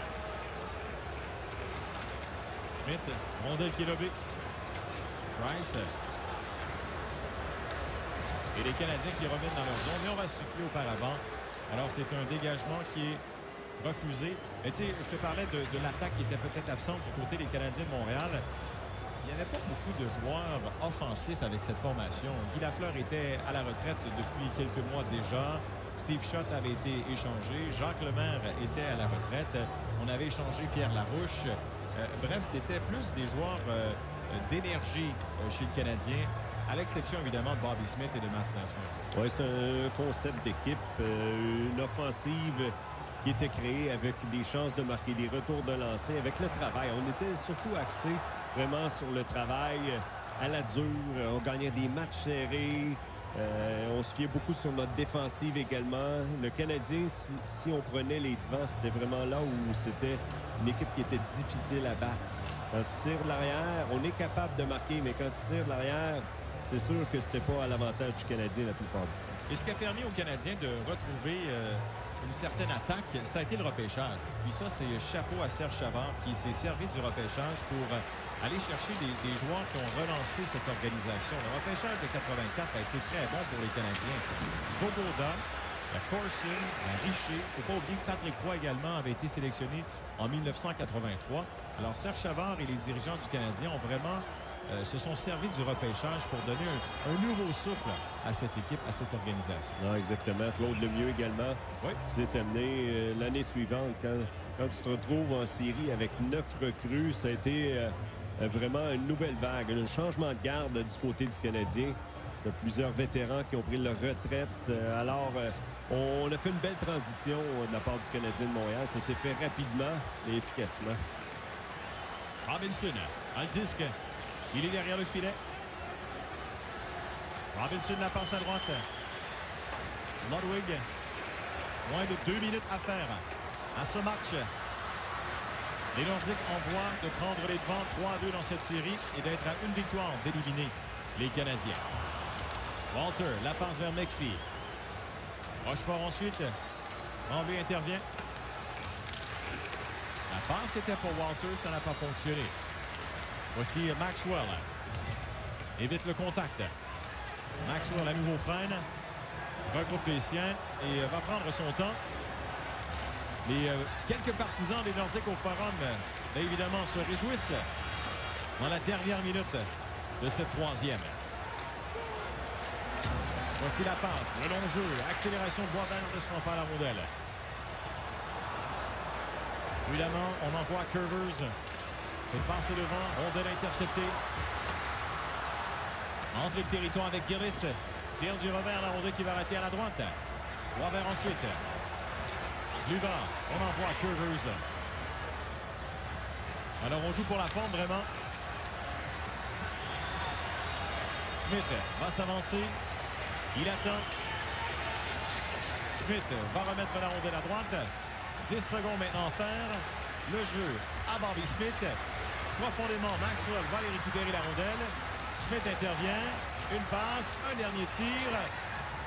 Smith, rondelle qui est lobée. Price. Et les Canadiens qui reviennent dans leur zone. Mais on va souffler auparavant. Alors, c'est un dégagement qui est refusé. Mais tu sais, je te parlais de l'attaque qui était peut-être absente du côté des Canadiens de Montréal. il n'y avait pas beaucoup de joueurs offensifs avec cette formation. Guy Lafleur était à la retraite depuis quelques mois déjà. Steve Schott avait été échangé. Jacques Lemaire était à la retraite. On avait échangé Pierre Larouche. Bref, c'était plus des joueurs d'énergie chez le Canadien, à l'exception évidemment de Bobby Smith et de Matt Naismith. Oui, c'est un concept d'équipe, une offensive qui était créée avec des chances de marquer des retours de lancer, avec le travail. On était surtout axé vraiment sur le travail à la dure. On gagnait des matchs serrés. On se fiait beaucoup sur notre défensive également. Le Canadien, si on prenait les devants, c'était vraiment là où c'était une équipe qui était difficile à battre. Quand tu tires de l'arrière, on est capable de marquer, mais quand tu tires de l'arrière, c'est sûr que c'était pas à l'avantage du Canadien la plupart du temps. Et ce qui a permis aux Canadiens de retrouver une certaine attaque, ça a été le repêchage. Puis ça, c'est chapeau à Serge Chavard qui s'est servi du repêchage pour aller chercher des joueurs qui ont relancé cette organisation. Le repêchage de 84 a été très bon pour les Canadiens. Svoboda, la Corson, la Richer. Il ne faut pas oublier que Patrick Roy également avait été sélectionné en 1983. Alors Serge Chavard et les dirigeants du Canadien ont vraiment se sont servis du repêchage pour donner un nouveau souffle à cette équipe, à cette organisation. Non, exactement. Claude Lemieux également. Oui. C'est amené l'année suivante. Quand tu te retrouves en série avec 9 recrues, ça a été vraiment une nouvelle vague, un changement de garde du côté du Canadien. Il y a plusieurs vétérans qui ont pris leur retraite. Alors, on a fait une belle transition de la part du Canadien de Montréal. Ça s'est fait rapidement et efficacement. Robinson, à le disque. Il est derrière le filet. Robinson la passe à droite. Ludwig. Moins de 2 minutes à faire à ce match. Les Nordiques en voie de prendre les devants 3-2 dans cette série et d'être à une victoire d'éliminer les Canadiens. Walter, la passe vers McPhee. Rochefort ensuite. Tremblay intervient. La passe était pour Walter, ça n'a pas fonctionné. Voici Maxwell. Évite le contact. Maxwell à nouveau freine. Regroupe les siens et va prendre son temps. Les quelques partisans des Nordiques au Forum, bien évidemment, se réjouissent dans la dernière minute de cette troisième. Voici la passe, le long jeu, accélération de Boisvert ne se rend pas à la rondelle. Évidemment, on envoie Curvers. C'est passé devant, rondelle interceptée. Entre le territoire avec Gillis. Tire du revers, la rondelle qui va arrêter à la droite. Boisvert ensuite. Luva, on envoie Curvers. Alors on joue pour la forme vraiment. Smith va s'avancer. Il attend. Smith va remettre la rondelle à droite. 10 secondes maintenant à faire. Le jeu à Bobby Smith. Profondément, Maxwell va aller récupérer la rondelle. Smith intervient. Une passe, un dernier tir.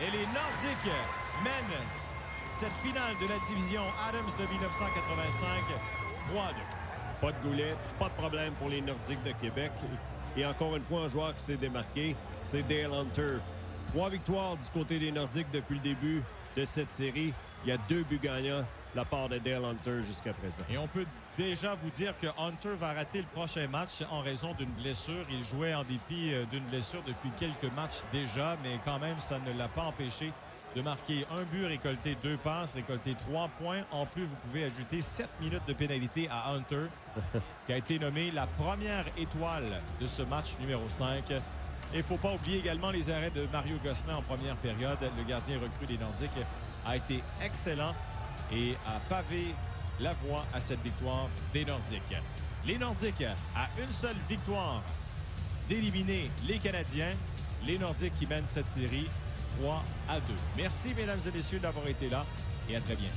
Et les Nordiques mènent cette finale de la division Adams de 1985, 3-2. Pas de Goulet, pas de problème pour les Nordiques de Québec. Et encore une fois, un joueur qui s'est démarqué, c'est Dale Hunter. 3 victoires du côté des Nordiques depuis le début de cette série. Il y a 2 buts gagnants de la part de Dale Hunter jusqu'à présent. Et on peut déjà vous dire que Hunter va rater le prochain match en raison d'une blessure. Il jouait en dépit d'une blessure depuis quelques matchs déjà, mais quand même, ça ne l'a pas empêché de marquer un but, récolter 2 passes, récolter 3 points. En plus, vous pouvez ajouter 7 minutes de pénalité à Hunter, qui a été nommé la première étoile de ce match numéro 5. Et il ne faut pas oublier également les arrêts de Mario Gosselin en première période. Le gardien recru des Nordiques a été excellent et a pavé la voie à cette victoire des Nordiques. Les Nordiques, à une seule victoire d'éliminer les Canadiens. Les Nordiques qui mènent cette série 3-2. Merci, mesdames et messieurs, d'avoir été là et à très bientôt.